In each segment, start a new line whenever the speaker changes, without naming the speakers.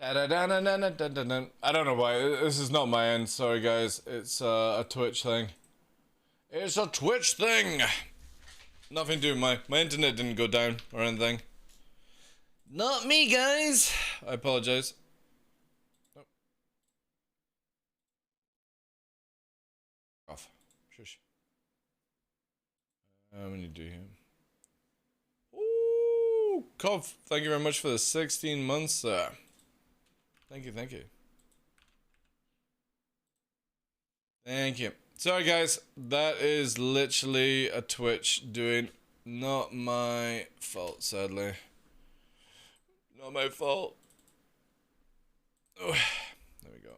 Da-da-da-da-da-da-da-da. I don't know why. This is not my end. Sorry, guys. It's a Twitch thing. It's a Twitch thing. Nothing to do with my internet didn't go down or anything. Not me, guys. I apologize. Oh. Off. Shush. What do you do here? Ooh, Cov, thank you very much for the 16 months. Thank you, thank you. Thank you. Sorry, guys. That is literally a Twitch doing. Not my fault, sadly. Not my fault. Oh, there we go.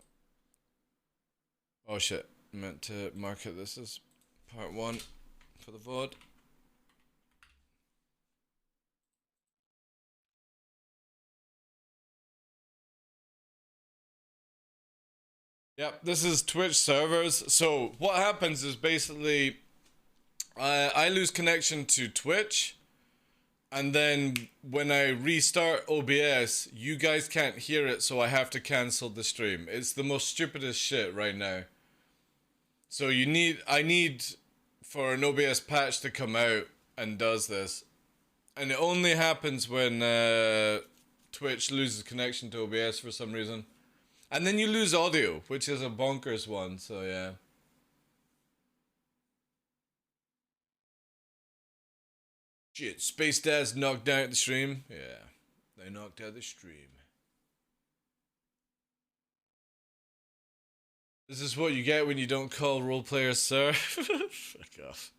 Oh shit. I meant to market this as part 1 for the VOD. Yep, this is Twitch servers. So what happens is basically I lose connection to Twitch, and then when I restart OBS, you guys can't hear it, so I have to cancel the stream. It's the most stupidest shit right now. So I need for an OBS patch to come out and does this. And it only happens when Twitch loses connection to OBS for some reason. And then you lose audio, which is a bonkers one, so yeah. Shit, Space Dads knocked out the stream. Yeah, they knocked out the stream. This is what you get when you don't call role players, sir. Fuck off.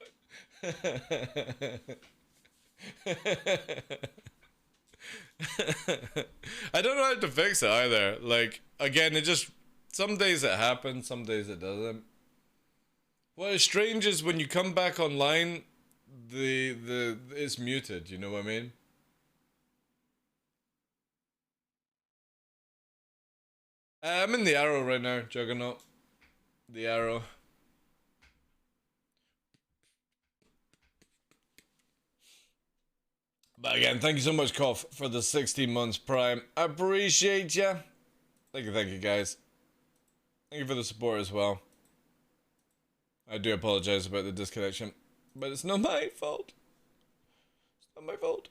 I don't know how to fix it either. Like, again, it just, some days it happens, some days it doesn't. What is strange is when you come back online, it's muted, you know what I mean? I'm in the Arrow right now, Juggernaut. The Arrow. But again, thank you so much, Koff, for the 16 months Prime. I appreciate ya. Thank you, guys. Thank you for the support as well. I do apologize about the disconnection, but it's not my fault. It's not my fault.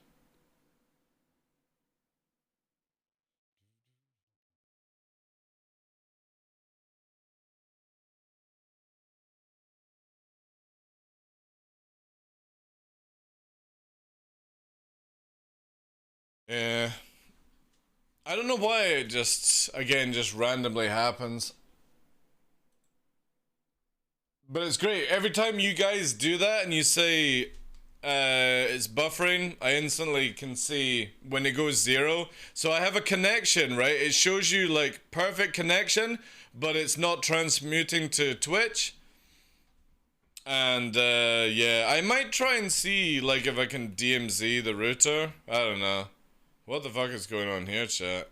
Yeah. I don't know why it just randomly happens. But it's great. Every time you guys do that and you say it's buffering, I instantly can see when it goes 0. So I have a connection, right? It shows you like perfect connection, but it's not transmuting to Twitch. And yeah, I might try and see like if I can DMZ the router. I don't know. What the fuck is going on here, chat?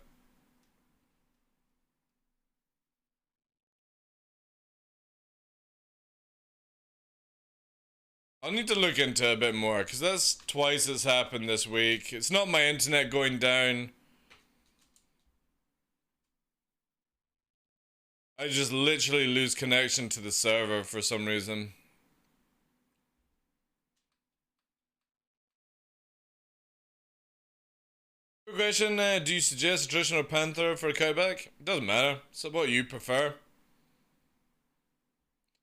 I'll need to look into it a bit more, because that's twice it's happened this week. It's not my internet going down. I just literally lose connection to the server for some reason. Quick question, do you suggest attrition or panther for a cutback? It doesn't matter. It's what you prefer.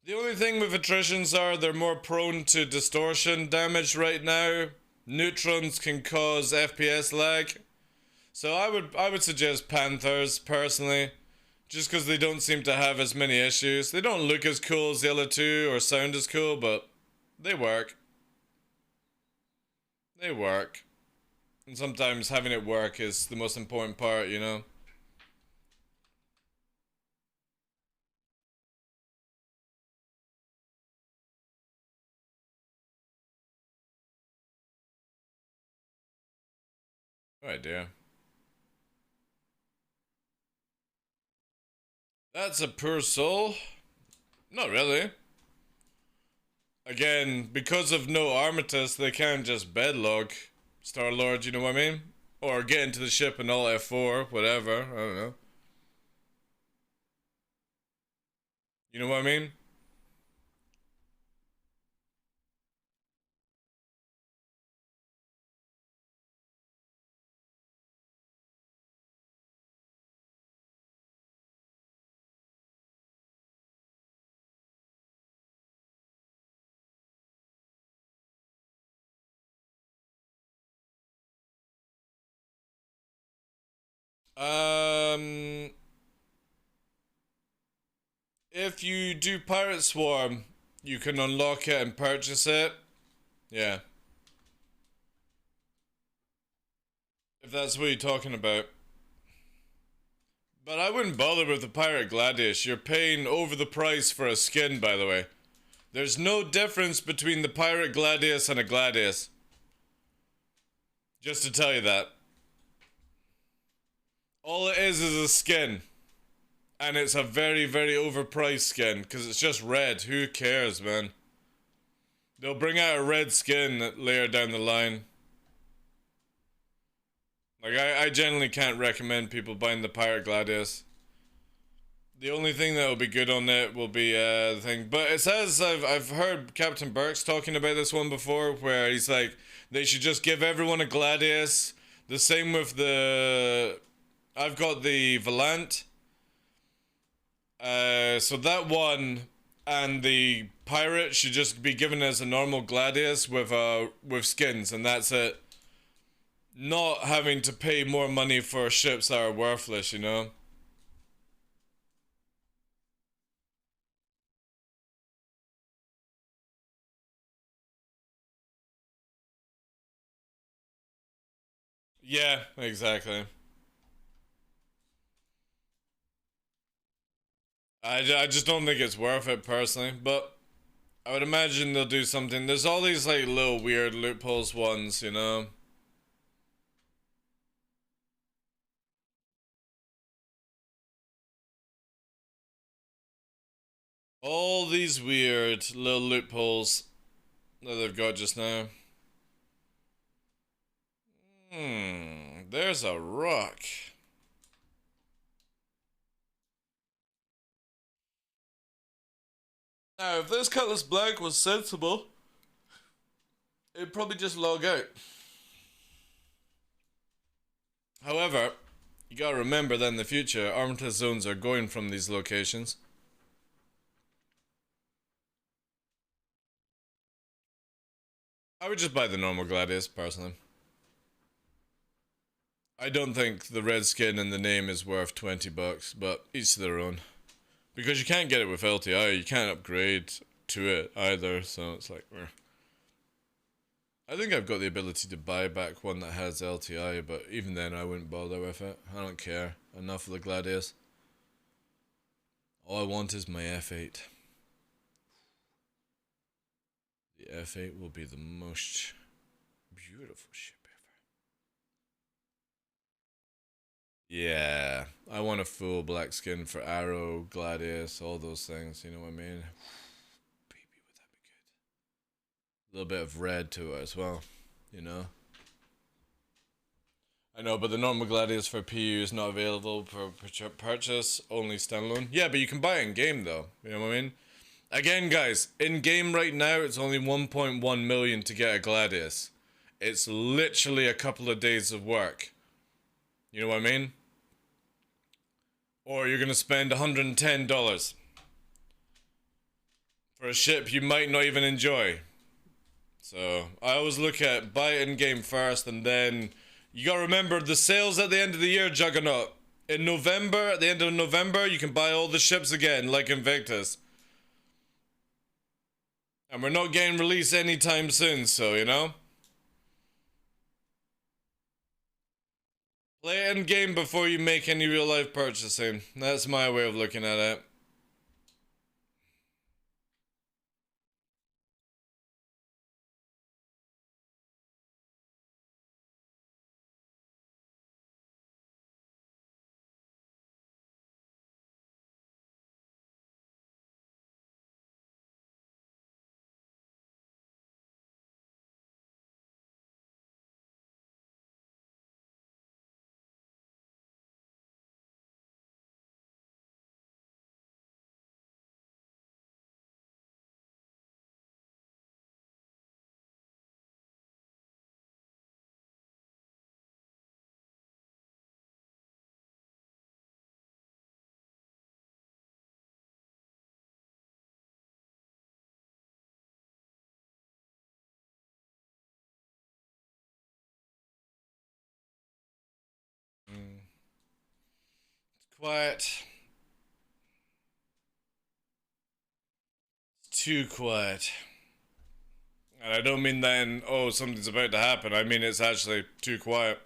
The only thing with attritions are they're more prone to distortion damage right now. Neutrons can cause FPS lag. So I would suggest panthers personally, just because they don't seem to have as many issues. They don't look as cool as the other two or sound as cool, but they work. They work. And sometimes having it work is the most important part, you know? Right, dear. That's a poor soul. Not really. Again, because of no Armistice, they can't just bedlog Star-Lord, you know what I mean? Or get into the ship and all F4, whatever. I don't know. You know what I mean? Um, if you do Pirate Swarm, you can unlock it and purchase it. Yeah. If that's what you're talking about. But I wouldn't bother with the Pirate Gladius. You're paying over the price for a skin, by the way. There's no difference between the Pirate Gladius and a Gladius. Just to tell you that. All it is a skin. And it's a very, very overpriced skin. Because it's just red. Who cares, man? They'll bring out a red skin later down the line. Like, I generally can't recommend people buying the Pirate Gladius. The only thing that will be good on it will be the thing. But it says, I've heard Captain Burks talking about this one before, where he's like, they should just give everyone a Gladius. The same with the... I've got the Volant. So that one and the Pirate should just be given as a normal Gladius with skins, and that's it. Not having to pay more money for ships that are worthless, you know? Yeah, exactly. I just don't think it's worth it personally, but I would imagine they'll do something. There's all these like little weird loopholes ones, you know? All these weird little loopholes that they've got just now. There's a rock. Now, if this Cutlass Black was sensible, it'd probably just log out. However, you gotta remember that in the future, armitage zones are going from these locations. I would just buy the normal Gladius, personally. I don't think the red skin in the name is worth 20 bucks, but each to their own. Because you can't get it with LTI, you can't upgrade to it either, so it's like, I think I've got the ability to buy back one that has LTI, but even then I wouldn't bother with it. I don't care. Enough of the Gladius. All I want is my F8. The F8 will be the most beautiful ship ever. Yeah, I want a full black skin for Arrow, Gladius, all those things, you know what I mean? Baby, would that be good? A little bit of red to it as well, you know? I know, but the normal Gladius for PU is not available for purchase, only standalone. Yeah, but you can buy it in game though, you know what I mean? Again, guys, in game right now, it's only 1.1 million to get a Gladius. It's literally a couple of days of work. You know what I mean? Or you're gonna spend $110 for a ship you might not even enjoy. So I always look at buy it in game first, and then you gotta remember the sales at the end of the year, Juggernaut. In November, at the end of November, you can buy all the ships again, like Invictus. And we're not getting released anytime soon, so you know? Play it in game before you make any real life purchasing. That's my way of looking at it. Quiet. Too quiet. And I don't mean that in, oh, something's about to happen. I mean it's actually too quiet.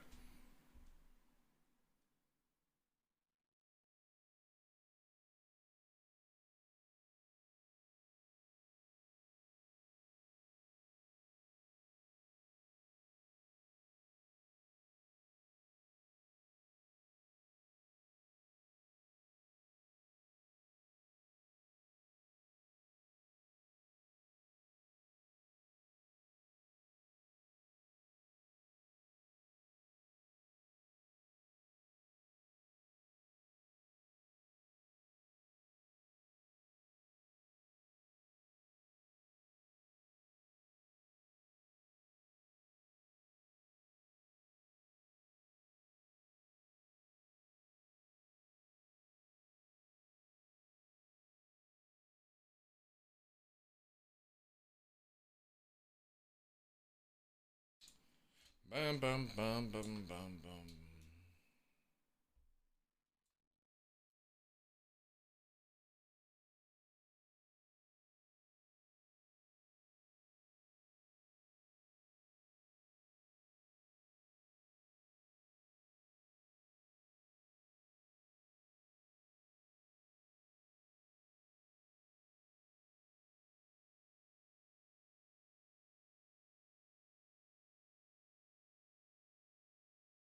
Bam, bam, bam, bam, bam, bam.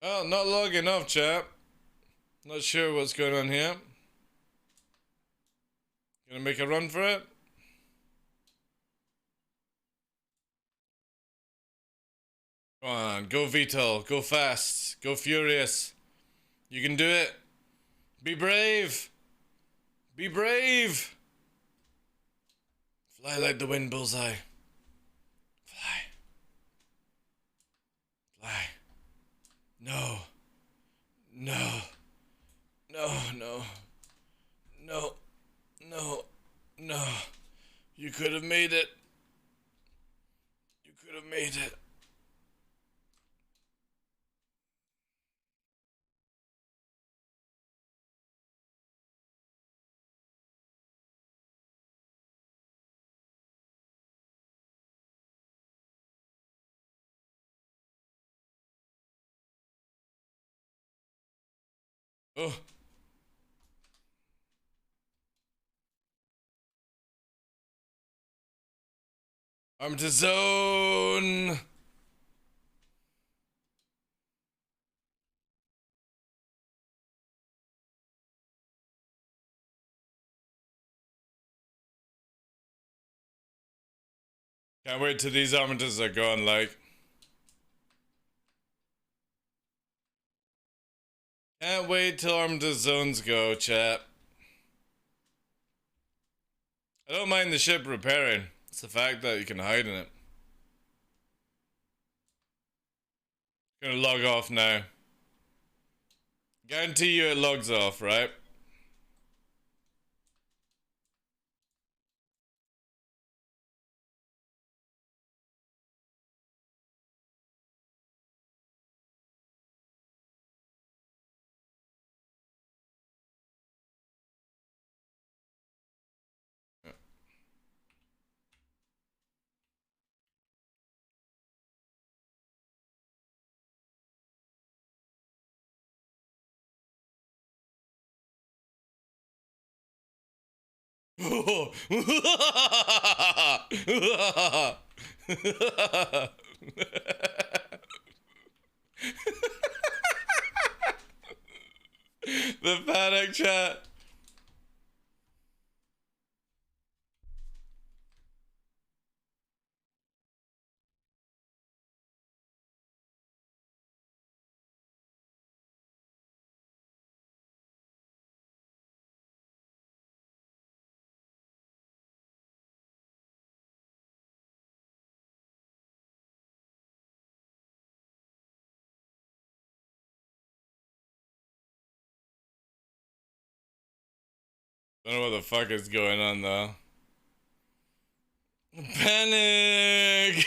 Oh, not long enough, chap. Not sure what's going on here. Gonna make a run for it? Come on, go Vital, go fast, go furious. You can do it. Be brave. Be brave. Fly like the wind, bullseye. Fly. Fly. No. No. No, no. No. No. No. You could have made it. You could have made it. Oh. I'm to zone. Can't wait till these armatures are gone, like. Can't wait till armature zones go, chat. I don't mind the ship repairing. It's the fact that you can hide in it. Gonna log off now. Guarantee you it logs off, right? The panic chat. Don't know what the fuck is going on though. Panic!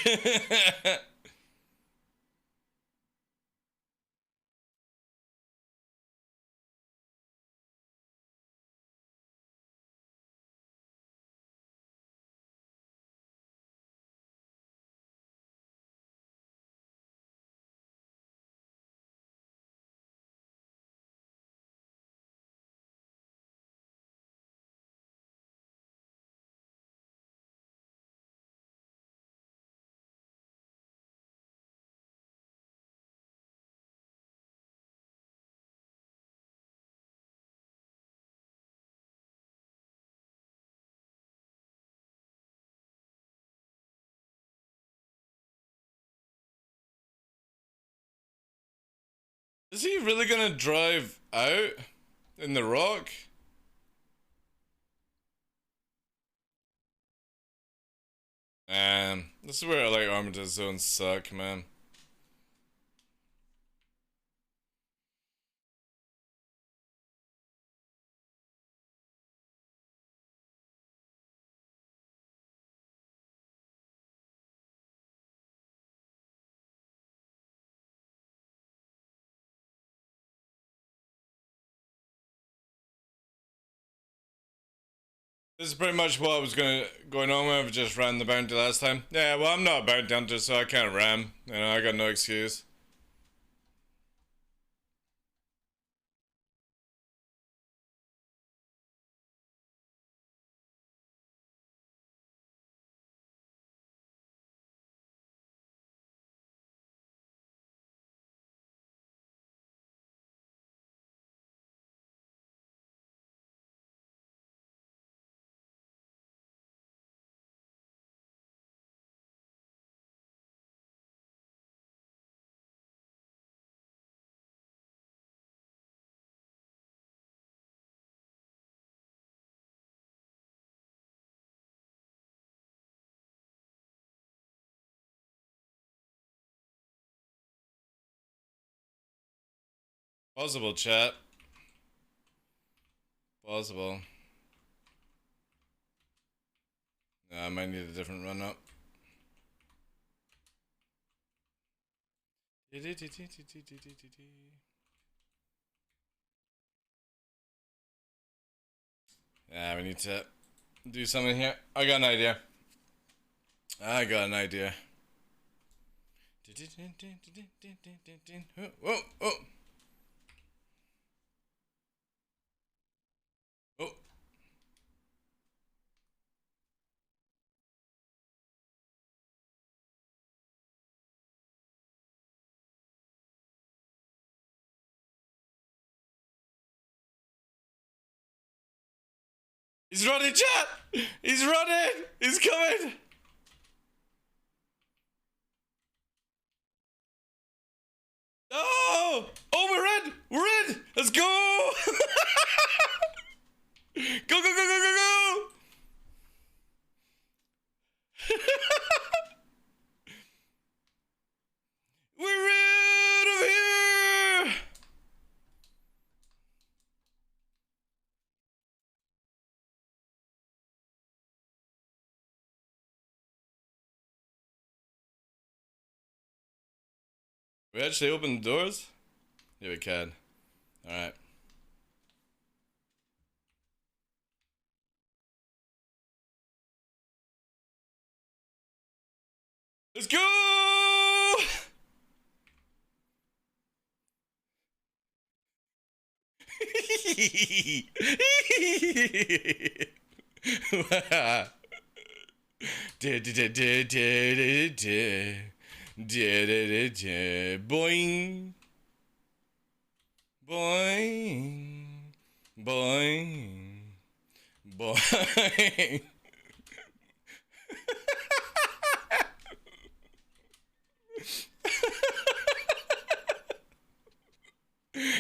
Is he really gonna drive out in the rock? This is where I like Armitage zones suck, man. This is pretty much what I was going on with. I just ran the bounty last time. Yeah, well, I'm not a bounty hunter, so I can't ram. You know, I got no excuse. Possible, chat. Possible. Nah, I might need a different run up. Yeah, we need to do something here. I got an idea. I got an idea. Whoa, oh. Oh. He's running, chat! He's running! He's coming! Oh! Oh, we're in! We're in! Let's go! Go, go, go, go, go, go! We're out of here! We actually opened the doors? Yeah, we can. Alright. Let's go! Boing. Boing. Boing. Boing.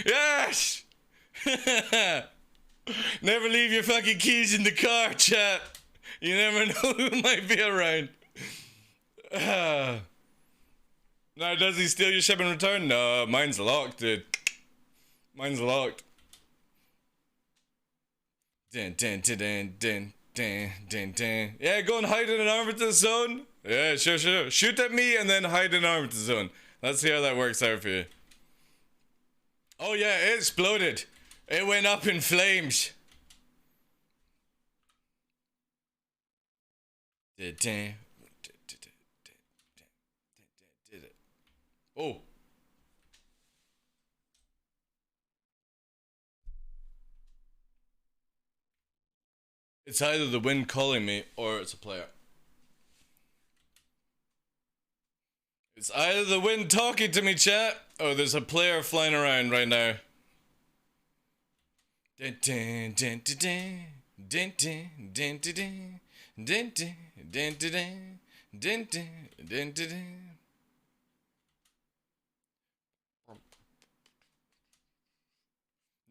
Yes! Never leave your fucking keys in the car, chat. You never know who might be around. Now, does he steal your ship and return? No, mine's locked, dude. Mine's locked. Dun, dun, dun, dun, dun, dun, dun, dun. Yeah, go and hide in an Armitage zone. Yeah, sure. Shoot at me and then hide in an Armitage zone. Let's see how that works out for you. Oh yeah, it exploded. It went up in flames. Oh. It's either the wind calling me or it's a player. It's either the wind talking to me, chat, or there's a player flying around right now.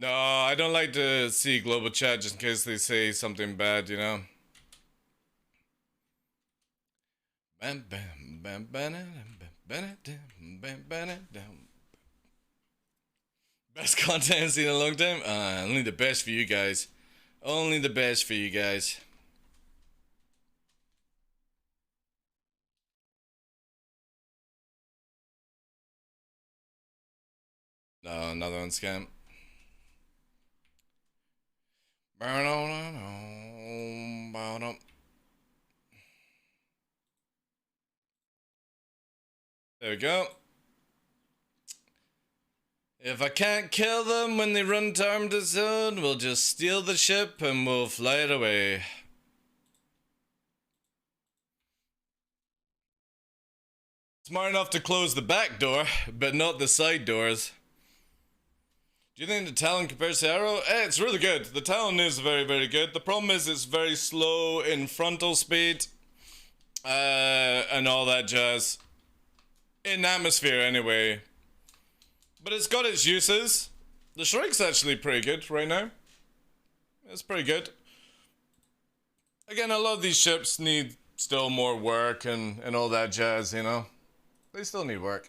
No, I don't like to see global chat just in case they say something bad, you know? Bam, bam, bam, bam, bam, bam, bam, bam, bam. Best content I've seen in a long time? Only the best for you guys. Only the best for you guys. No, another one scam. There we go. If I can't kill them when they run to armed zone, we'll just steal the ship and we'll fly it away. Smart enough to close the back door, but not the side doors. Do you think the Talon compares to Arrow? It's really good. The Talon is very, very good. The problem is it's very slow in frontal speed. And all that jazz. In atmosphere, anyway. But it's got its uses. The Shrike's actually pretty good right now. It's pretty good. Again, a lot of these ships need still more work and all that jazz, you know? They still need work.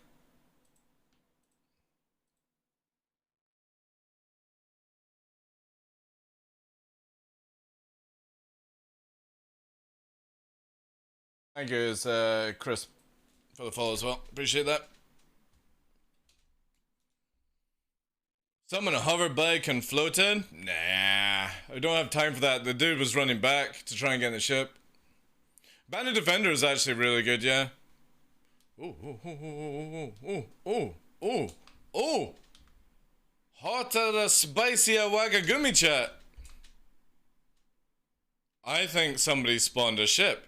Thank you, Chris, for the follow as well. Appreciate that. Summon a hover bike and float in? Nah, I don't have time for that. The dude was running back to try and get in the ship. Bandit Defender is actually really good, yeah. Ooh, ooh, ooh, ooh, ooh, ooh, ooh, ooh. Hotter the spicier Wagagumi chat. I think somebody spawned a ship.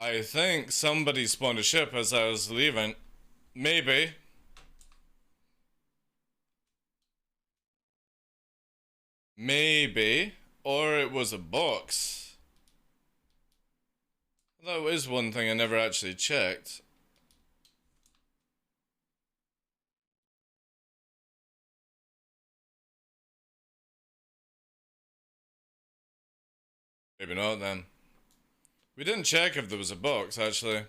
I think somebody spawned a ship as I was leaving. Maybe. Maybe. Or it was a box. That is one thing I never actually checked. Maybe not then. We didn't check if there was a box, actually.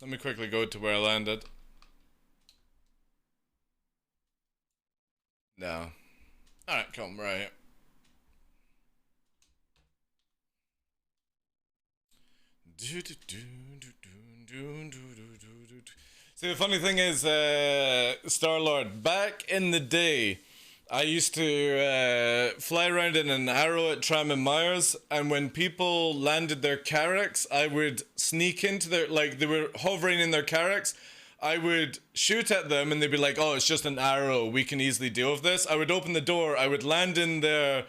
Let me quickly go to where I landed. No. Alright, come right here. See, the funny thing is, Star-Lord, back in the day, I used to fly around in an arrow at Tram and Myers, and when people landed their carracks, I would sneak into their, like, they were hovering in their carracks, I would shoot at them, and they'd be like, oh, it's just an arrow, we can easily deal with this. I would open the door, I would land in the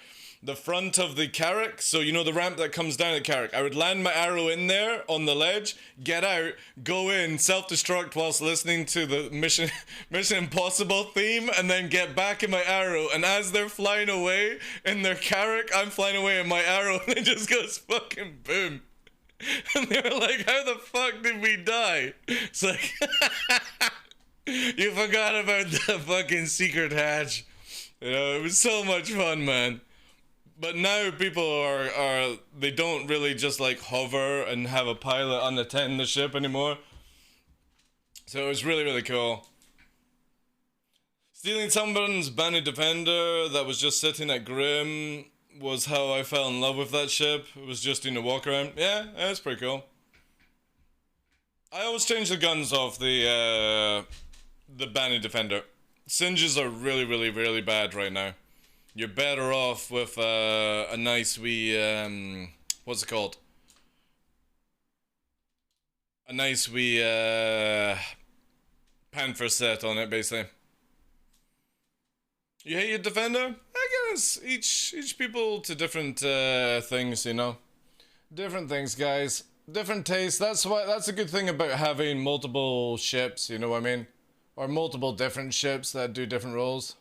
front of the carrack, so you know the ramp that comes down the carrack. I would land my arrow in there on the ledge, get out, go in, self-destruct whilst listening to the Mission Impossible theme, and then get back in my arrow. And as they're flying away in their carrack, I'm flying away in my arrow, and it just goes fucking boom. And they were like, how the fuck did we die? It's like, you forgot about the fucking secret hatch. You know, it was so much fun, man. But now people are they don't really just like hover and have a pilot unattend the ship anymore. So it was really, really cool. Stealing someone's Bandit Defender that was just sitting at Grim was how I fell in love with that ship. It was just doing a walk around. Yeah, it's pretty cool. I always change the guns off the Bandit Defender. Singes are really, really, really bad right now. You're better off with a nice wee, what's it called? A nice wee, Panther set on it, basically. You hate your Defender? I guess each people to different things, you know. Different things, guys. Different tastes. That's a good thing about having multiple ships, you know what I mean? Or multiple different ships that do different roles.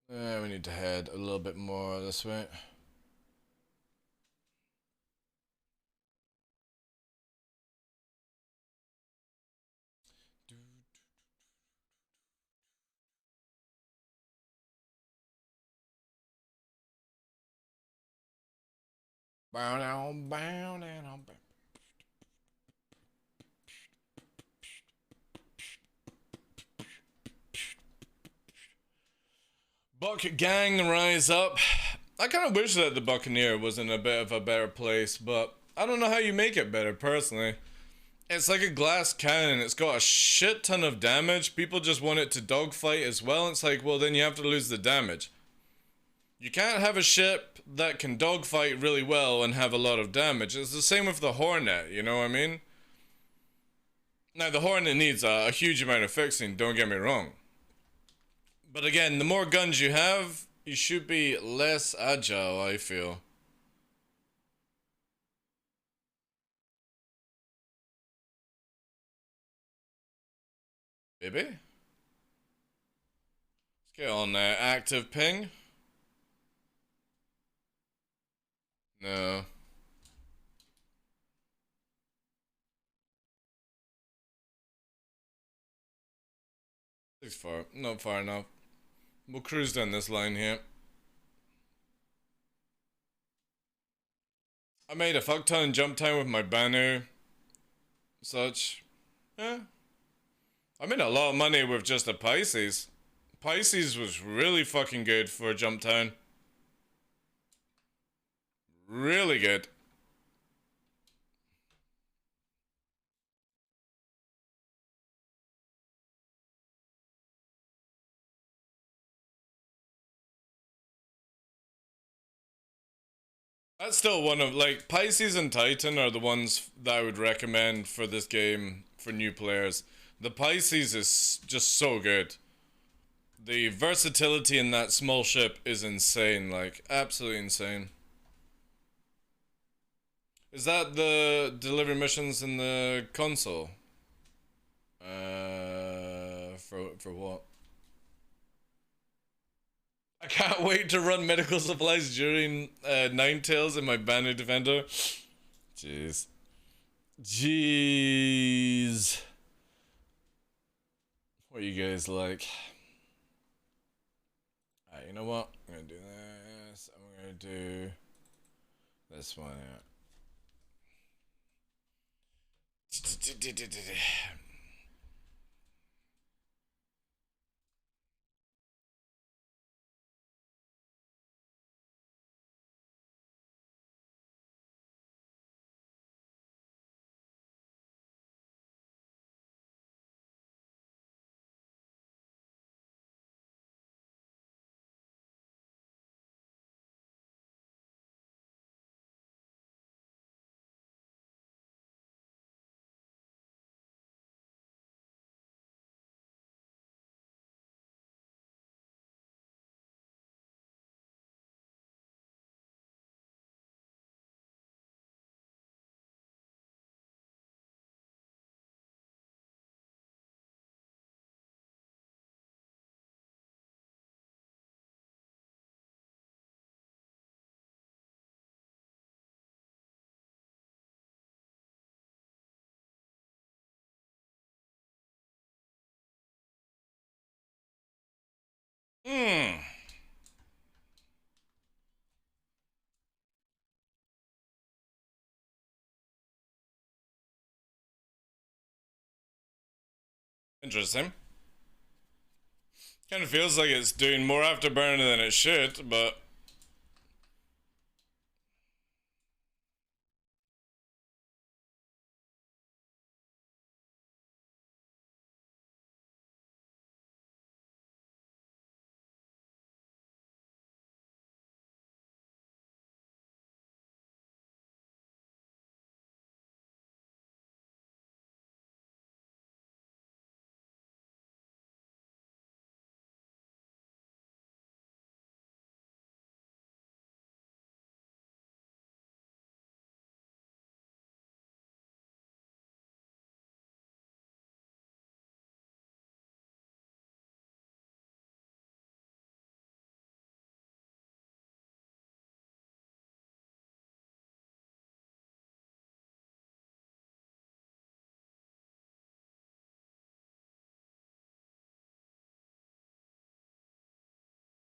We need to head a little bit more this way. Buck gang rise up. I kind of wish that the Buccaneer was in a bit of a better place, but I don't know how you make it better personally. It's like a glass cannon. It's got a shit ton of damage. People just want it to dogfight as well. It's like, well, then you have to lose the damage. You can't have a ship that can dogfight really well and have a lot of damage. It's the same with the Hornet, you know what I mean? Now, the Hornet needs a huge amount of fixing, don't get me wrong. But again, the more guns you have, you should be less agile, I feel. Baby? Let's get on there. Active ping. No. It's far. Not far enough. We'll cruise down this line here. I made a fuck ton jump time with my Banu. Such. Yeah. I made a lot of money with just a Pisces. Pisces was really fucking good for jump town. Really good. That's still one of, like, Pisces and Titan are the ones that I would recommend for this game for new players. The Pisces is just so good. The versatility in that small ship is insane, like, absolutely insane. Is that the delivery missions in the console? For what? I can't wait to run medical supplies during Ninetales in my Banner Defender. Jeez. Jeez. What are you guys like? Alright, you know what? I'm gonna do this. I'm gonna do this one. Hmm. Interesting. Kind of feels like it's doing more afterburner than it should, but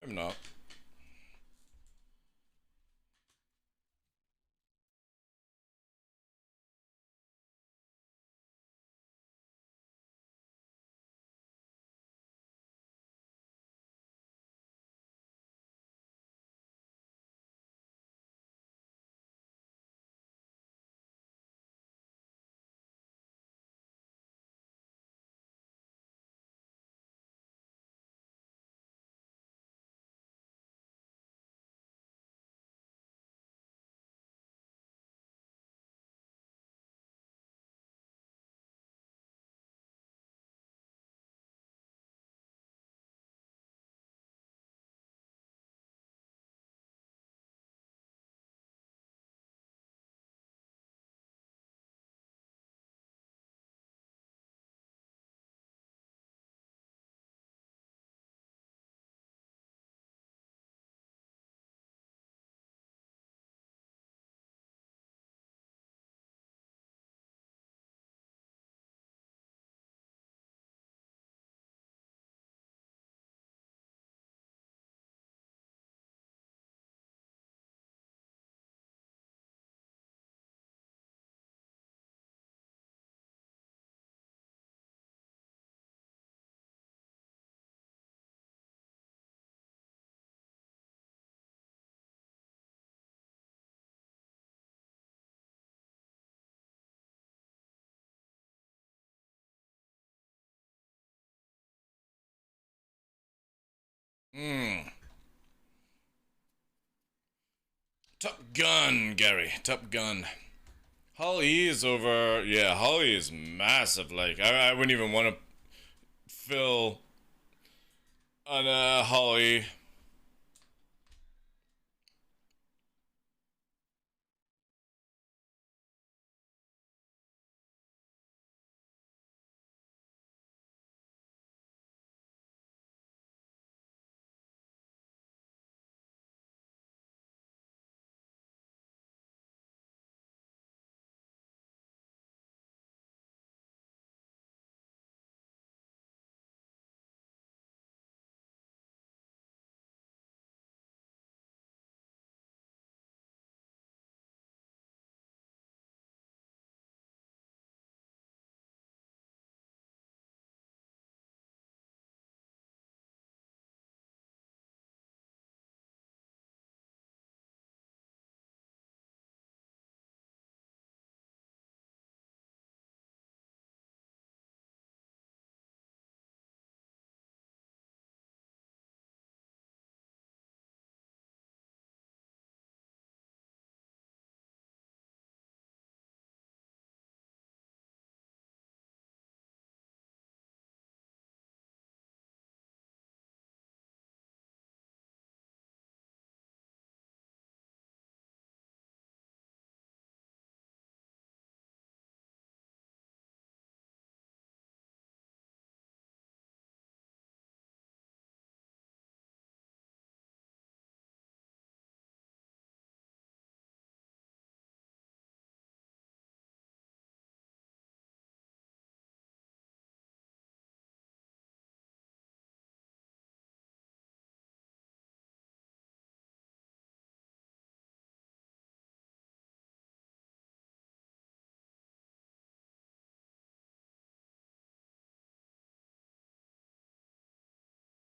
I'm not. Hmm. Top Gun, Gary. Top Gun. Holly is over. Yeah, Holly is massive. Like, I wouldn't even want to fill on Holly.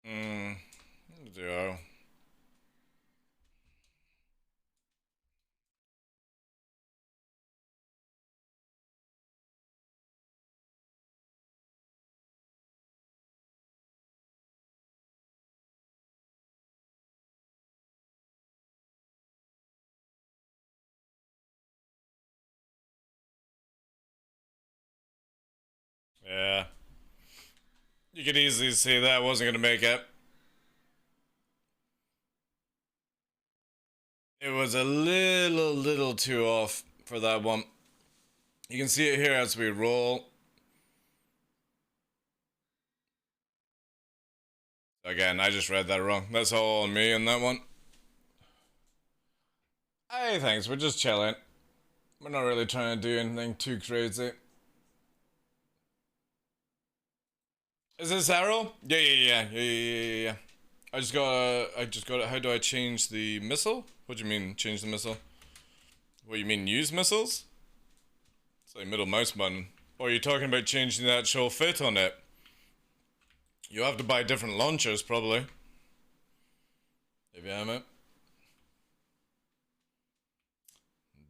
Hmm. Zero. Yeah. You could easily see that wasn't gonna make it. It was a little too off for that one. You can see it here as we roll. Again, I just read that wrong. That's all on me on that one. Hey, thanks. We're just chilling. We're not really trying to do anything too crazy. Is this arrow? Yeah. I just got it. How do I change the missile? What do you mean, change the missile? What, you mean use missiles? It's like middle mouse button. Or are you talking about changing the actual fit on it? You have to buy different launchers, probably. If you have it.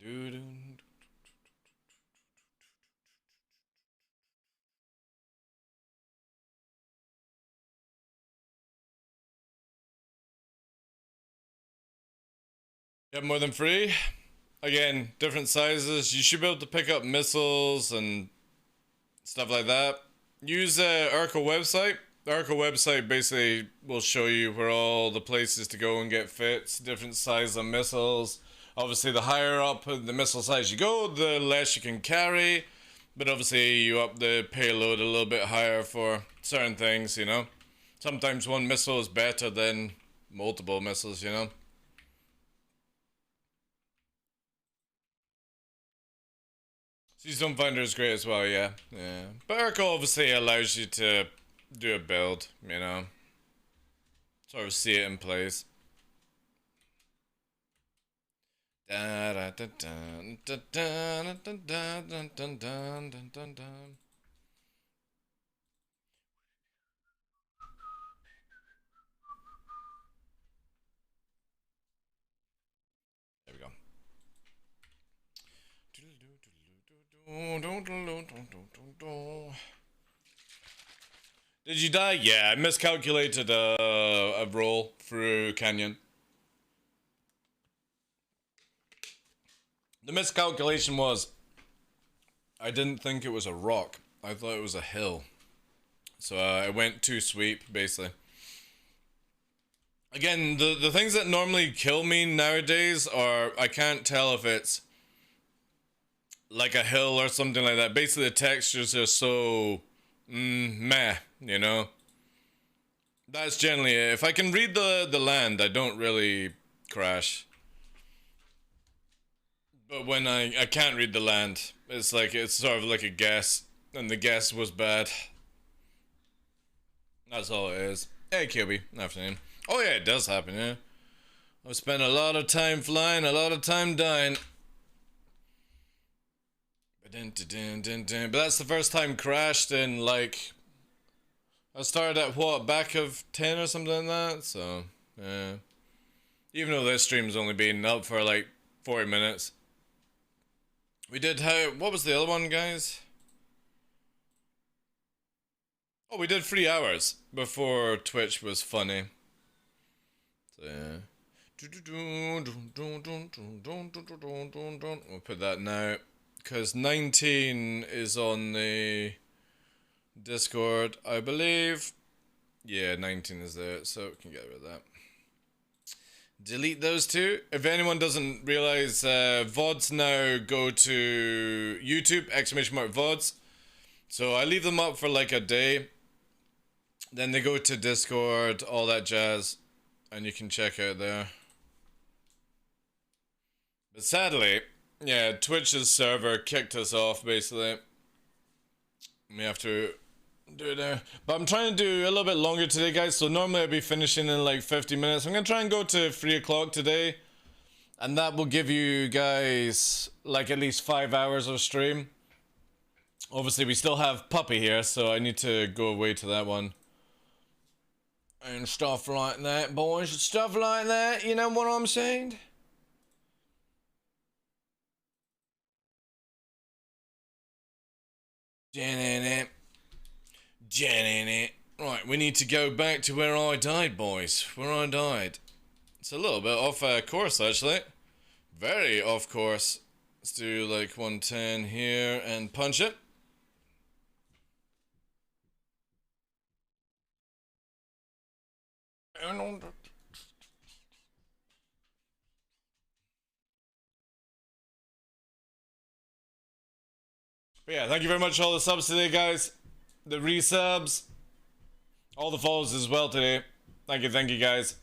Doo-doo. You have more than three? Again, different sizes. You should be able to pick up missiles and stuff like that. Use the Urkel website. The Urkel website basically will show you where all the places to go and get fits, different size of missiles. Obviously, the higher up the missile size you go, the less you can carry. But obviously, you up the payload a little bit higher for certain things, you know. Sometimes one missile is better than multiple missiles, you know. Season Finder is great as well, yeah. But Urkel obviously allows you to do a build, you know. Sort of see it in place. There we go. Did you die? Yeah, I miscalculated a roll through Canyon. The miscalculation was I didn't think it was a rock. I thought it was a hill. So I went too sweep, basically. Again, the things that normally kill me nowadays are I can't tell if it's like a hill or something like that. Basically, the textures are so meh, you know. That's generally it. If I can read the land, I don't really crash. But when I can't read the land, it's sort of like a guess, and the guess was bad. That's all it is. Hey, QB, afternoon. Oh yeah, it does happen, yeah. I've spent a lot of time flying, a lot of time dying. But that's the first time crashed in like I started at what, back of 10 or something like that, so yeah. Even though this stream's only been up for like 40 minutes. We did what was the other one, guys? Oh, we did 3 hours before Twitch was funny. So yeah. We'll put that now. Because 19 is on the Discord, I believe. Yeah, 19 is there, so we can get rid of that. Delete those two. If anyone doesn't realize, VODs now go to YouTube, !VODS. So I leave them up for like a day. Then they go to Discord, all that jazz. And you can check out there. But sadly, yeah, Twitch's server kicked us off, basically. We have to do it there. But I'm trying to do a little bit longer today, guys. So normally I'd be finishing in like 50 minutes. I'm going to try and go to 3 o'clock today. And that will give you guys like at least 5 hours of stream. Obviously, we still have Puppy here, so I need to go away to that one. And stuff like that, boys. Stuff like that, you know what I'm saying? Right, we need to go back to where I died, boys. Where I died. It's a little bit off course, actually. Very off course. Let's do like 110 here and punch it. But yeah, thank you very much for all the subs today, guys. The resubs. All the follows as well today. Thank you, guys.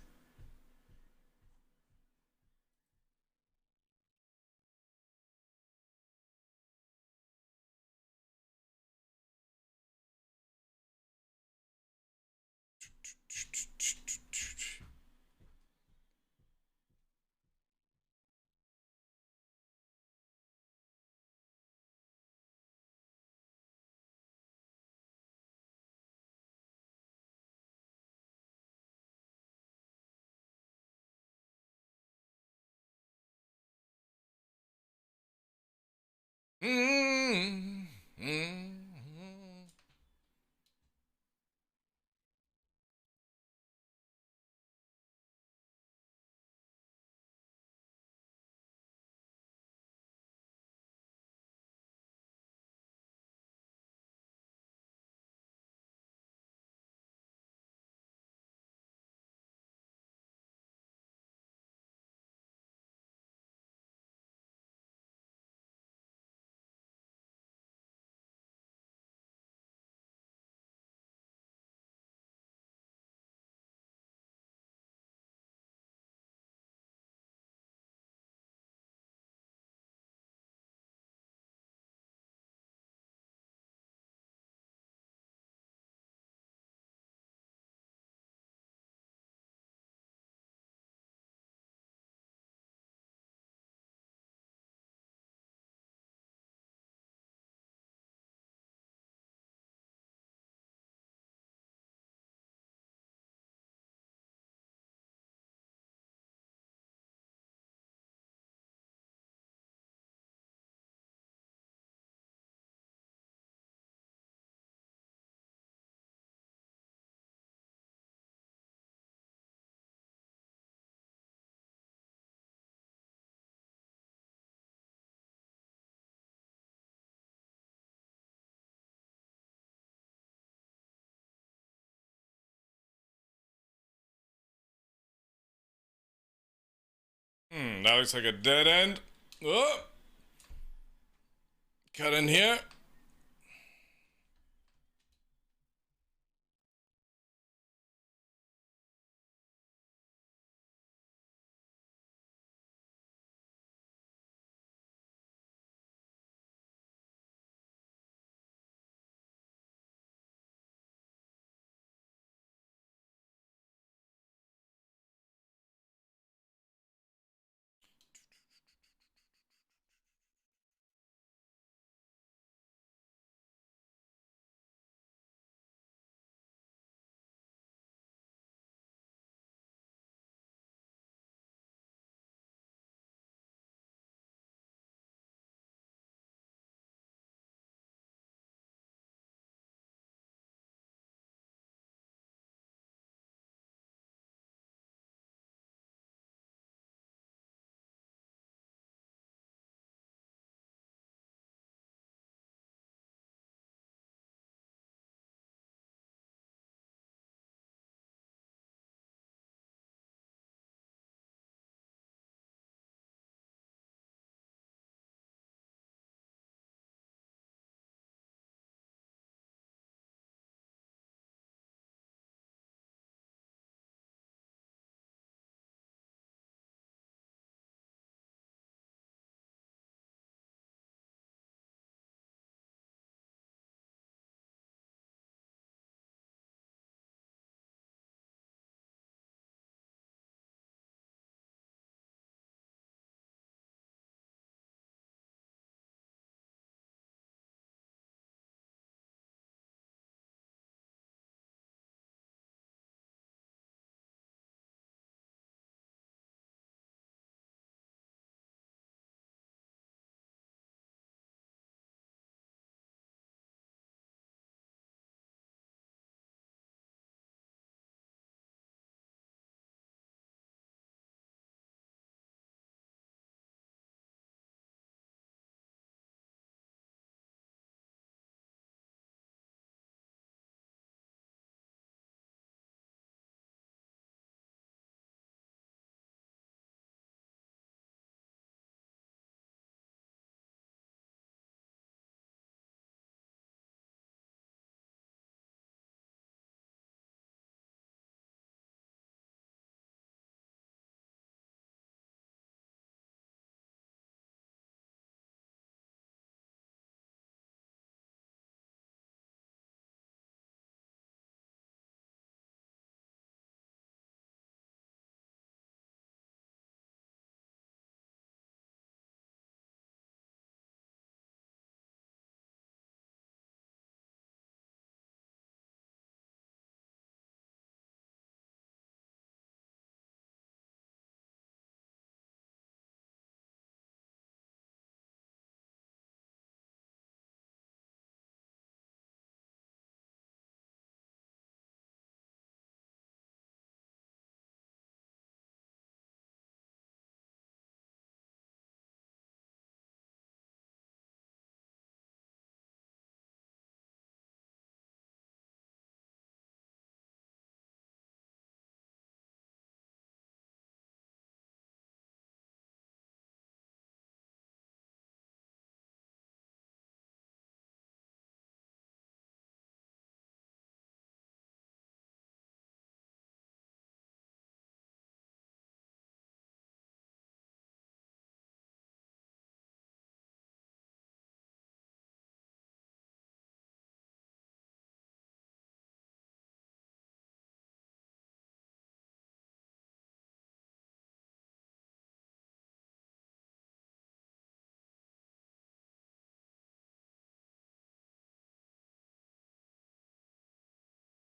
That looks like a dead end. Oh! Cut in here.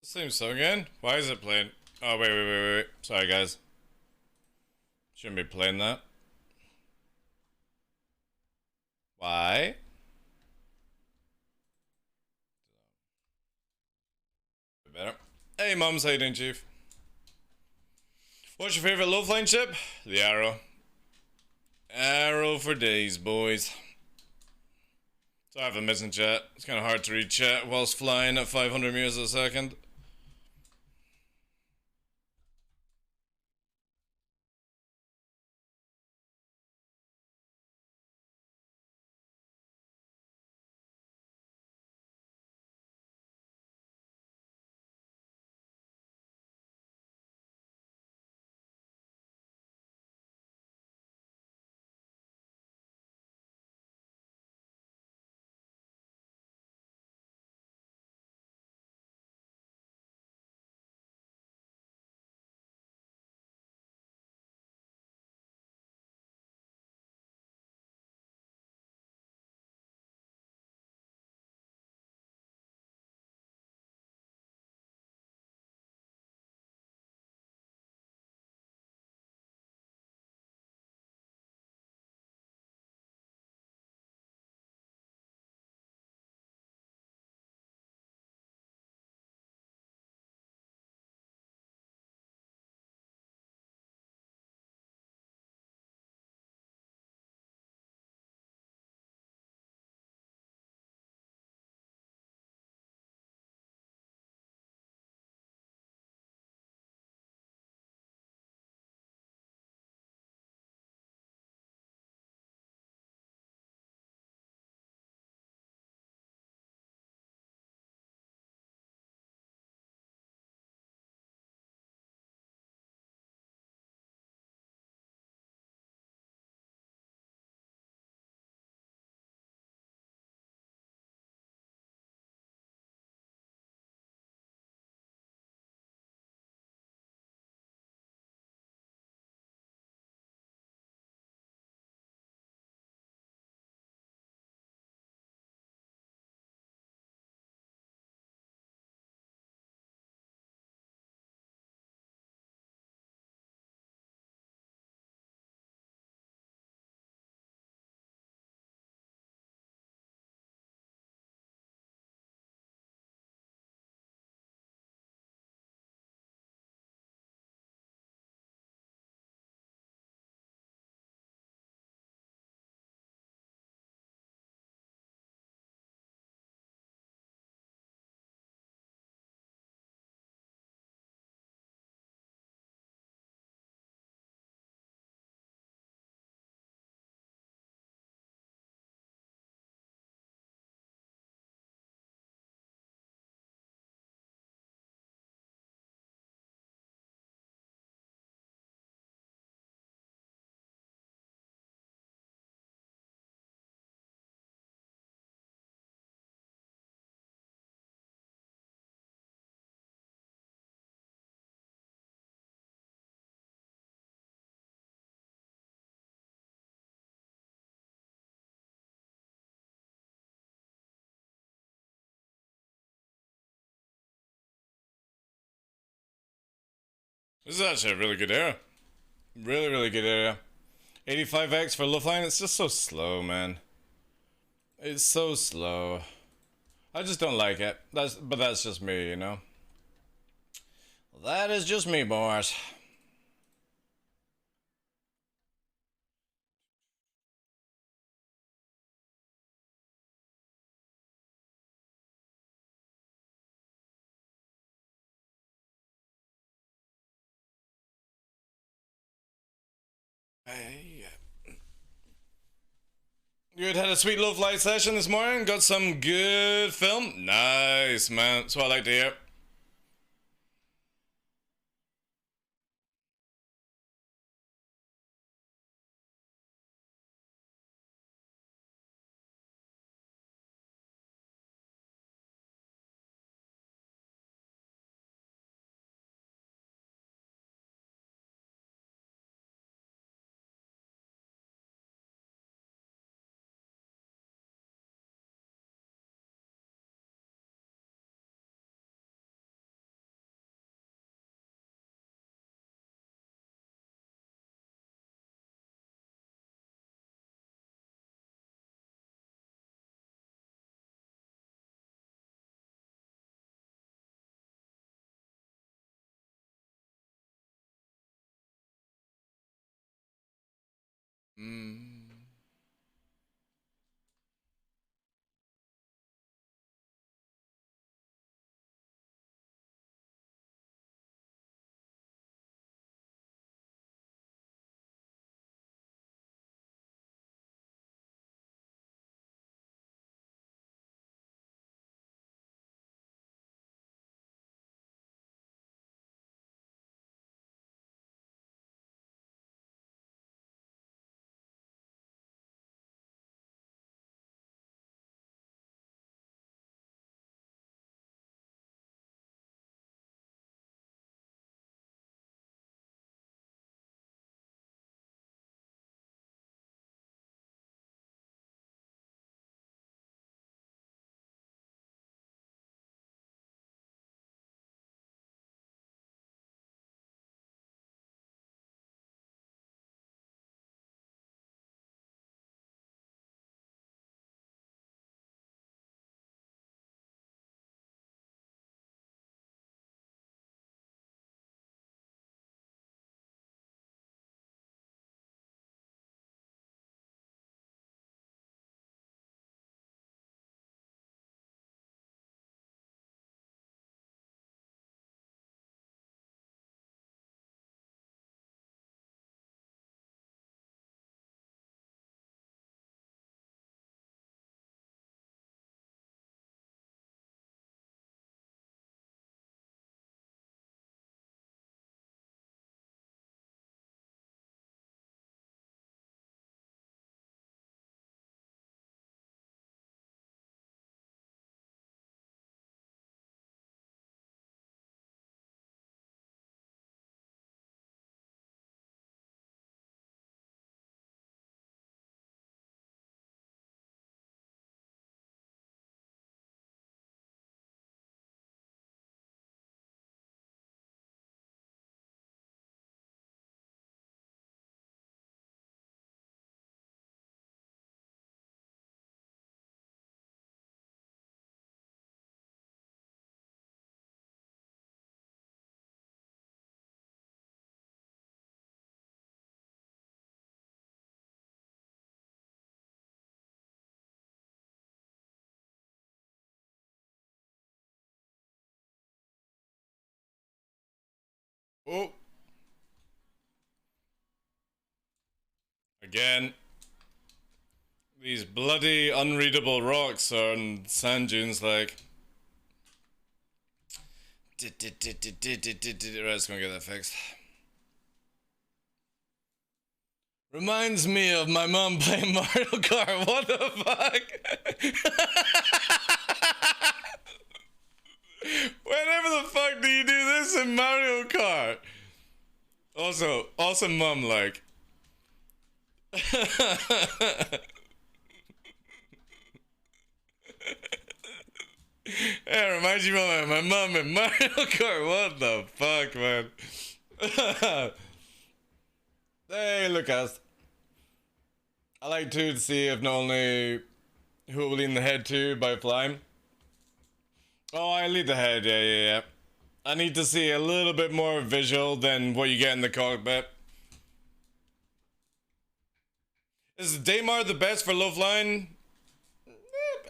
Same song again? Why is it playing? Oh, wait. Sorry, guys. Shouldn't be playing that. Why? Better. Hey, mums, how you doing, Chief? What's your favorite low flying ship? The Arrow. Arrow for days, boys. Sorry for missing chat. It's kind of hard to read chat whilst flying at 500 meters a second. This is actually a really good area. Really, really good area. 85x for Loveline. It's just so slow, man. It's so slow. I just don't like it. But that's just me, you know. That is just me, boys. Hey. You had a sweet love light session this morning. Got some good film. Nice, man. That's what I like to hear. Mm. Oh. Again. These bloody unreadable rocks on sand dunes, like. Right, let's go get that fixed. Reminds me of my mom playing Mario Kart. What the fuck? Whenever the fuck do you do this in Mario Kart? Also, awesome mom, like. It reminds you of my mom and Mario Kart. What the fuck, man? Hey, Lucas. I like to see if not only who will lean the head to by flying. Oh, I lead the head, yeah. I need to see a little bit more visual than what you get in the cockpit. Is Daymar the best for low flying?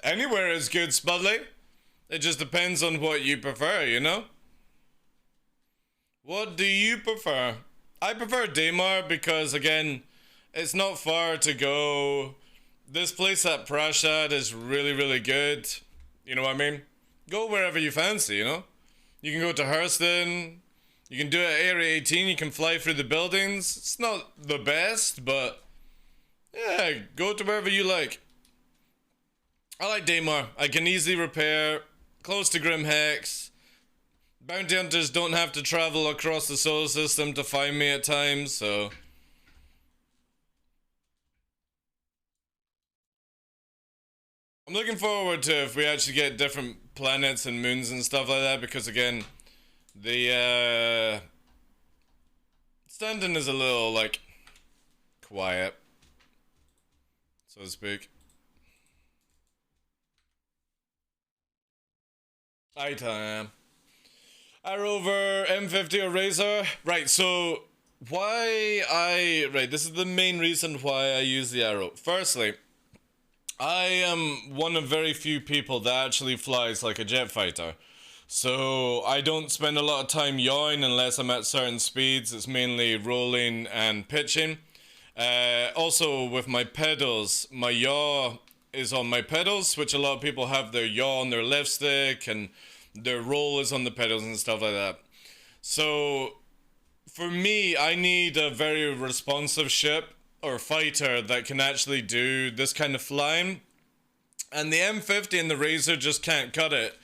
Anywhere is good, Spudley. It just depends on what you prefer, you know? What do you prefer? I prefer Daymar because, again, it's not far to go. This place at Prashad is really, really good. You know what I mean? Go wherever you fancy, you know? You can go to Hurston. You can do it at Area 18. You can fly through the buildings. It's not the best, but yeah, go to wherever you like. I like Daymar. I can easily repair. Close to Grim Hex. Bounty hunters don't have to travel across the solar system to find me at times, so... I'm looking forward to if we actually get different planets and moons and stuff like that, because again, the stand-in is a little, like, quiet, so to speak. I am. Arrow over M50 or Razor. Right, so right, this is the main reason why I use the Arrow. Firstly, I am one of very few people that actually flies like a jet fighter. So I don't spend a lot of time yawing unless I'm at certain speeds. It's mainly rolling and pitching. Also with my pedals, my yaw is on my pedals, which a lot of people have their yaw on their left stick and their roll is on the pedals and stuff like that. So for me, I need a very responsive ship or fighter that can actually do this kind of flying, and the M50 and the Razor just can't cut it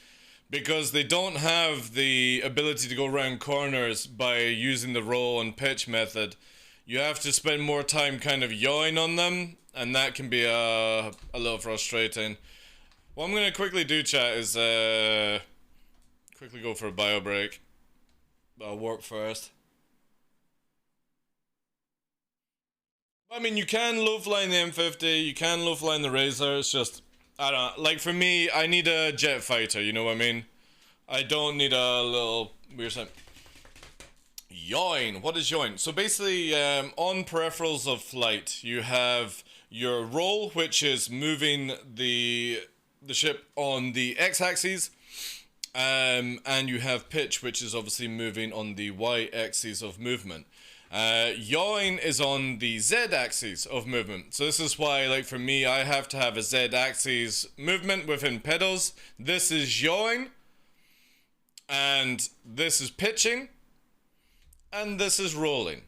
because they don't have the ability to go around corners by using the roll and pitch method. You have to spend more time kind of yawing on them, and that can be a little frustrating. What I'm gonna quickly do, chat, is quickly go for a bio break. I'll work first. I mean, you can low fly in the M50, you can low fly in the Razor, it's just, I don't know, like for me, I need a jet fighter, you know what I mean? I don't need a little weird sound. Yawing, what is yawing? So basically, on peripherals of flight, you have your roll, which is moving the ship on the x-axis, and you have pitch, which is obviously moving on the y-axis of movement. Yawing is on the z-axis of movement. So this is why, like for me, I have to have a z-axis movement within pedals. This is yawing, and this is pitching, and this is rolling.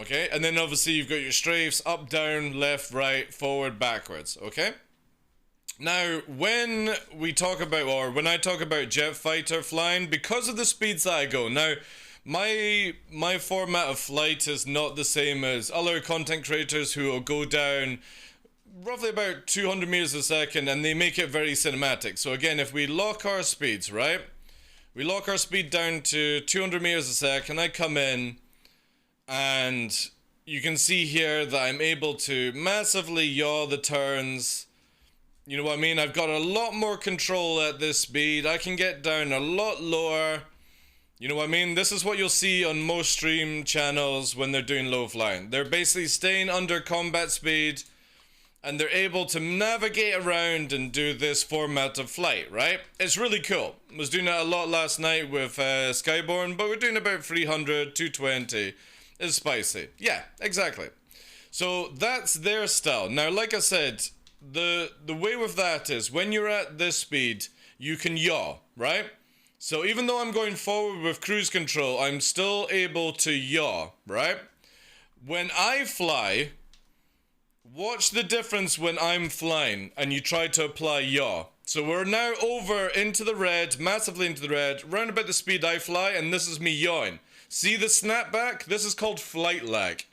Okay, and then obviously you've got your strafes, up, down, left, right, forward, backwards, okay? Now, when we talk about, or when I talk about jet fighter flying, because of the speeds that I go, now, my format of flight is not the same as other content creators who will go down roughly about 200 meters a second and they make it very cinematic. So again, if we lock our speeds, right? We lock our speed down to 200 meters a second, I come in and you can see here that I'm able to massively yaw the turns. You know what I mean? I've got a lot more control at this speed. I can get down a lot lower. You know what I mean? This is what you'll see on most stream channels when they're doing low flying. They're basically staying under combat speed and they're able to navigate around and do this format of flight, right? It's really cool. I was doing it a lot last night with Skyborn, but we're doing about 300, 220. It's spicy. Yeah, exactly. So that's their style. Now, like I said, the way with that is when you're at this speed, you can yaw, right? So even though I'm going forward with cruise control, I'm still able to yaw, right? When I fly, watch the difference when I'm flying and you try to apply yaw. So we're now over into the red, massively into the red, round about the speed I fly, and this is me yawing. See the snapback? This is called flight lag.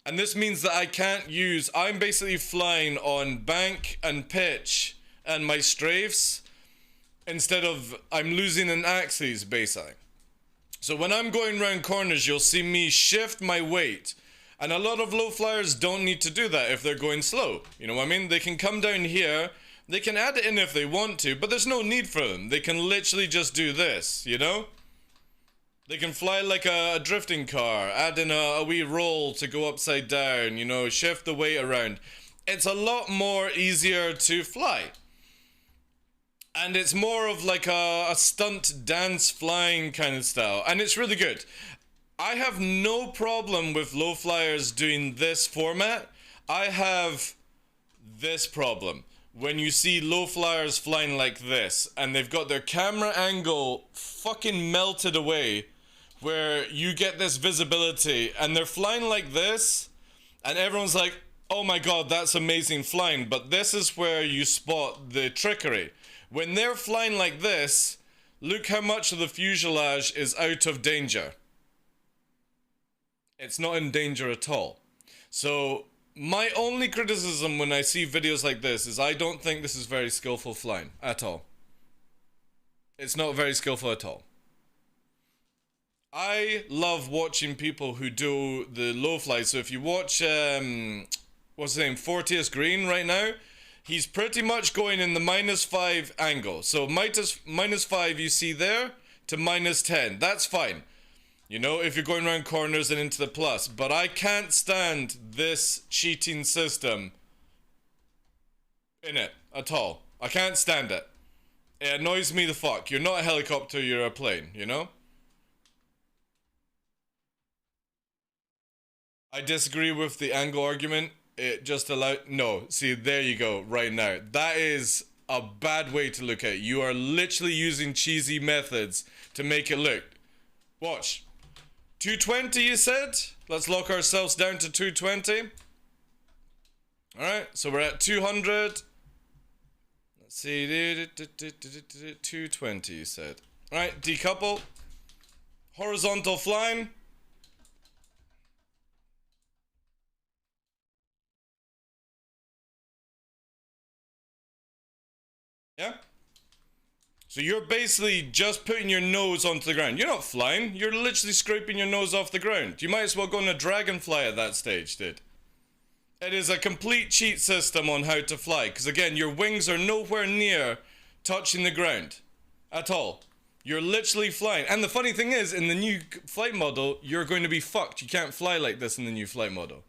And this means that I can't use, I'm basically flying on bank and pitch and my strafes, instead of, I'm losing an axis, basically. So when I'm going around corners, you'll see me shift my weight. And a lot of low flyers don't need to do that if they're going slow. You know what I mean? They can come down here, they can add it in if they want to, but there's no need for them. They can literally just do this, you know? They can fly like a drifting car, add in a wee roll to go upside down, you know, shift the weight around. It's a lot more easier to fly. And it's more of like a stunt dance flying kind of style. And it's really good. I have no problem with low flyers doing this format. I have this problem. When you see low flyers flying like this, and they've got their camera angle fucking melted away, where you get this visibility, and they're flying like this, and everyone's like, oh my god, that's amazing flying. But this is where you spot the trickery. When they're flying like this, look how much of the fuselage is out of danger. It's not in danger at all. So my only criticism when I see videos like this is I don't think this is very skillful flying at all. It's not very skillful at all. I love watching people who do the low fly. So if you watch, what's his name, Fortius Green right now, he's pretty much going in the -5 angle. So -5 you see there to -10. That's fine. You know, if you're going around corners and into the plus. But I can't stand this cheating system in it at all. I can't stand it. It annoys me the fuck. You're not a helicopter, you're a plane, you know? I disagree with the angle argument. It just allowed... No, see, there you go, right now. That is a bad way to look at it. You are literally using cheesy methods to make it look. Watch. 220, you said? Let's lock ourselves down to 220. Alright, so we're at 200. Let's see. 220, you said. Alright, decouple. Horizontal flying. Yeah? So you're basically just putting your nose onto the ground. You're not flying. You're literally scraping your nose off the ground. You might as well go on a dragonfly at that stage, dude. It is a complete cheat system on how to fly. Because again, your wings are nowhere near touching the ground. At all. You're literally flying. And the funny thing is, in the new flight model, you're going to be fucked. You can't fly like this in the new flight model.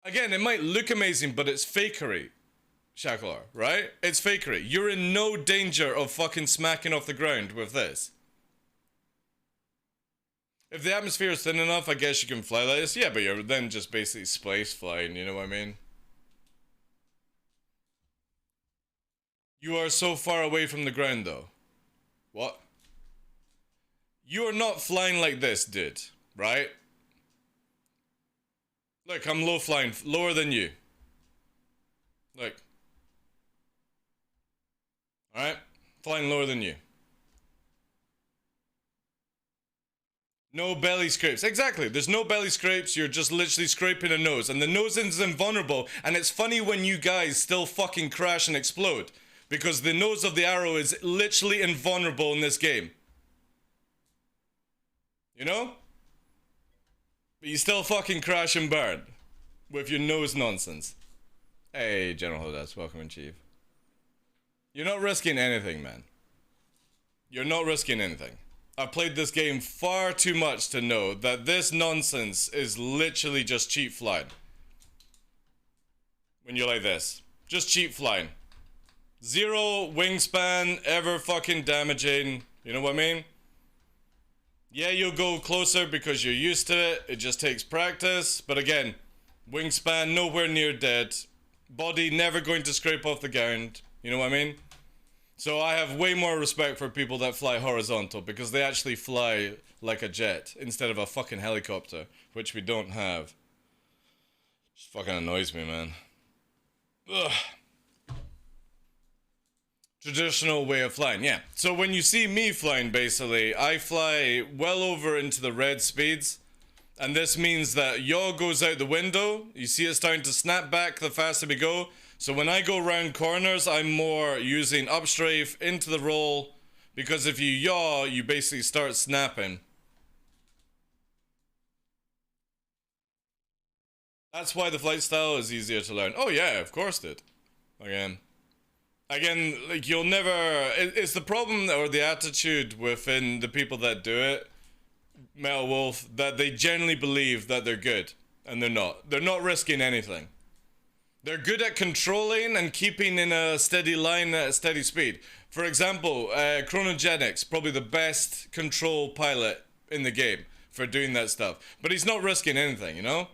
Again, it might look amazing, but it's fakery. Shackler, right? It's fakery. You're in no danger of fucking smacking off the ground with this. If the atmosphere is thin enough, I guess you can fly like this. Yeah, but you're then just basically space flying, you know what I mean? You are so far away from the ground, though. What? You are not flying like this, dude, right? Look, I'm low flying, lower than you. Look. Alright? Flying lower than you. No belly scrapes. Exactly. There's no belly scrapes. You're just literally scraping a nose. And the nose is invulnerable. And it's funny when you guys still fucking crash and explode. Because the nose of the arrow is literally invulnerable in this game. You know? But you still fucking crash and burn. With your nose nonsense. Hey, General Hodas. Welcome in, Chief. You're not risking anything, man. You're not risking anything. I've played this game far too much to know that this nonsense is literally just cheap flying. When you're like this. Just cheap flying. Zero wingspan, ever fucking damaging. You know what I mean? Yeah, you'll go closer because you're used to it. It just takes practice. But again, wingspan nowhere near dead. Body never going to scrape off the ground. You know what I mean? So I have way more respect for people that fly horizontal because they actually fly like a jet instead of a fucking helicopter, which we don't have. Just fucking annoys me, man. Ugh. Traditional way of flying, yeah. So when you see me flying, basically, I fly well over into the red speeds. And this means that yaw goes out the window. You see it starting to snap back the faster we go. So when I go around corners, I'm more using upstrafe into the roll Because if you yaw, you basically start snapping. That's why the flight style is easier to learn. Oh yeah, of course, dude. Again, like you'll never. It's the problem or the attitude within the people that do it, Metal Wolf, that they generally believe that they're good, and they're not. They're not risking anything. They're good at controlling and keeping in a steady line at a steady speed. For example, Chronogenics, probably the best control pilot in the game for doing that stuff. But he's not risking anything, you know?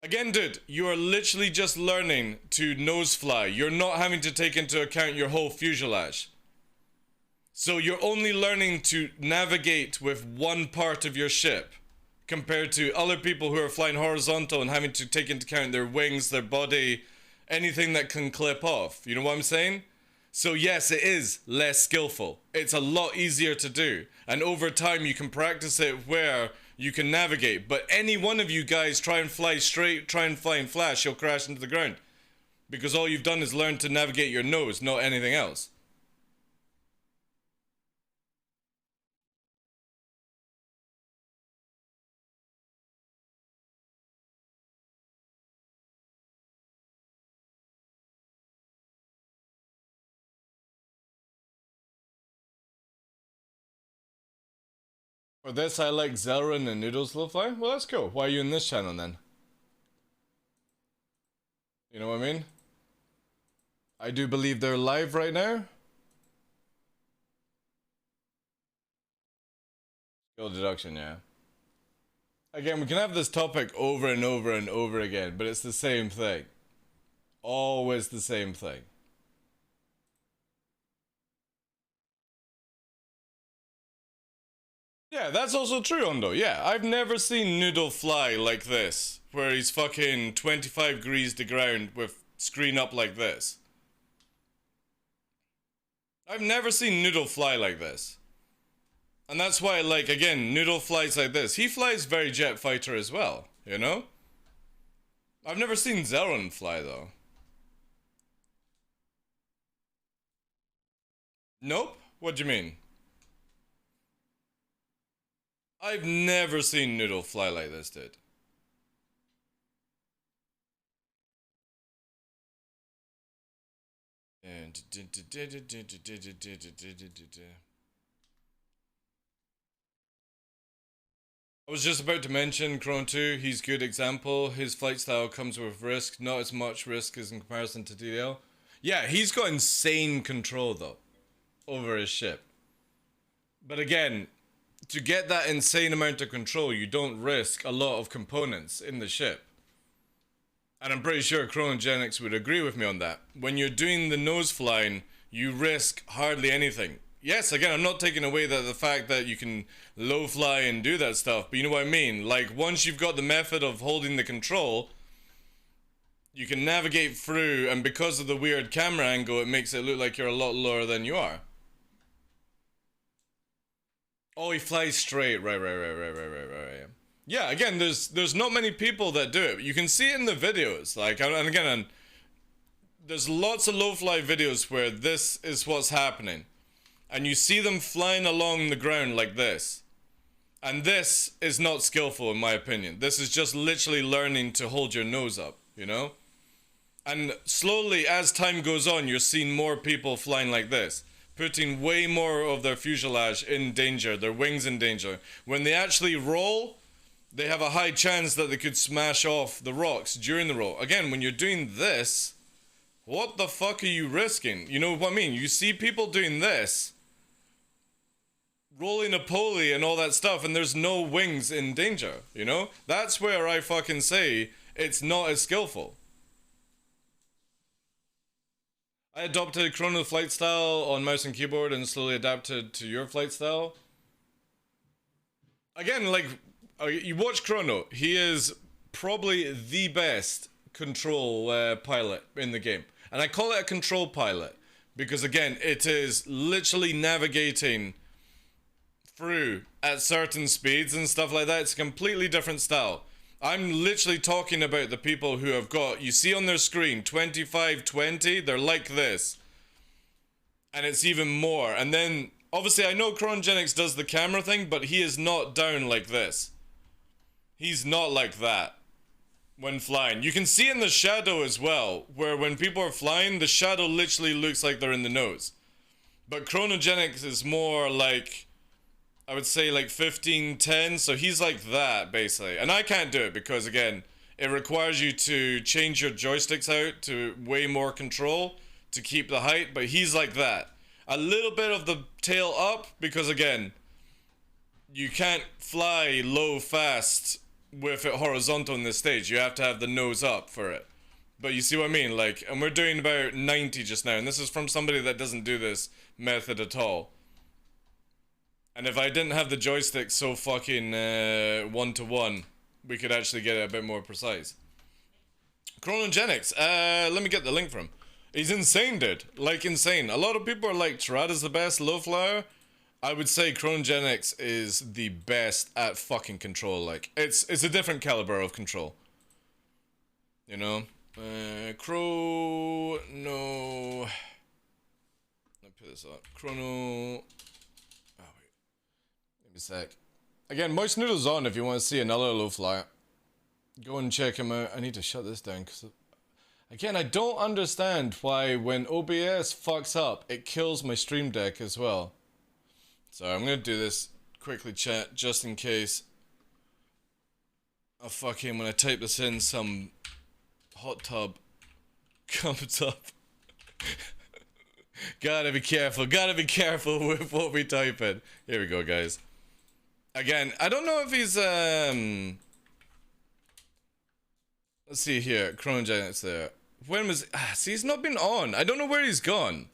Again, dude, you are literally just learning to nose fly. You're not having to take into account your whole fuselage. So you're only learning to navigate with one part of your ship compared to other people who are flying horizontal and having to take into account their wings, their body, anything that can clip off. You know what I'm saying? So yes, it is less skillful. It's a lot easier to do. And over time you can practice it where you can navigate. But any one of you guys try and fly straight, try and fly in flash, you'll crash into the ground. Because all you've done is learn to navigate your nose, not anything else. For this, I like Zelrin and Noodles Low Fly. Well, that's cool. Why are you in this channel then? You know what I mean? I do believe they're live right now. Skill deduction, yeah. Again, we can have this topic over and over and over again, but it's the same thing. Always the same thing. Yeah, that's also true, Ondo. Yeah, I've never seen Noodle fly like this, where he's fucking 25 degrees to ground with screen up like this. I've never seen Noodle fly like this. And that's why, like, again, Noodle flies like this. He flies very jet fighter as well, you know? I've never seen Zelrin fly, though. Nope? What do you mean? I've never seen Noodle fly like this, dude. I was just about to mention Chron 2, he's good example. His flight style comes with risk, not as much risk as in comparison to DL. Yeah, he's got insane control though, over his ship. But again, to get that insane amount of control, you don't risk a lot of components in the ship. And I'm pretty sure Chronogenics would agree with me on that. When you're doing the nose flying, you risk hardly anything. Yes, again, I'm not taking away the fact that you can low fly and do that stuff, but you know what I mean? Like, once you've got the method of holding the control, you can navigate through, and because of the weird camera angle, it makes it look like you're a lot lower than you are. Oh, he flies straight. Right. Yeah, again, there's not many people that do it. You can see it in the videos. Like, and again, there's lots of low fly videos where this is what's happening. And you see them flying along the ground like this. And this is not skillful in my opinion. This is just literally learning to hold your nose up, you know? And slowly, as time goes on, you're seeing more people flying like this, putting way more of their fuselage in danger, their wings in danger. When they actually roll, they have a high chance that they could smash off the rocks during the roll. Again, when you're doing this, what the fuck are you risking? You know what I mean? You see people doing this, rolling a pulley and all that stuff, and there's no wings in danger, you know? That's where I fucking say it's not as skillful. I adopted Chrono flight style on mouse and keyboard and slowly adapted to your flight style. Again, like, you watch Chrono, he is probably the best control pilot in the game. And I call it a control pilot because, again, it is literally navigating through at certain speeds and stuff like that. It's a completely different style. I'm literally talking about the people who have got, you see on their screen, 2520, they're like this. And it's even more. And then, obviously I know Chromogenics does the camera thing, but he is not down like this. He's not like that when flying. You can see in the shadow as well, where when people are flying, the shadow literally looks like they're in the nose. But Chronogenics is more like, I would say like 1510, so he's like that basically. And I can't do it because again, it requires you to change your joysticks out to way more control to keep the height, but he's like that. A little bit of the tail up because again, you can't fly low fast with it horizontal in this stage. You have to have the nose up for it. But you see what I mean? Like, and we're doing about 90 just now, and this is from somebody that doesn't do this method at all. And if I didn't have the joystick so fucking one-to-one, we could actually get it a bit more precise. Chronogenics, let me get the link from. He's insane, dude. Like, insane. A lot of people are like, Tirada's the best low flyer. I would say Chronogenics is the best at fucking control. Like, it's a different caliber of control. You know? Chrono... Let me put this up. Chrono... Oh, wait. Give me a sec. Again, Moist Noodle's on if you want to see another low flyer. Go and check him out. I need to shut this down because... Again, I don't understand why when OBS fucks up, it kills my Stream Deck as well. So I'm gonna do this quickly, chat, just in case. Oh fucking, when I type this in, some hot tub comes up. Gotta be careful with what we type in. Here we go, guys. Again, I don't know if he's, let's see here, Chronogenics there. When was, see, he's not been on. I don't know where he's gone.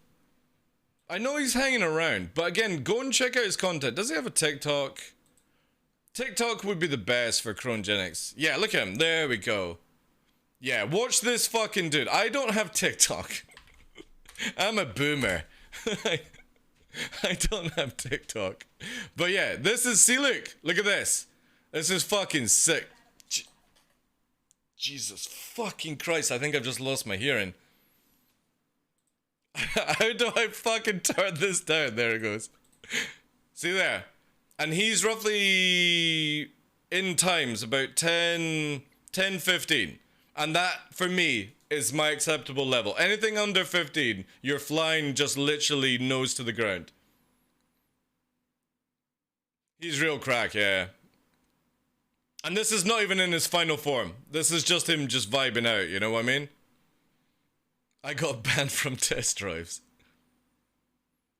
I know he's hanging around, but again, go and check out his content. Does he have a TikTok? TikTok would be the best for Chronogenics. Yeah, look at him. There we go. Yeah, watch this fucking dude. I don't have TikTok. I'm a boomer. I don't have TikTok. But yeah, this is, see, look at this. This is fucking sick. Jesus fucking Christ, I think I've just lost my hearing. How do I fucking turn this down? There it goes. See there? And he's roughly in times about 10, 15. And that, for me, is my acceptable level. Anything under 15, you're flying just literally nose to the ground. He's real crack, yeah. And this is not even in his final form. This is just him just vibing out, you know what I mean? I got banned from test drives.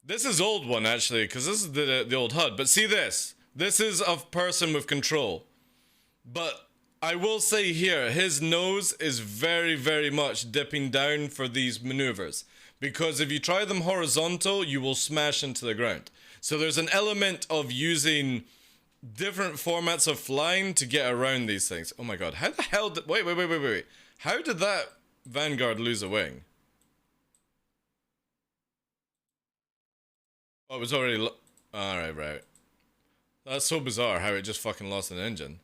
This is old one, actually, because this is the old HUD. But see this. This is a person with control. But I will say here, his nose is very, very much dipping down for these maneuvers. Because if you try them horizontal, you will smash into the ground. So there's an element of using different formats of flying to get around these things. Oh my god, how the hell did... Wait. How did that Vanguard lose a wing? Oh, it was already... Alright, right. That's so bizarre how it just fucking lost an engine.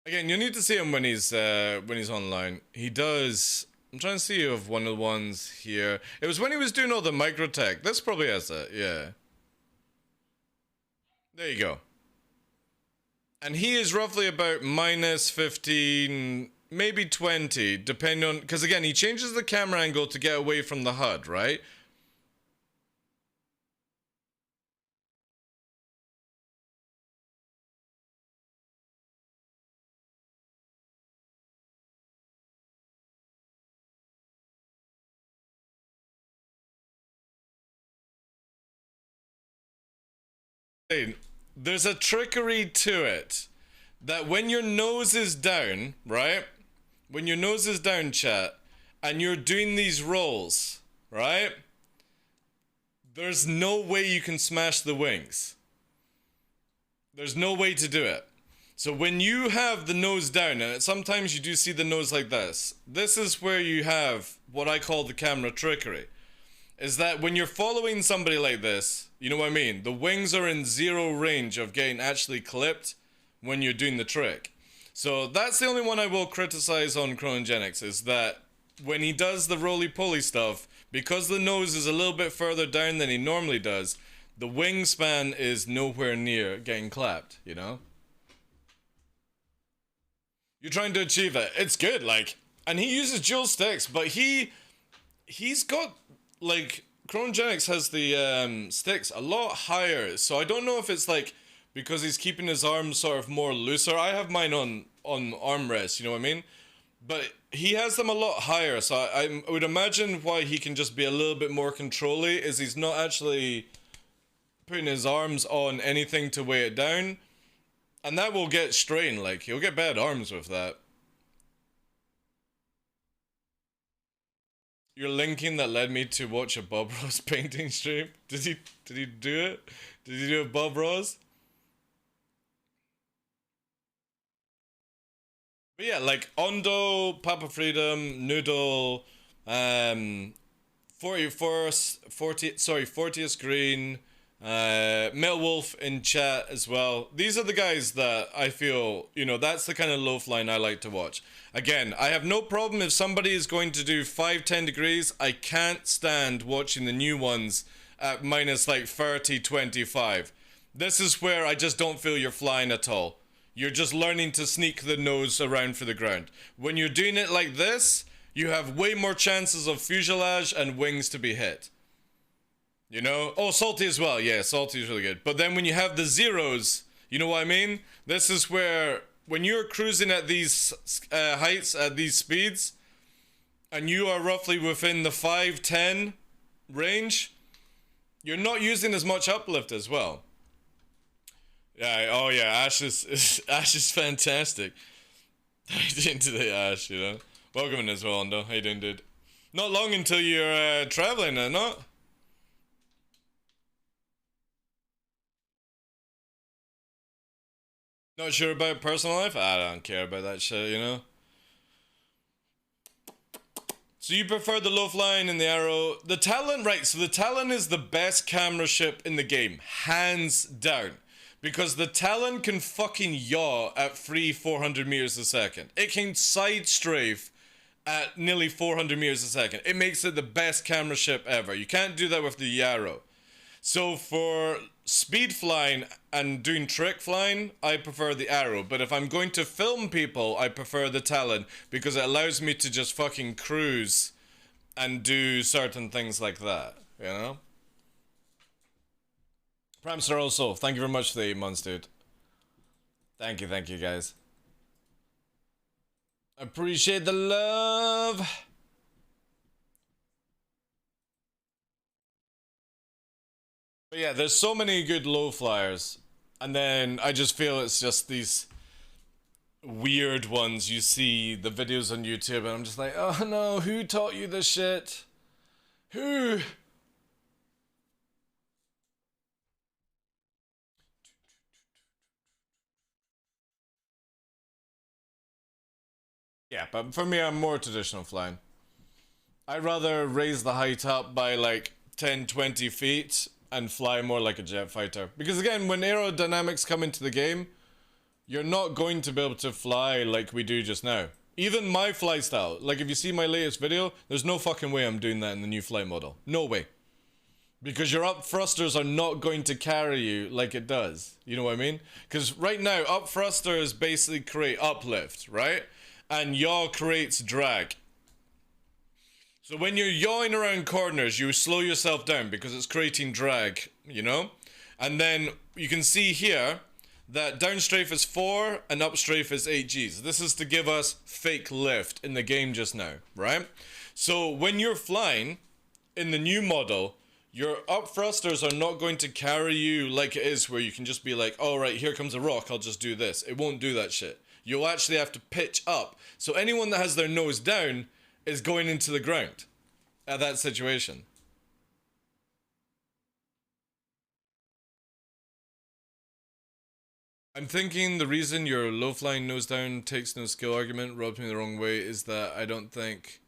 Again, you need to see him when he's online. He does... I'm trying to see if one of the ones here... It was when he was doing all the microtech. This probably has that, yeah. There you go. And he is roughly about minus 15, maybe 20, depending on... Because again, he changes the camera angle to get away from the HUD, right? There's a trickery to it. That when your nose is down, right? When your nose is down, chat, and you're doing these rolls, right? There's no way you can smash the wings. There's no way to do it. So when you have the nose down, and sometimes you do see the nose like this, this is where you have what I call the camera trickery. Is that when you're following somebody like this, You know what I mean? The wings are in zero range of getting actually clipped when you're doing the trick. So that's the only one I will criticize on Chronogenics, is that when he does the roly-poly stuff, because the nose is a little bit further down than he normally does, the wingspan is nowhere near getting clapped, you know? You're trying to achieve it. It's good, like, and he uses dual sticks, but he's got, like, Chronogenics has the sticks a lot higher, so I don't know if it's like because he's keeping his arms sort of more looser. I have mine on armrest, you know what I mean? But he has them a lot higher, so I would imagine why he can just be a little bit more controlly is he's not actually putting his arms on anything to weigh it down, and that will get strained. Like, he'll get bad arms with that. You're linking that led me to watch a Bob Ross painting stream. Did he do it? Did he do a Bob Ross? But yeah, like Ondo, Papa Freedom, Noodle, 40th Green, Metal Wolf in chat as well. These are the guys that I feel, you know, that's the kind of loaf line I like to watch. Again, I have no problem if somebody is going to do 5-10 degrees. I can't stand watching the new ones at minus like 30-25. This is where I just don't feel you're flying at all. You're just learning to sneak the nose around for the ground. When you're doing it like this, you have way more chances of fuselage and wings to be hit. You know? Oh, salty as well. Yeah, salty is really good. But then when you have the zeros, you know what I mean? This is where, when you're cruising at these heights, at these speeds, and you are roughly within the 5-10 range, you're not using as much uplift as well. Yeah, oh yeah, Ash is fantastic. How you doing today, Ash, you know? Welcome in as well, Ondo. How you doing, dude? Not long until you're traveling, not? Not sure about personal life? I don't care about that shit, you know? So you prefer the loaf line and the arrow. The Talon, right, so the Talon is the best camera ship in the game. Hands down. Because the Talon can fucking yaw at 400 meters a second. It can side strafe at nearly 400 meters a second. It makes it the best camera ship ever. You can't do that with the Yarrow. So for speed flying and doing trick flying, I prefer the Arrow. But if I'm going to film people, I prefer the Talon because it allows me to just fucking cruise and do certain things like that, you know? Pramster also, thank you very much for the 8 months, dude. Thank you, guys. Appreciate the love. But yeah, there's so many good low flyers. And then I just feel it's just these weird ones. You see the videos on YouTube and I'm just like, oh no, who taught you this shit? Who? Yeah, but for me, I'm more traditional flying. I'd rather raise the height up by like 10-20 feet and fly more like a jet fighter. Because again, when aerodynamics come into the game, you're not going to be able to fly like we do just now. Even my fly style, like if you see my latest video, there's no fucking way I'm doing that in the new flight model. No way. Because your up thrusters are not going to carry you like it does. You know what I mean? Because right now, up thrusters basically create uplift, right? And yaw creates drag. So when you're yawing around corners, you slow yourself down because it's creating drag, you know? And then you can see here that downstrafe is 4 and upstrafe is 8 Gs. This is to give us fake lift in the game just now, right? So when you're flying in the new model, your up thrusters are not going to carry you like it is where you can just be like, oh right, here comes a rock, I'll just do this. It won't do that shit. You'll actually have to pitch up. So anyone that has their nose down is going into the ground at that situation. I'm thinking the reason your low-flying nose down takes no skill argument rubs me the wrong way is that I don't think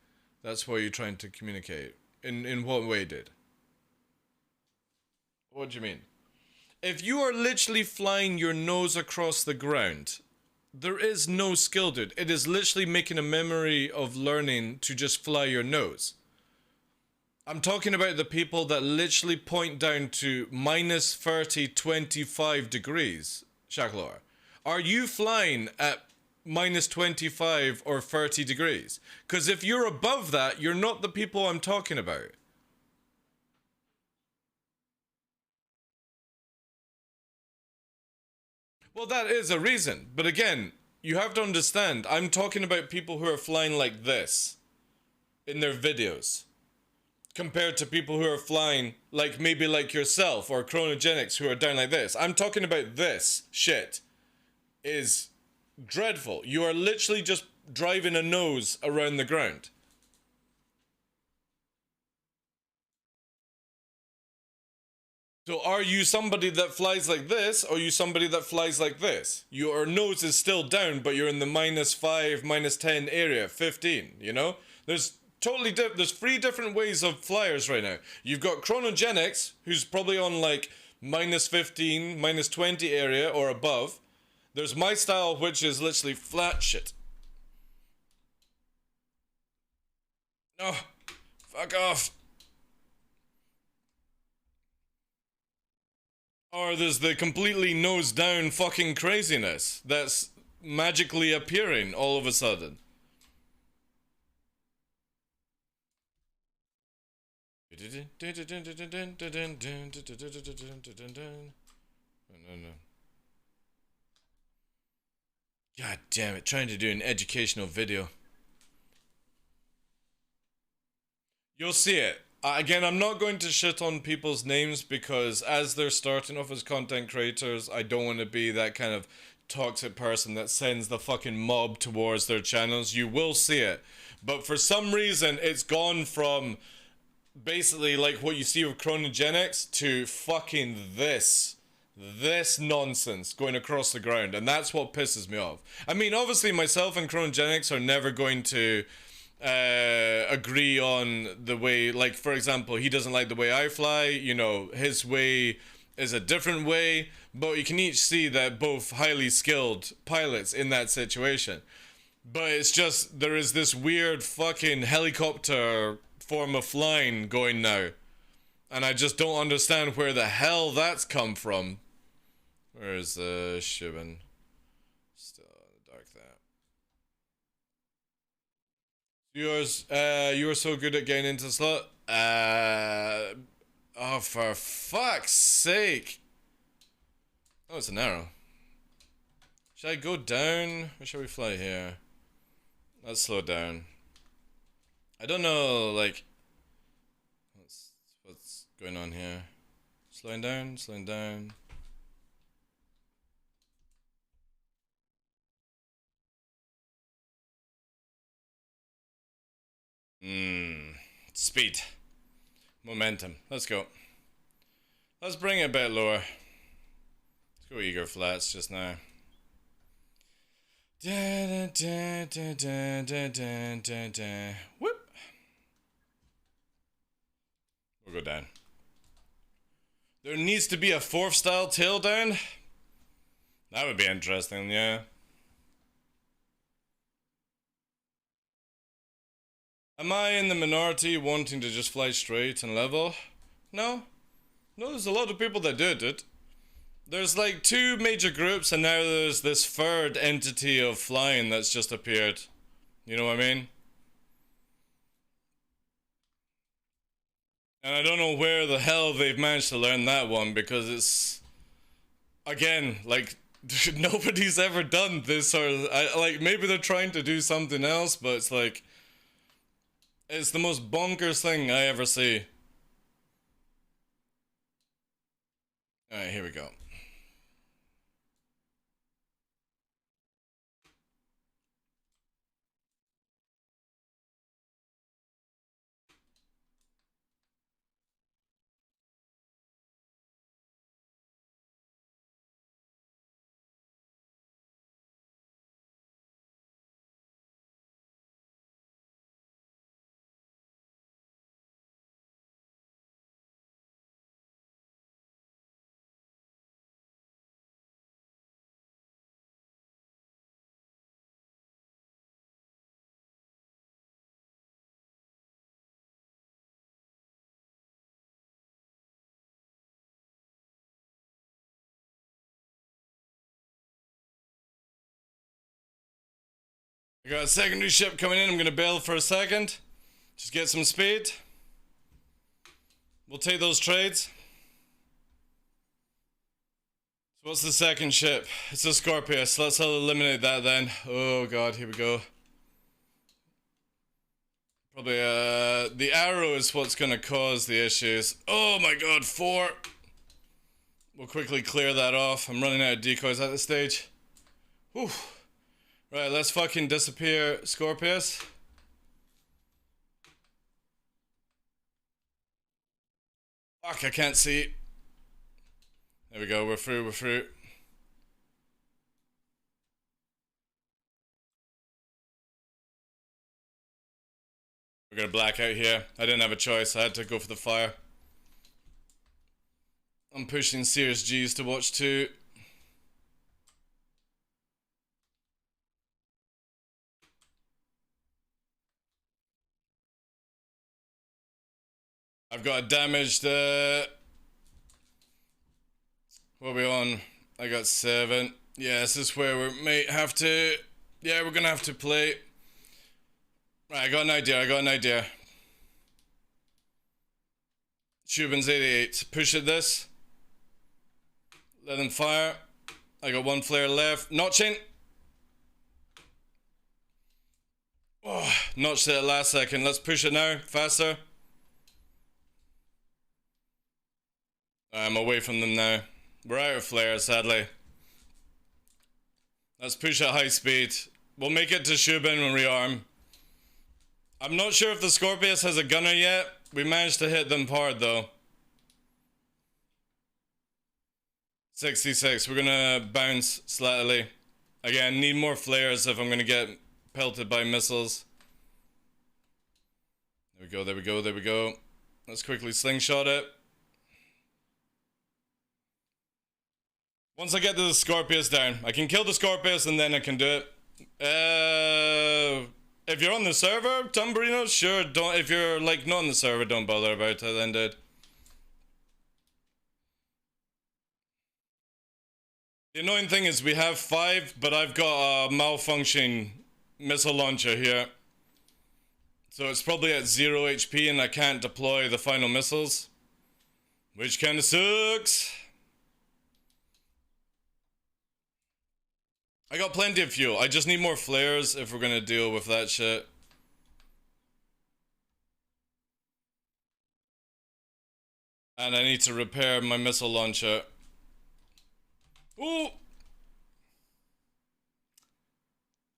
that's what you're trying to communicate. In what way, dude? What do you mean? If you are literally flying your nose across the ground, there is no skill, dude. It is literally making a memory of learning to just fly your nose. I'm talking about the people that literally point down to minus 30, 25 degrees, Shaklor. Are you flying at minus 25 or 30 degrees? Because if you're above that, you're not the people I'm talking about. Well, that is a reason. But again, you have to understand, I'm talking about people who are flying like this in their videos, compared to people who are flying like maybe like yourself or chronogenics who are down like this. I'm talking about this shit is dreadful. You are literally just driving a nose around the ground. So are you somebody that flies like this, or are you somebody that flies like this? Your nose is still down, but you're in the minus 5, minus 10 area, 15, you know? There's there's 3 different ways of flyers right now. You've got chronogenics, who's probably on like minus 15, minus 20 area or above. There's my style, which is literally flat shit. No, fuck off. Or there's the completely nose down fucking craziness that's magically appearing all of a sudden. No. God damn it, trying to do an educational video. You'll see it. Again, I'm not going to shit on people's names because as they're starting off as content creators, I don't want to be that kind of toxic person that sends the fucking mob towards their channels. You will see it. But for some reason, it's gone from basically like what you see with chronogenics to fucking this nonsense going across the ground, and that's what pisses me off. I mean, obviously myself and chronogenics are never going to agree on the way, like for example, he doesn't like the way I fly, you know, his way is a different way, but you can each see that both highly skilled pilots in that situation. But it's just, there is this weird fucking helicopter form of flying going now. And I just don't understand where the hell that's come from. Where's the Shibin? Still in the dark there. You were so good at getting into the slot. Oh, for fuck's sake. Oh, it's an arrow. Should I go down? Or shall we fly here? Let's slow down. I don't know, like, what's going on here? Slowing down, slowing down. Speed. Momentum. Let's go. Let's bring it a bit lower. Let's go eager flats just now. Whoop. We'll go down. There needs to be a 4th style tail down. That would be interesting, yeah. Am I in the minority wanting to just fly straight and level? No. No, there's a lot of people that do it. There's like 2 major groups, and now there's this 3rd entity of flying that's just appeared. You know what I mean? And I don't know where the hell they've managed to learn that one, because it's, again, like, nobody's ever done this, or like maybe they're trying to do something else, but it's like, it's the most bonkers thing I ever see. Alright, here we go. I got a secondary ship coming in. I'm gonna bail for a second. Just get some speed. We'll take those trades. So what's the second ship? It's a Scorpius. Let's eliminate that then. Oh god, here we go. Probably the arrow is what's gonna cause the issues. Oh my god, 4. We'll quickly clear that off. I'm running out of decoys at this stage. Whew. Right, let's fucking disappear Scorpius. Fuck, I can't see. There we go, we're through, we're through. We're gonna black out here. I didn't have a choice, I had to go for the fire. I'm pushing serious G's to watch too. I've got a damaged, what are we on? I got 7. Yeah, this is where we may have to, yeah, we're gonna have to play. Right, I got an idea. Shubin's 88. Push at this. Let them fire. I got 1 flare left. Notching. Oh, notched it at last second. Let's push it now. Faster. I'm away from them now. We're out of flare, sadly. Let's push at high speed. We'll make it to Shubin when we arm. I'm not sure if the Scorpius has a gunner yet. We managed to hit them hard though. 66. We're gonna bounce slightly. Again, need more flares if I'm gonna get pelted by missiles. There we go, there we go, there we go. Let's quickly slingshot it. Once I get the Scorpius down, I can kill the Scorpius and then I can do it. If you're on the server, Tumbrino, sure, don't. If you're like not on the server, don't bother about it then, dude. The annoying thing is we have 5, but I've got a malfunction missile launcher here. So it's probably at 0 HP and I can't deploy the final missiles. Which kinda sucks. I got plenty of fuel. I just need more flares if we're gonna deal with that shit. And I need to repair my missile launcher. Ooh!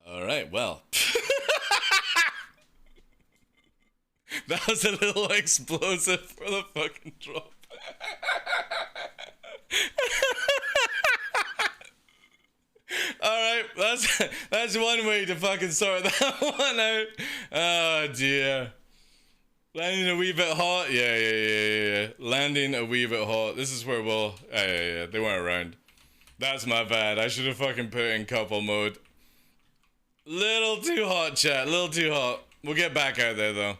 Alright, well. That was a little explosive for the fucking drop. Alright, that's one way to fucking sort that one out. Oh dear. Landing a wee bit hot? Yeah. Landing a wee bit hot. This is where we'll... Yeah. They weren't around. That's my bad. I should have fucking put it in couple mode. Little too hot, chat. Little too hot. We'll get back out there, though.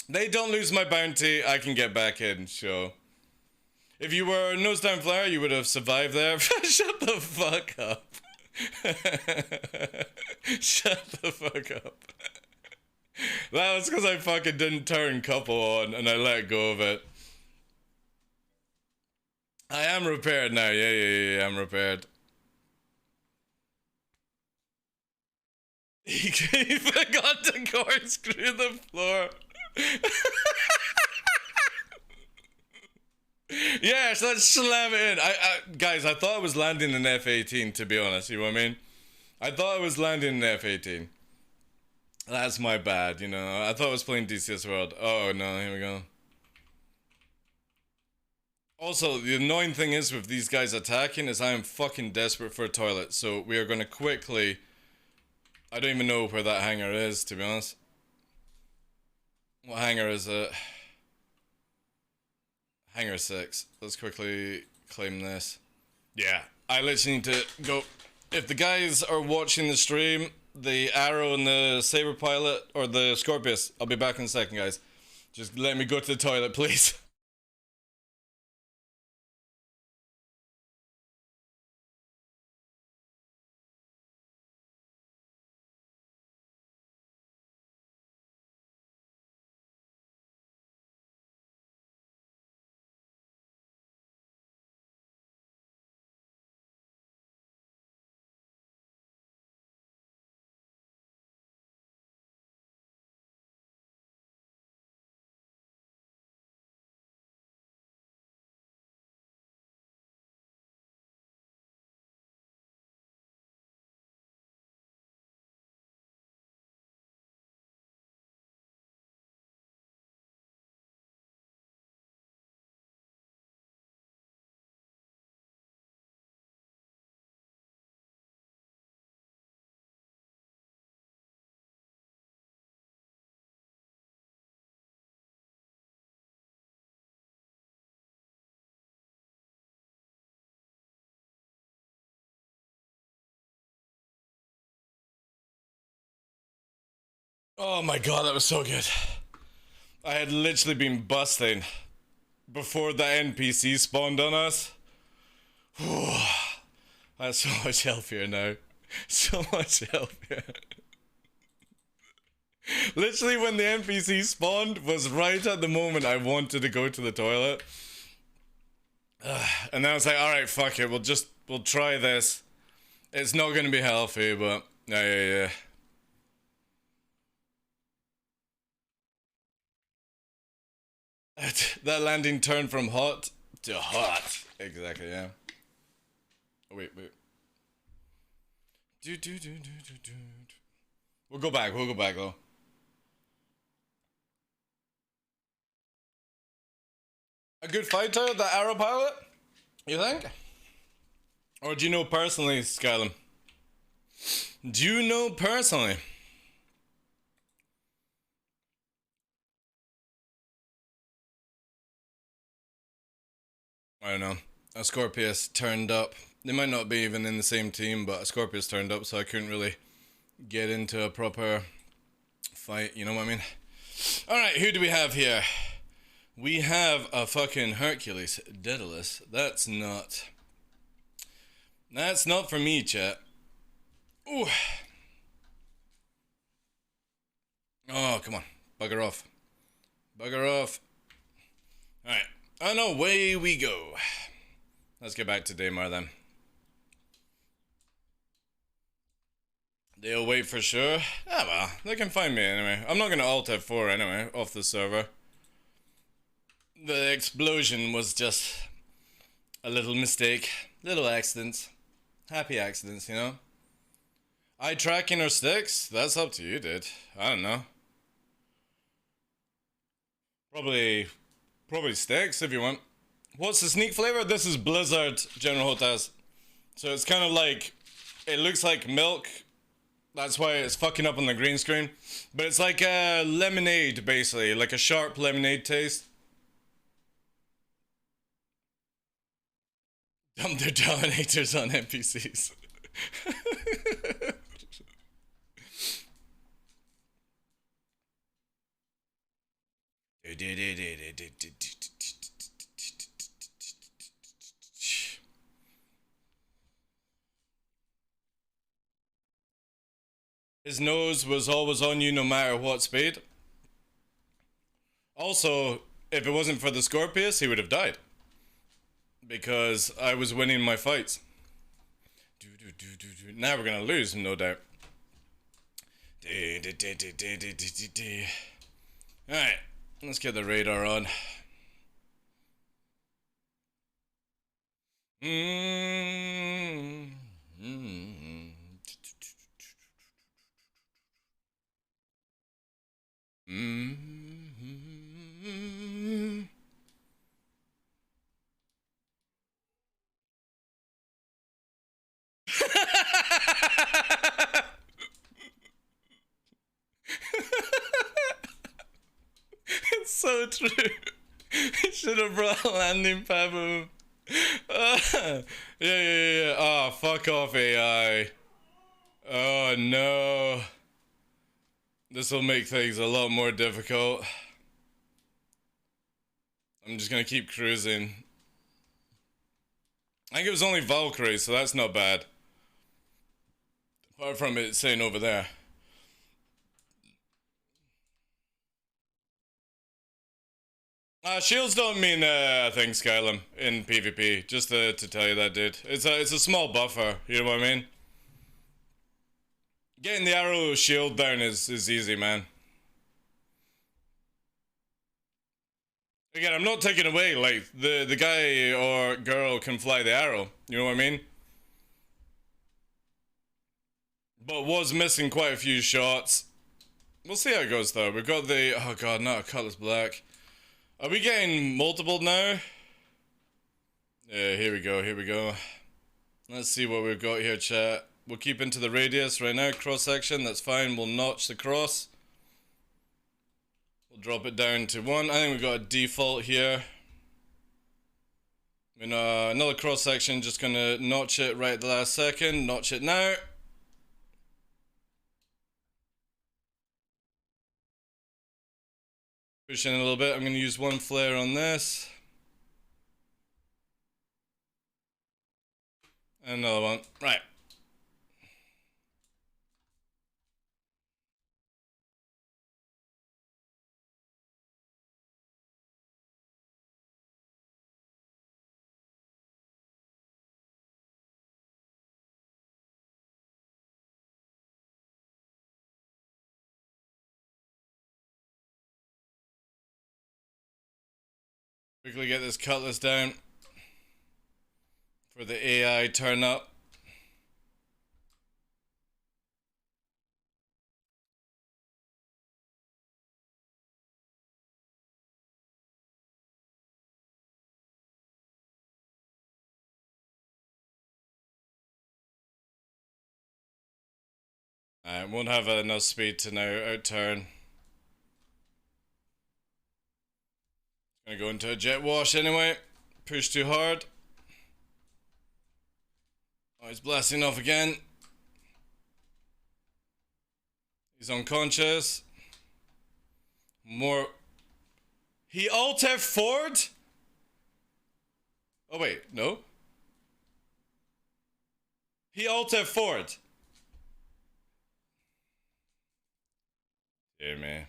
They don't lose my bounty. I can get back in, sure. If you were nose down flare, you would have survived there. Shut the fuck up. Shut the fuck up. That was because I fucking didn't turn couple on and I let go of it. I am repaired now. Yeah, I'm repaired. He forgot to corkscrew the floor. Yes, let's slam it in. Guys, I thought I was landing an F-18, to be honest, you know what I mean? I thought I was landing an F-18. That's my bad, you know. I thought I was playing DCS World. Oh no, here we go. Also, the annoying thing is with these guys attacking is I am fucking desperate for a toilet. So we are gonna quickly... I don't even know where that hangar is, to be honest. What hangar is it? Hangar 6. Let's quickly claim this. Yeah, I literally need to go. If the guys are watching the stream, the Arrow and the Saber Pilot, or the Scorpius, I'll be back in a second, guys. Just let me go to the toilet, please. Oh my god, that was so good. I had literally been busting before the NPC spawned on us. That's so much healthier now. So much healthier. Literally when the NPC spawned was right at the moment I wanted to go to the toilet. And then I was like, alright, fuck it, we'll try this. It's not gonna be healthy, but yeah. That landing turned from hot to hot. Exactly, yeah. Oh, wait. We'll go back though. A good fighter, the arrow pilot? You think? Or do you know personally, Skylum? Do you know personally? I don't know. A Scorpius turned up. They might not be even in the same team, but a Scorpius turned up, so I couldn't really get into a proper fight, you know what I mean? Alright, who do we have here? We have a fucking Hercules Daedalus. That's not for me, chat. Ooh. Oh, come on. Bugger off. Alright. And away we go. Let's get back to Daymar then. They'll wait for sure. Ah, well, they can find me anyway. I'm not gonna alt F4 anyway, off the server. The explosion was just a little mistake. Little accidents. Happy accidents, you know? Eye tracking or sticks? That's up to you, dude. I don't know. Probably sticks if you want. What's the sneak flavor? This is Blizzard General Hotas. So it's kind of like, it looks like milk. That's why it's fucking up on the green screen. But it's like a lemonade, basically. Like a sharp lemonade taste. Dump their dominators on NPCs. His nose was always on you no matter what speed. Also, if it wasn't for the Scorpius, he would have died. Because I was winning my fights. Now we're gonna lose, no doubt. Alright, let's get the radar on. It's so true. Should have brought a landing pad with him. Yeah. Oh, fuck off, AI. Oh, no. This will make things a lot more difficult. I'm just gonna keep cruising. I think it was only Valkyrie, so that's not bad. Apart from it saying over there. Shields don't mean a thing, Skylum, in PvP. Just to tell you that, dude. It's a small buffer, you know what I mean? Getting the arrow shield down is easy, man. Again, I'm not taking away, like, the guy or girl can fly the arrow, you know what I mean? But was missing quite a few shots. We'll see how it goes, though. We've got the... Oh, God, not a Cutlass Black. Are we getting multiple now? Yeah, here we go. Let's see what we've got here, chat. We'll keep into the radius right now. Cross-section, that's fine. We'll notch the cross. We'll drop it down to 1. I think we've got a default here. Another cross-section, just gonna notch it right at the last second. Notch it now. Push in a little bit. I'm going to use one flare on this. And another one. Right. Quickly get this cutlass down for the AI turn up. Alright, won't have enough speed to now out-turn. Gonna go into a jet wash anyway. Push too hard. Oh, he's blasting off again. He's unconscious. More. He alt F forward? Oh wait, no. He alt F forward. Dear me.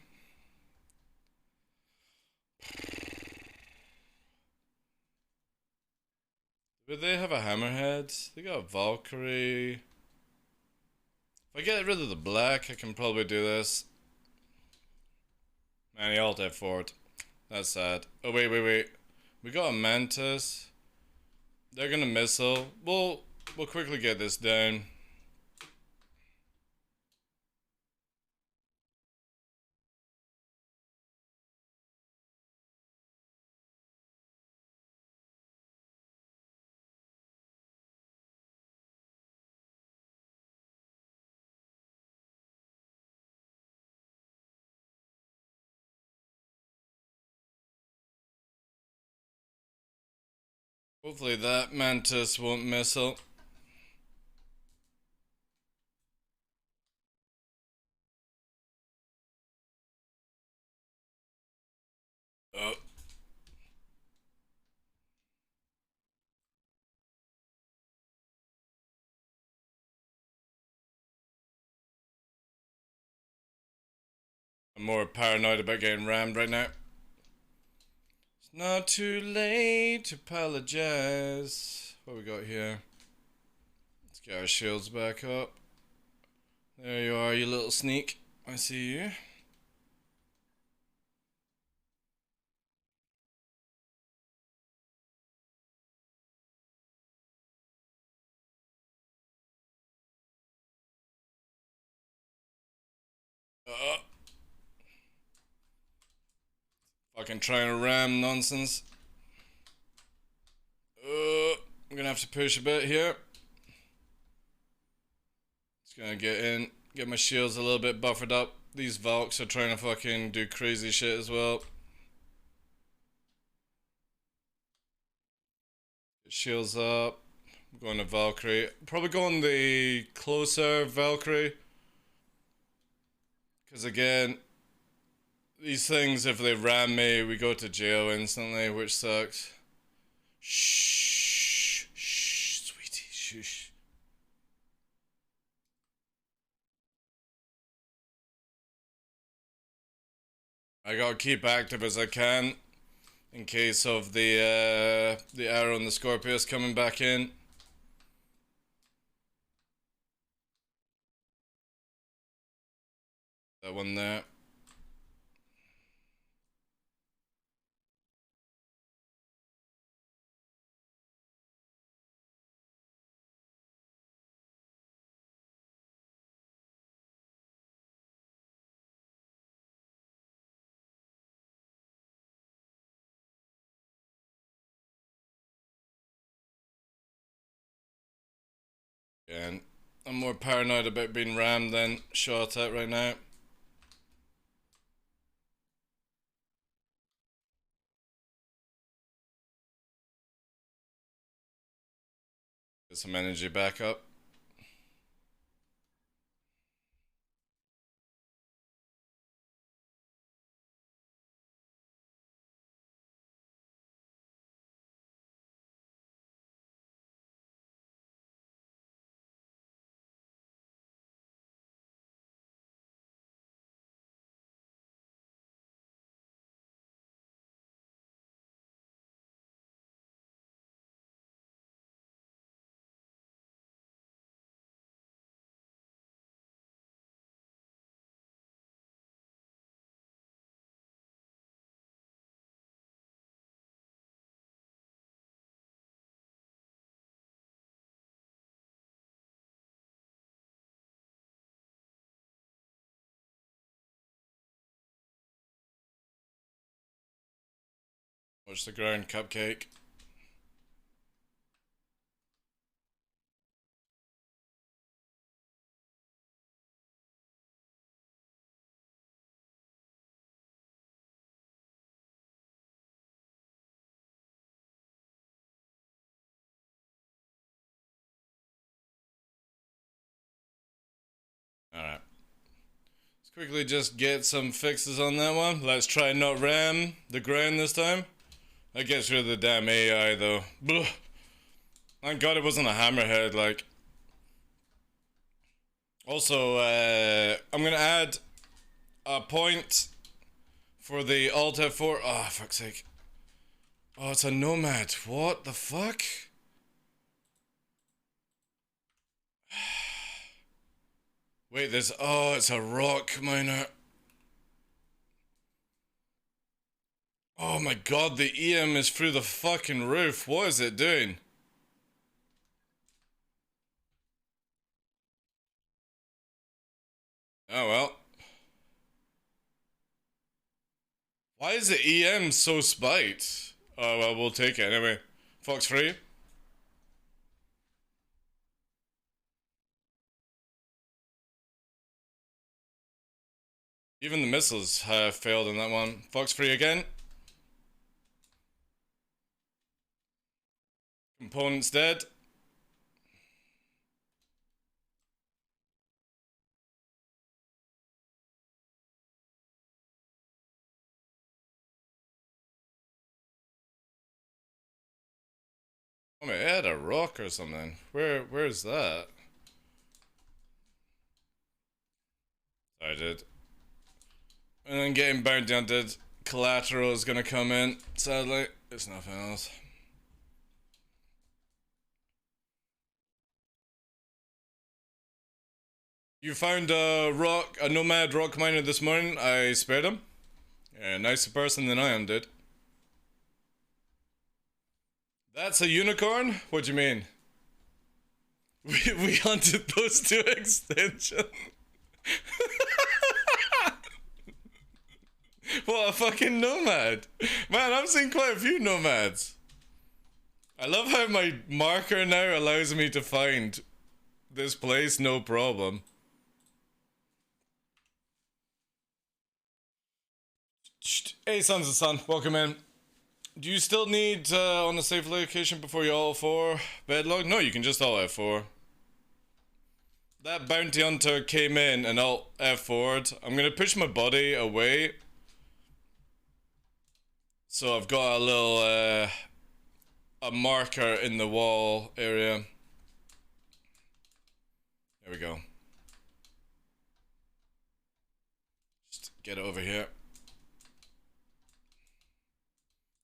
Would they have a hammerhead? They got a Valkyrie. If I get rid of the black, I can probably do this. Man, he alt F forward. That's sad. Oh wait. We got a Mantis. They're gonna missile. We'll quickly get this down. Hopefully that Mantis won't missile. Oh. I'm more paranoid about getting rammed right now. It's not too late to apologize. What we got here? Let's get our shields back up. There you are, you little sneak. I see you. Fucking trying to ram nonsense. I'm gonna have to push a bit here. Just gonna get in, get my shields a little bit buffered up. These Valks are trying to fucking do crazy shit as well. Get shields up. I'm going to Valkyrie. Probably going the closer Valkyrie. Because again, these things, if they ram me, we go to jail instantly, which sucks. Shh, sweetie, shush. I gotta keep active as I can, in case of the arrow and the Scorpius coming back in. That one there. And I'm more paranoid about being rammed than shot at right now. Get some energy back up. Watch the ground, cupcake. Alright. Let's quickly just get some fixes on that one. Let's try not ram the ground this time. That gets rid of the damn AI though. Blah. Thank God it wasn't a hammerhead, like. Also, I'm gonna add a point for the Alt F4. Oh, fuck's sake. Oh, it's a nomad. What the fuck? Wait, there's... Oh, it's a rock miner. Oh my god, the EM is through the fucking roof. What is it doing? Oh well. Why is the EM so spiked? Oh well, we'll take it anyway. Fox free. Even the missiles have failed in that one. Fox free again. Components dead. Oh, it had a rock or something. Where's that? I did. And then getting bounty hunted. Collateral is gonna come in. Sadly, it's nothing else. You found a nomad rock miner this morning. I spared him. A nicer person than I am, dude. That's a unicorn? What do you mean? We hunted those two extensions. What a fucking nomad. Man, I'm seeing quite a few nomads. I love how my marker now allows me to find this place no problem. Hey, Sons of Sun, welcome in. Do you still need on a safe location before you all F4 bedlog? No, you can just all F4. That bounty hunter came in and I'll F4'd. I'm gonna push my body away. So I've got a little a marker in the wall area. There we go. Just get it over here.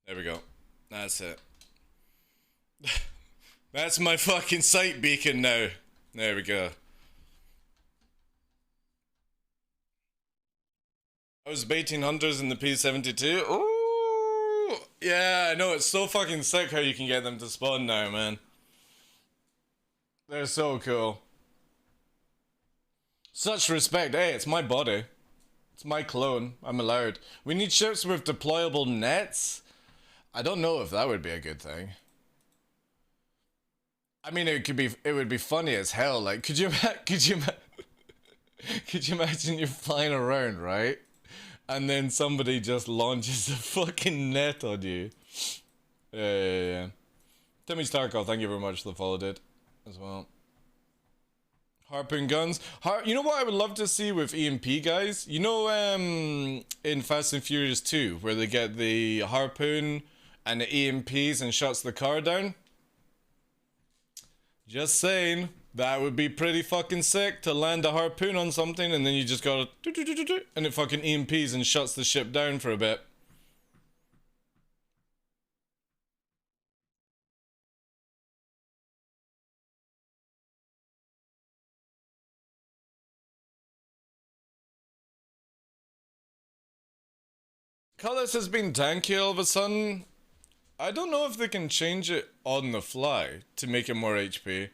There we go. That's it. That's my fucking sight beacon now. There we go. I was baiting hunters in the P-72. Ooh! Yeah, I know, it's so fucking sick how you can get them to spawn now, man. They're so cool. Such respect. Hey, it's my body. It's my clone. I'm allowed. We need ships with deployable nets. I don't know if that would be a good thing. I mean, it would be funny as hell. Like, could you imagine you're flying around, right? And then somebody just launches a fucking net on you. Yeah. Timmy Starkov, thank you very much for the follow, dude, as well. Harpoon guns. You know what I would love to see with EMP guys? You know, in Fast and Furious 2, where they get the harpoon and the EMPs and shuts the car down? Just saying. That would be pretty fucking sick to land a harpoon on something and then you just gotta and it fucking EMPs and shuts the ship down for a bit. Colours has been tanky all of a sudden. I don't know if they can change it on the fly to make it more HP.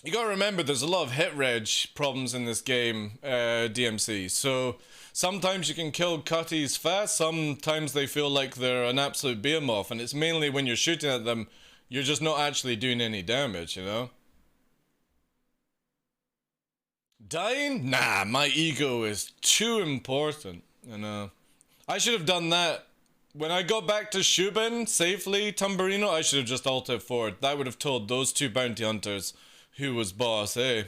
You gotta remember, there's a lot of hit reg problems in this game, DMC. So sometimes you can kill cutties fast, sometimes they feel like they're an absolute behemoth, and it's mainly when you're shooting at them, you're just not actually doing any damage, you know? Dying? Nah, my ego is too important, you know? I should have done that. When I got back to Shubin safely, Tumbarino, I should have just ulted forward. That would have told those two bounty hunters who was boss, eh?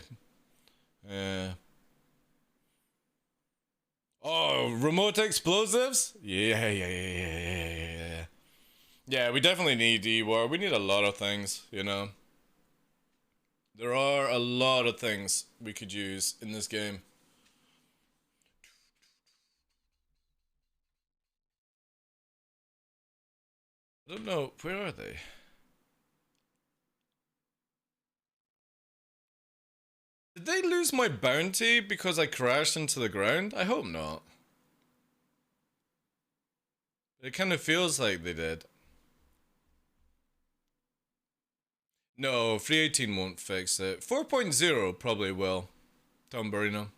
Yeah. Oh, remote explosives? Yeah. Yeah, we definitely need E-War. We need a lot of things, you know? There are a lot of things we could use in this game. I don't know, where are they? Did they lose my bounty because I crashed into the ground? I hope not. It kind of feels like they did. No, 318 won't fix it. 4.0 probably will. Tamburino.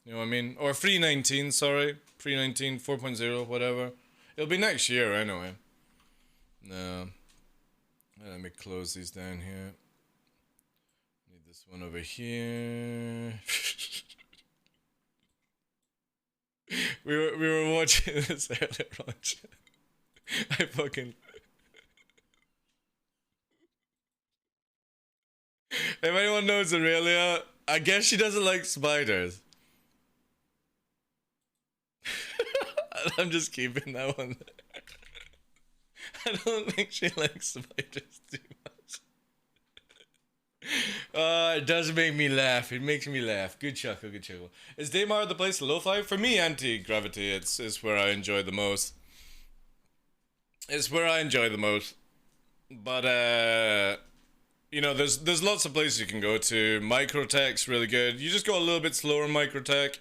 You know what I mean? Or 319, sorry. 319, 4.0, whatever. It'll be next year anyway. No. Let me close these down here. Need this one over here. we were watching this earlier on. I fucking... If anyone knows Aurelia, I guess she doesn't like spiders. I'm just keeping that one there. I don't think she likes spiders too much. It does make me laugh. It makes me laugh. Good chuckle, good chuckle. Is Daymar the place to lo-fi? For me, anti-gravity, it's where I enjoy the most. It's where I enjoy the most. But, you know, there's lots of places you can go to. Microtech's really good. You just go a little bit slower in Microtech.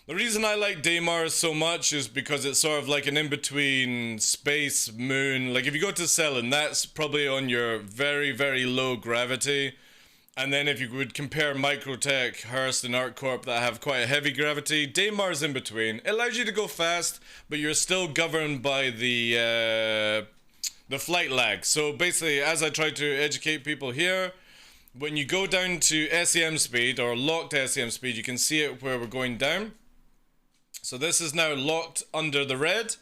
The reason I like Daymar so much is because it's sort of like an in-between space, moon. Like if you go to Selin, that's probably on your very, very low gravity. And then if you would compare Microtech, Hearst, and ArcCorp that have quite a heavy gravity, Daymar's in between. It allows you to go fast, but you're still governed by the flight lag. So basically, as I try to educate people here, when you go down to SEM speed, or locked SEM speed, you can see it where we're going down. So this is now locked under the red.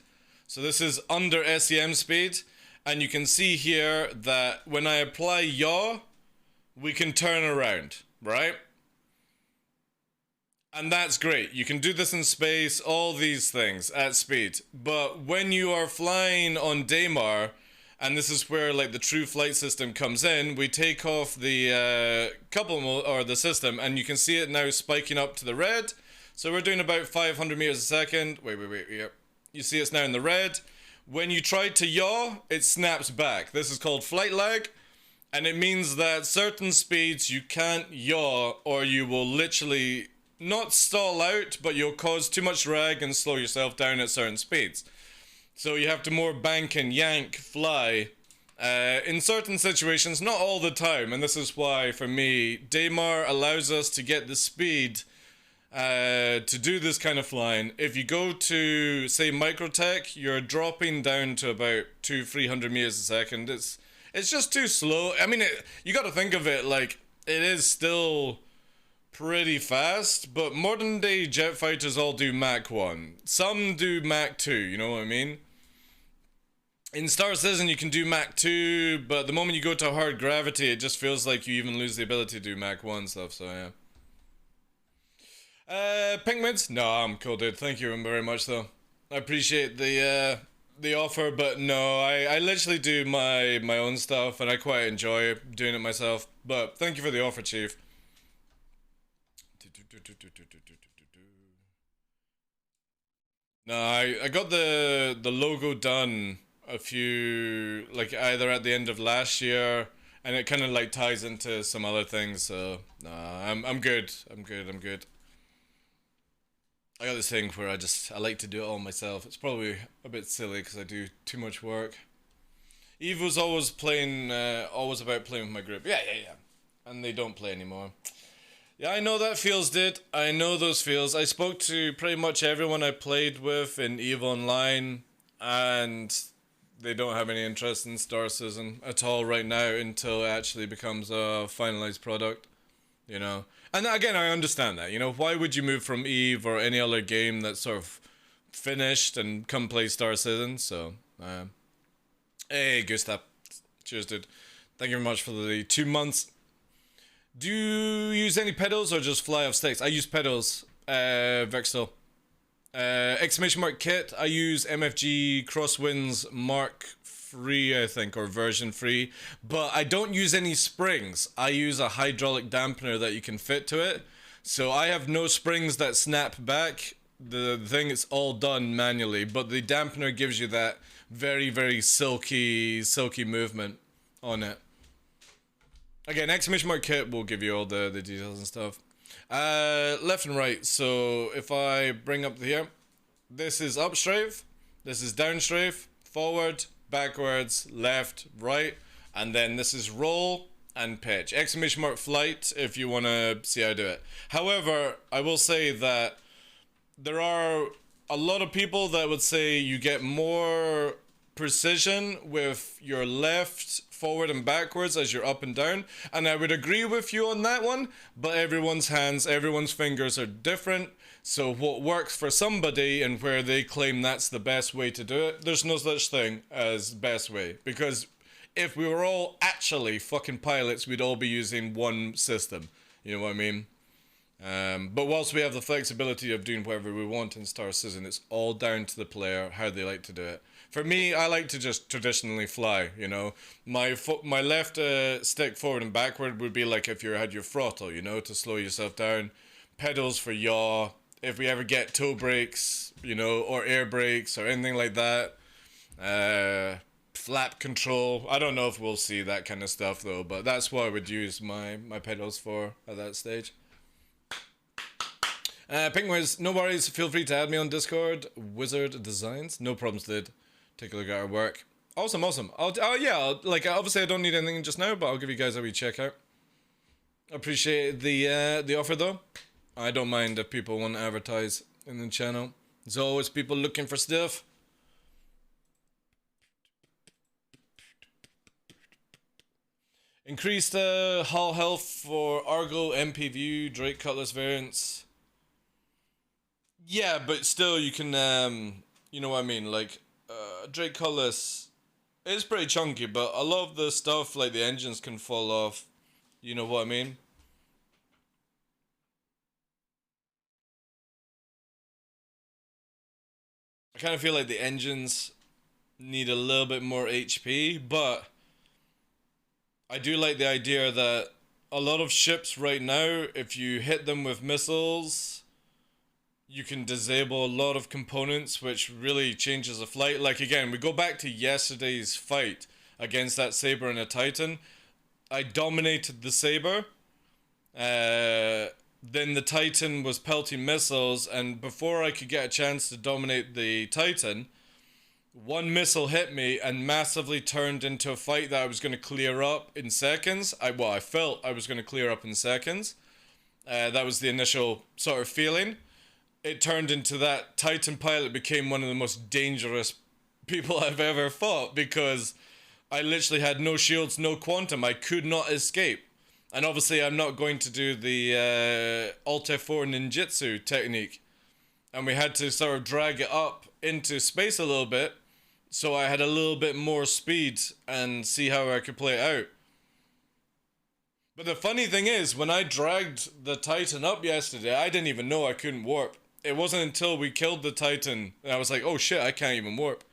So this is under SEM speed. And you can see here that when I apply yaw, we can turn around, right? And that's great. You can do this in space, all these things at speed. But when you are flying on Daymar, and this is where like the true flight system comes in, we take off the couple or the system, and you can see it now spiking up to the red. So we're doing about 500 meters a second. Wait, yep. You see it's now in the red. When you try to yaw, it snaps back. This is called flight lag. And it means that certain speeds you can't yaw, or you will literally not stall out, but you'll cause too much drag and slow yourself down at certain speeds. So you have to more bank and yank, fly, in certain situations, not all the time. And this is why, for me, Daymar allows us to get the speed to do this kind of flying. If you go to, say, Microtech, you're dropping down to about 200-300 meters a second. It's just too slow. I mean, you got to think of it like it is still pretty fast, but modern day jet fighters all do Mach 1. Some do Mach 2, you know what I mean? In Star Citizen you can do Mach 2, but the moment you go to hard gravity, it just feels like you even lose the ability to do Mach 1 stuff, so yeah. Pink mids? No, I'm cool, dude. Thank you very much, though. I appreciate the offer, but no, I literally do my own stuff, and I quite enjoy doing it myself. But thank you for the offer, Chief. No, I got the logo done a few, like either at the end of last year, and it kind of like ties into some other things. So nah, I'm good. I'm good. I got this thing where I like to do it all myself. It's probably a bit silly because I do too much work. Eve was always about playing with my group. Yeah. and they don't play anymore. Yeah, I know that feels, dude. I know those feels. I spoke to pretty much everyone I played with in EVE Online, and they don't have any interest in Star Citizen at all right now until it actually becomes a finalized product, you know. And again, I understand that, you know. Why would you move from EVE or any other game that's sort of finished and come play Star Citizen? So, hey, Gustav. Cheers, dude. Thank you very much for the 2 months. Do you use any pedals or just fly off sticks? I use pedals, Vexel. Exclamation mark kit, I use MFG Crosswinds Mark 3, I think, or version 3. But I don't use any springs. I use a hydraulic dampener that you can fit to it. So I have no springs that snap back. The thing is all done manually. But the dampener gives you that very, very silky movement on it. Again, exclamation mark kit will give you all the details and stuff. Left and right. So if I bring up here, this is up strafe, this is down strafe, forward, backwards, left, right, and then this is roll and pitch. Exclamation mark flight if you want to see how I do it. However, I will say that there are a lot of people that would say you get more precision with your left, forward and backwards as you're up and down, and I would agree with you on that one, but everyone's hands, everyone's fingers are different, so what works for somebody and where they claim that's the best way to do it, there's no such thing as best way, because if we were all actually fucking pilots, we'd all be using one system, you know what I mean? But whilst we have the flexibility of doing whatever we want in Star Citizen, it's all down to the player, how they like to do it. For me, I like to just traditionally fly, you know. My left stick forward and backward would be like if you had your throttle, you know, to slow yourself down. Pedals for yaw. If we ever get toe brakes, you know, or air brakes or anything like that. Flap control. I don't know if we'll see that kind of stuff though, but that's what I would use my pedals for at that stage. Pinkwiz, no worries, feel free to add me on Discord. Wizard Designs, no problems, dude. Take a look at our work. Awesome. Like, obviously I don't need anything just now, but I'll give you guys a wee check out. Appreciate the offer though. I don't mind if people want to advertise in the channel. There's always people looking for stuff. Increased hull health for Argo, MP Drake Cutlass variants. Yeah, but still you can, you know what I mean, like, Drake Cutlass is pretty chunky, but a lot of the stuff, like the engines can fall off, you know what I mean? I kind of feel like the engines need a little bit more HP, but I do like the idea that a lot of ships right now, if you hit them with missiles, you can disable a lot of components, which really changes the flight. Like, again, we go back to yesterday's fight against that Saber and a Titan. I dominated the Saber. Then the Titan was pelting missiles, and before I could get a chance to dominate the Titan, one missile hit me and massively turned into a fight that I was going to clear up in seconds. I felt I was going to clear up in seconds. That was the initial sort of feeling. It turned into that Titan pilot became one of the most dangerous people I've ever fought, because I literally had no shields, no quantum. I could not escape. And obviously I'm not going to do the Alt F4 ninjutsu technique. And we had to sort of drag it up into space a little bit, so I had a little bit more speed and see how I could play it out. But the funny thing is, when I dragged the Titan up yesterday, I didn't even know I couldn't warp. It wasn't until we killed the Titan and I was like, oh shit, I can't even warp.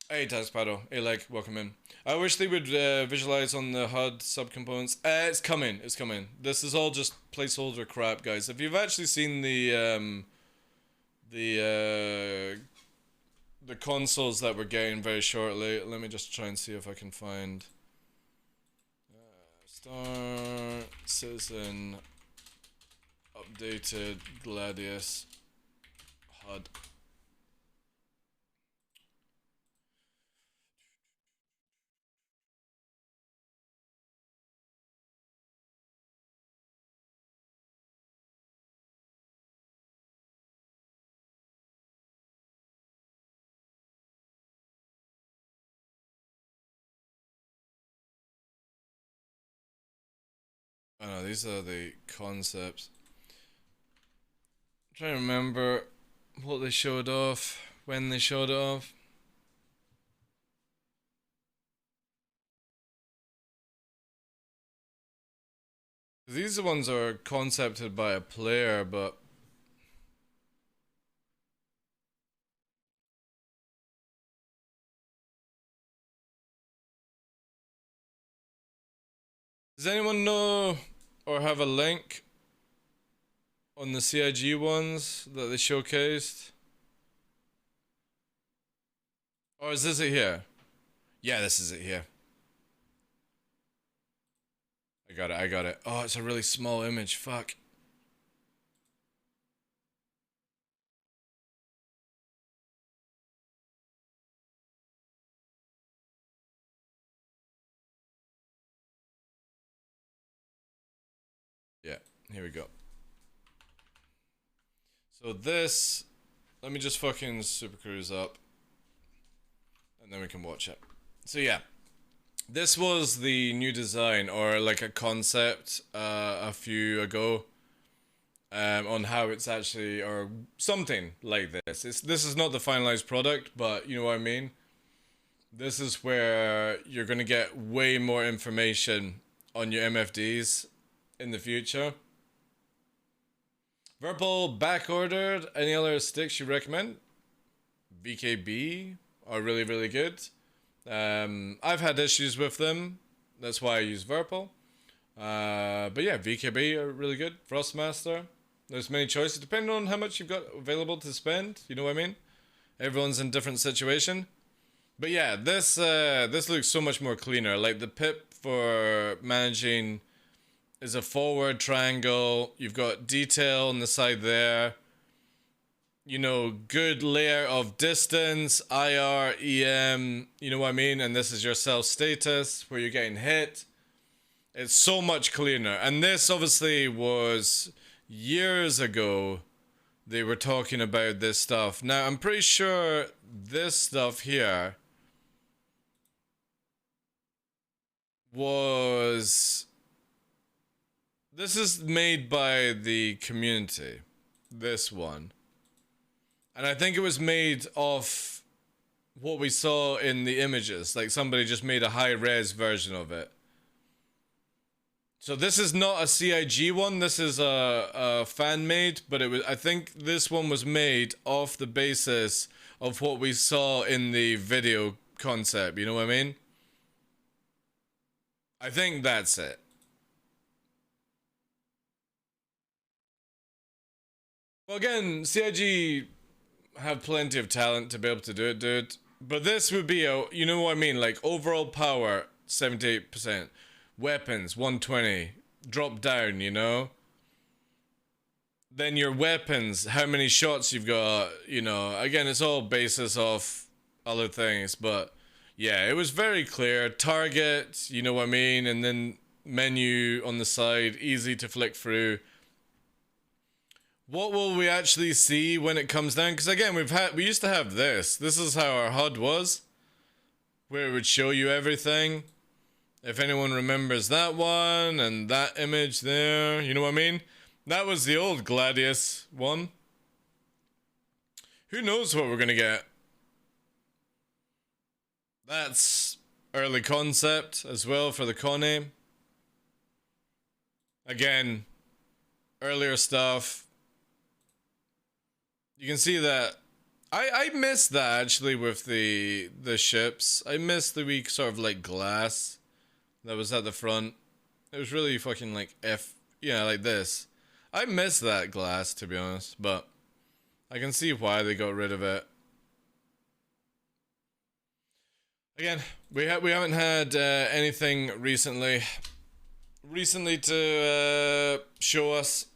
Hey, Taspado. Hey, like, welcome in. I wish they would visualize on the HUD subcomponents. It's coming. It's coming. This is all just placeholder crap, guys. If you've actually seen the consoles that we're getting very shortly, let me just try and see if I can find Star Citizen updated Gladius HUD. I know these are the concepts. I'm trying to remember what they showed off, when they showed it off. These are the ones that are concepted by a player, but does anyone know or have a link on the CIG ones that they showcased? Or is this it here? Yeah, this is it here. I got it, I got it. Oh, it's a really small image, fuck. Yeah, here we go. So this, let me just fucking super cruise up. And then we can watch it. So yeah, this was the new design, or like a concept a few ago, on how it's actually, or something like this. This is not the finalized product, but you know what I mean? This is where you're gonna get way more information on your MFDs in the future. Verpal back ordered. Any other sticks you recommend? VKB are really, really good. I've had issues with them. That's why I use Verpal. But yeah, VKB are really good. Frostmaster. There's many choices depending on how much you've got available to spend. You know what I mean? Everyone's in a different situation. But yeah, this looks so much more cleaner. Like the pip for managing is a forward triangle. You've got detail on the side there. You know, good layer of distance, IR, EM, you know what I mean? And this is your self status where you're getting hit. It's so much cleaner. And this obviously was years ago. They were talking about this stuff. Now, I'm pretty sure this stuff here was... This is made by the community. This one. And I think it was made off what we saw in the images. Like somebody just made a high-res version of it. So this is not a CIG one. This is a fan-made, but it was. I think this one was made off the basis of what we saw in the video concept. You know what I mean? I think that's it. Well, again, CIG have plenty of talent to be able to do it, dude. But this would be a, you know what I mean? Like overall power, 78%. Weapons, 120. Drop down, you know? Then your weapons, how many shots you've got, you know. Again, it's all basis of other things, but yeah, it was very clear. Target, you know what I mean? And then menu on the side, easy to flick through. What will we actually see when it comes down? Because again, we used to have this. This is how our HUD was, where it would show you everything. If anyone remembers that one and that image there, you know what I mean? That was the old Gladius one. Who knows what we're gonna get? That's early concept as well for the Connie. Again, earlier stuff. You can see that I missed that actually with the ships. I missed the wee sort of like glass that was at the front. It was really fucking like like this. I missed that glass, to be honest, but I can see why they got rid of it. Again, we haven't had anything recently to show us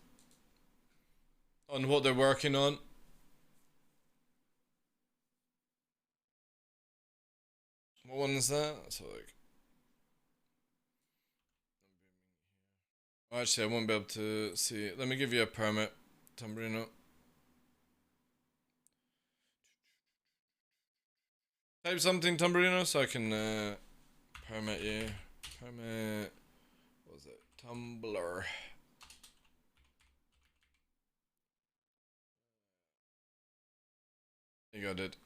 on what they're working on. What one is that? So like, oh, actually, I won't be able to see it. Let me give you a permit, Tamburino. Type something, Tamburino, so I can permit you. Permit. What was it? Tumblr. You got it.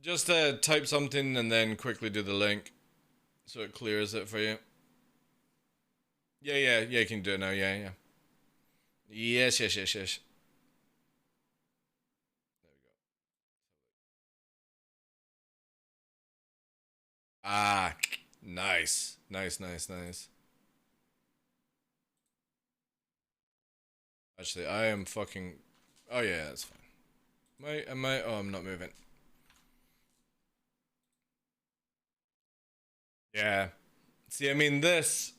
Just type something and then quickly do the link so it clears it for you. Yeah, you can do it now. Yeah. Yes. There we go. Ah, nice. Actually, I am fucking. Oh yeah, that's fine. Am I? Oh, I'm not moving. Yeah. See, I mean this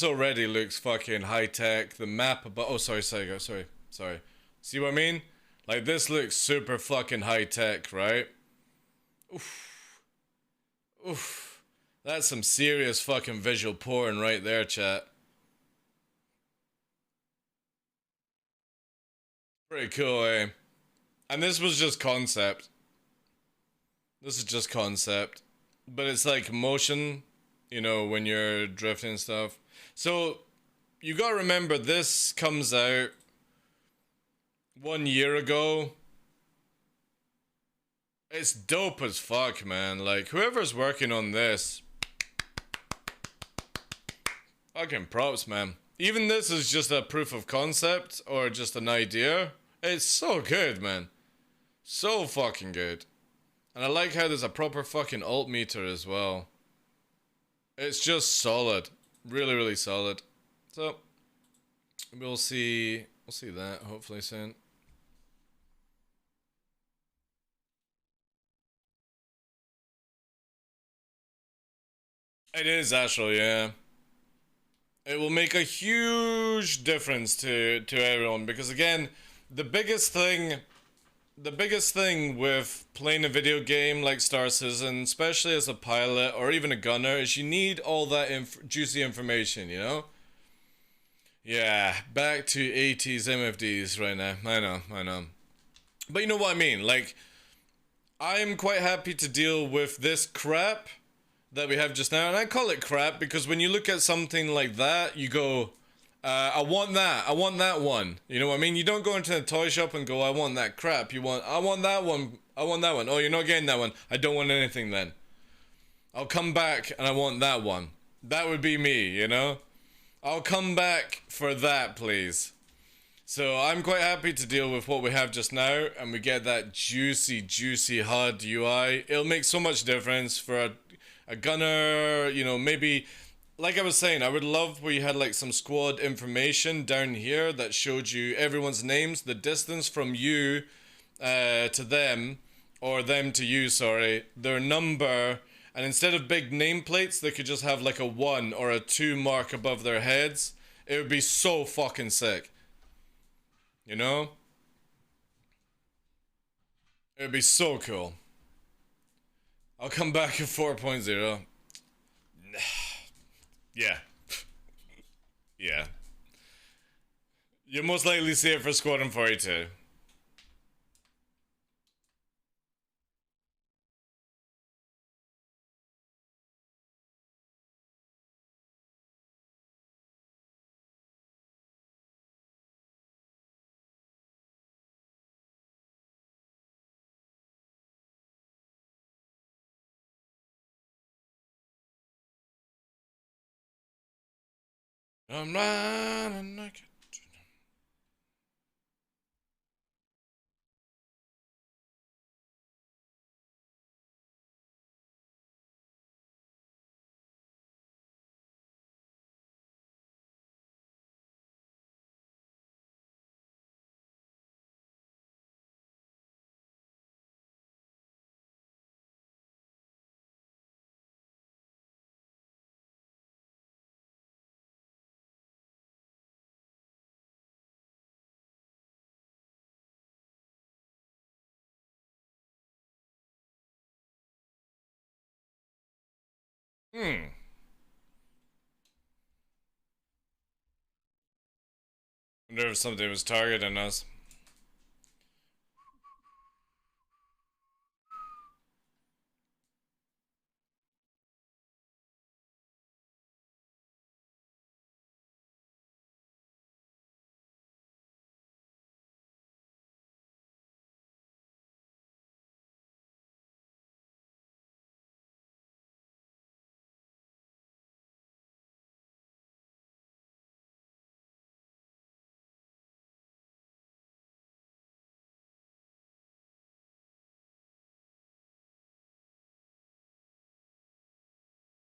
already looks fucking high tech. The map, but oh, sorry. See what I mean? Like this looks super fucking high tech, right? Oof. That's some serious fucking visual porn right there, chat. Pretty cool, eh? And this was just concept. This is just concept. But it's like motion, you know, when you're drifting and stuff. So, you gotta remember this comes out 1 year ago. It's dope as fuck, man. Like, whoever's working on this, fucking props, man. Even this is just a proof of concept or just an idea. It's so good, man. So fucking good. And I like how there's a proper fucking alt meter as well. It's just solid. Really solid. So, we'll see that hopefully soon. It is actually, yeah. It will make a huge difference to everyone because again, the biggest thing with playing a video game like Star Citizen, especially as a pilot or even a gunner, is you need all that juicy information, you know? Yeah, back to 80s MFDs right now. I know. But you know what I mean? Like, I'm quite happy to deal with this crap that we have just now. And I call it crap because when you look at something like that, you go, I want that. I want that one. You know what I mean? You don't go into a toy shop and go, I want that crap. I want that one. I want that one. Oh, you're not getting that one. I don't want anything then. I'll come back and I want that one. That would be me, you know? I'll come back for that, please. So I'm quite happy to deal with what we have just now, and we get that juicy HUD UI. It'll make so much difference for a gunner, you know, maybe, like I was saying, I would love where you had like some squad information down here that showed you everyone's names, the distance from you to them, or them to you, sorry, their number, and instead of big nameplates, they could just have like a 1 or a 2 mark above their heads. It would be so fucking sick. You know? It would be so cool. I'll come back at 4.0. Yeah. Yeah. You'll most likely see it for Squadron 42. I'm not naked. Hmm. Wonder if something was targeting us.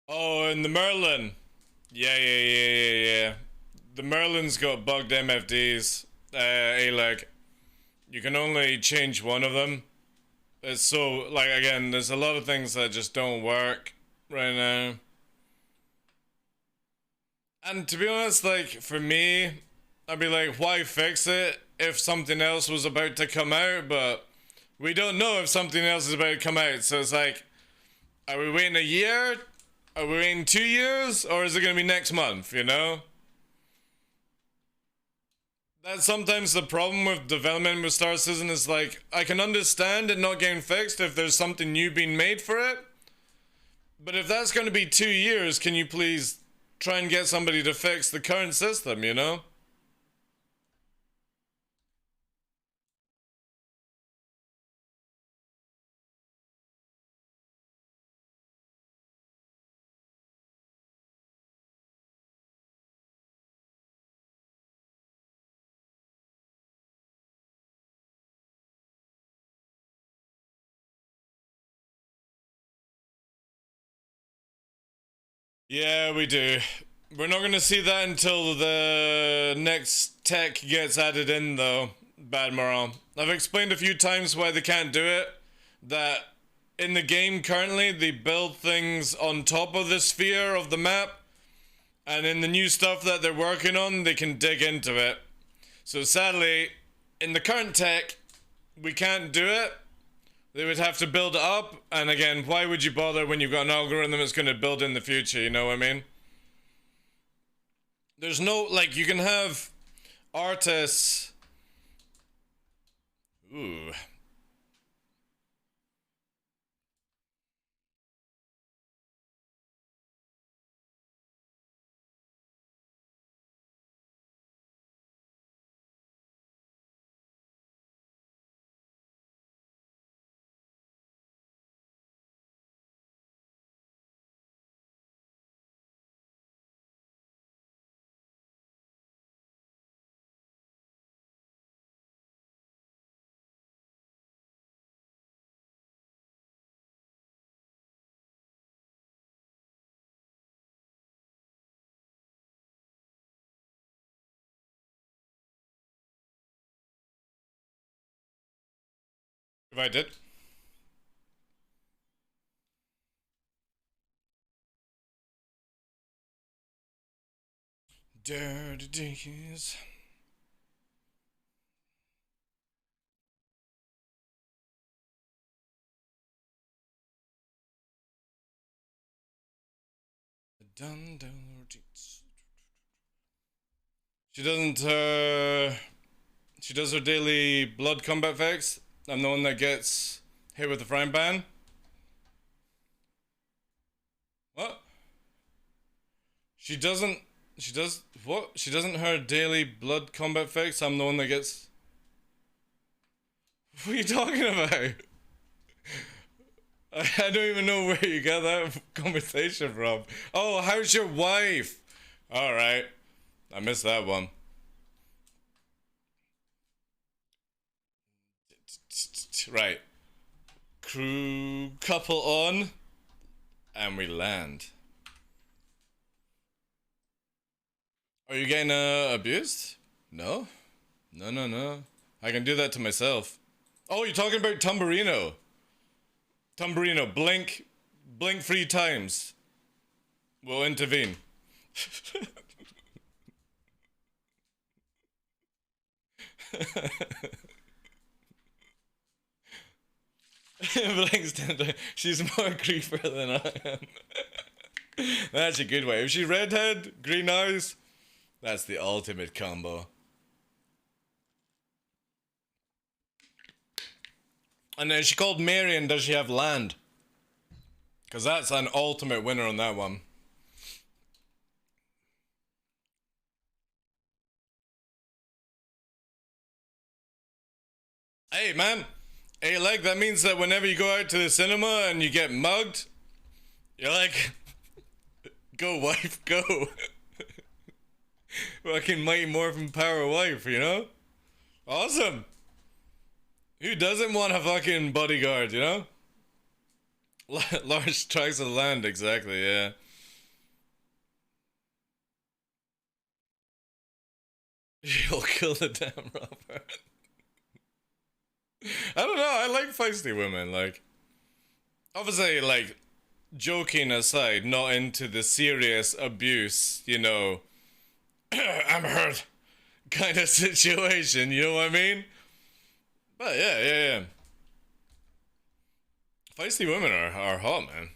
Oh, and the Merlin. Yeah. The Merlin's got bugged MFDs. A-leg. You can only change one of them. It's so, like, again, there's a lot of things that just don't work right now. And to be honest, like, for me, I'd be like, why fix it if something else was about to come out? But we don't know if something else is about to come out. So it's like, are we waiting a year? Are we waiting 2 years? Or is it going to be next month, you know? That's sometimes the problem with development with Star Citizen is like, I can understand it not getting fixed if there's something new being made for it. But if that's going to be 2 years, can you please try and get somebody to fix the current system, you know? Yeah, we do. We're not gonna see that until the next tech gets added in, though. Bad morale. I've explained a few times why they can't do it. That in the game currently, they build things on top of the sphere of the map. And in the new stuff that they're working on, they can dig into it. So sadly, in the current tech, we can't do it. They would have to build it up, and again, why would you bother when you've got an algorithm that's going to build in the future, you know what I mean? There's no, like, you can have artists... Ooh. If I did. Dirty days. Dun dun. She doesn't, she does her daily blood combat fix. I'm the one that gets hit with the frying pan. What? She doesn't. She does. What? She doesn't her daily blood combat fix. I'm the one that gets. What are you talking about? I don't even know where you got that conversation from. Oh, how's your wife? Alright. I missed that one. Right. Crew couple on. And we land. Are you getting abused? No? No. I can do that to myself. Oh, you're talking about Tumbarino. Tumbarino, blink 3 times. We'll intervene. Blinks 10 times. She's more creeper than I am. That's a good way. If she redhead, green eyes, that's the ultimate combo. And is she called Mary and does she have land? Because that's an ultimate winner on that one. Hey, man. Hey, like, that means that whenever you go out to the cinema and you get mugged, you're like, go, wife, go. Fucking Mighty Morphin Power wife, you know? Awesome. Who doesn't want a fucking bodyguard, you know? Large tracts of land, exactly, yeah. You'll kill the damn robber. I don't know, I like feisty women, like. Obviously, like, joking aside, not into the serious abuse, you know, I'm hurt kind of situation, you know what I mean? But yeah. Feisty women are hot, man.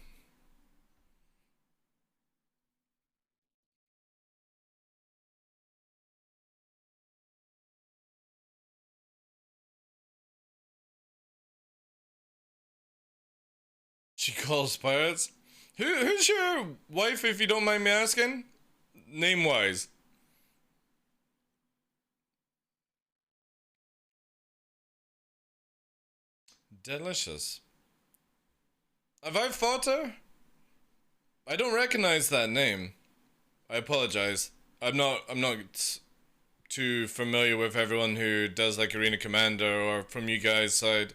She calls pirates. Who's your wife, if you don't mind me asking? Name wise. Delicious. Have I fought her? I don't recognize that name. I apologize. I'm not too familiar with everyone who does like Arena Commander or from you guys' side.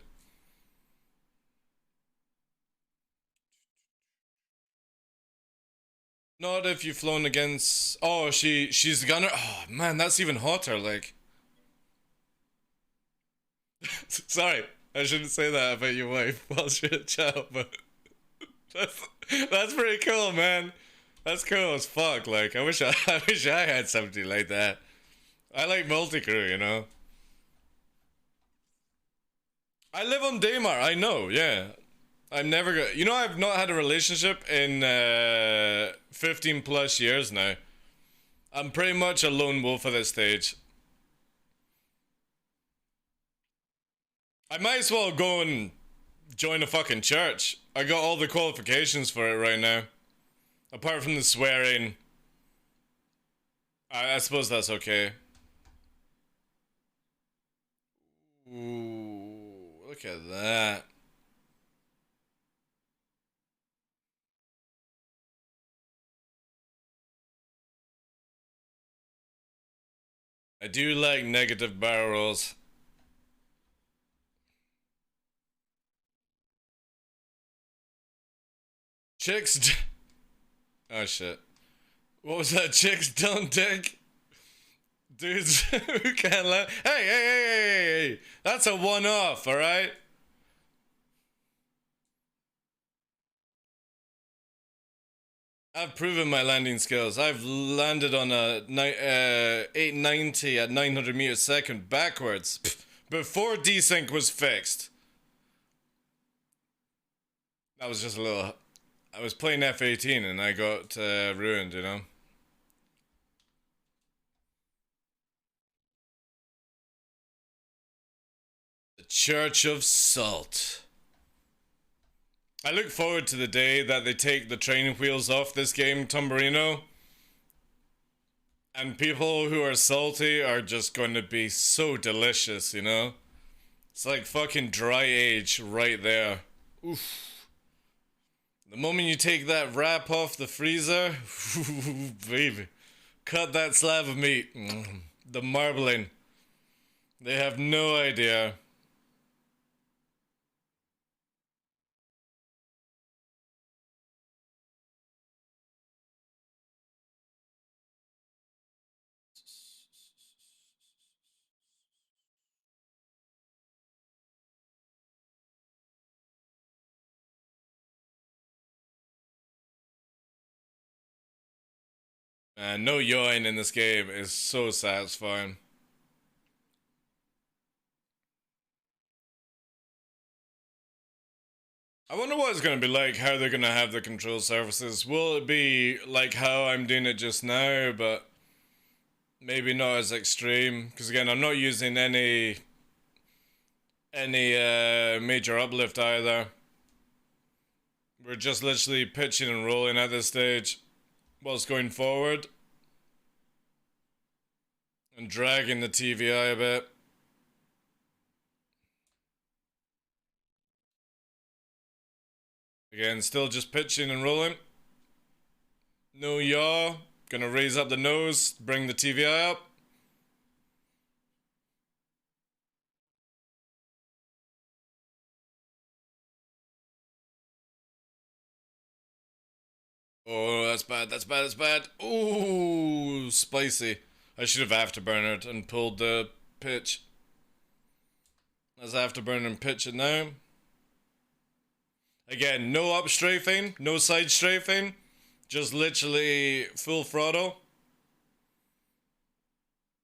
Not if you've flown against. Oh, she's the gunner. Oh man, that's even hotter. Like, sorry, I shouldn't say that about your wife whilst you're a child, but that's that's pretty cool, man. That's cool as fuck. Like, I wish I wish I had something like that. I like multi-crew, you know. I live on Daymar. I know. Yeah, I'm never gonna. You know, I've not had a relationship in 15 plus years now. I'm pretty much a lone wolf at this stage. I might as well go and join a fucking church. I got all the qualifications for it right now. Apart from the swearing. I suppose that's okay. Ooh, look at that. I do like negative barrel rolls. Chicks. Oh shit. What was that? Chicks don't dig? Dudes who can't let. Hey. That's a one off, alright? I've proven my landing skills. I've landed on a 890 at 900 meters a second backwards before desync was fixed. That was just a little. I was playing F-18 and I got ruined, you know? The Church of Salt. I look forward to the day that they take the training wheels off this game, Tombarino. And people who are salty are just going to be so delicious, you know? It's like fucking dry age right there. Oof. The moment you take that wrap off the freezer, ooh, baby, cut that slab of meat. The marbling. They have no idea. Man, no yawing in this game is so satisfying. I wonder what it's going to be like, how they're going to have the control surfaces. Will it be like how I'm doing it just now, but maybe not as extreme? Because again, I'm not using any major uplift either. We're just literally pitching and rolling at this stage whilst going forward and dragging the TVI a bit. Again, still just pitching and rolling. No yaw. Gonna raise up the nose, bring the TVI up. Oh, that's bad. Ooh, spicy. I should have afterburnered and pulled the pitch. Let's afterburn and pitch it now. Again, no up strafing, no side strafing. Just literally full throttle.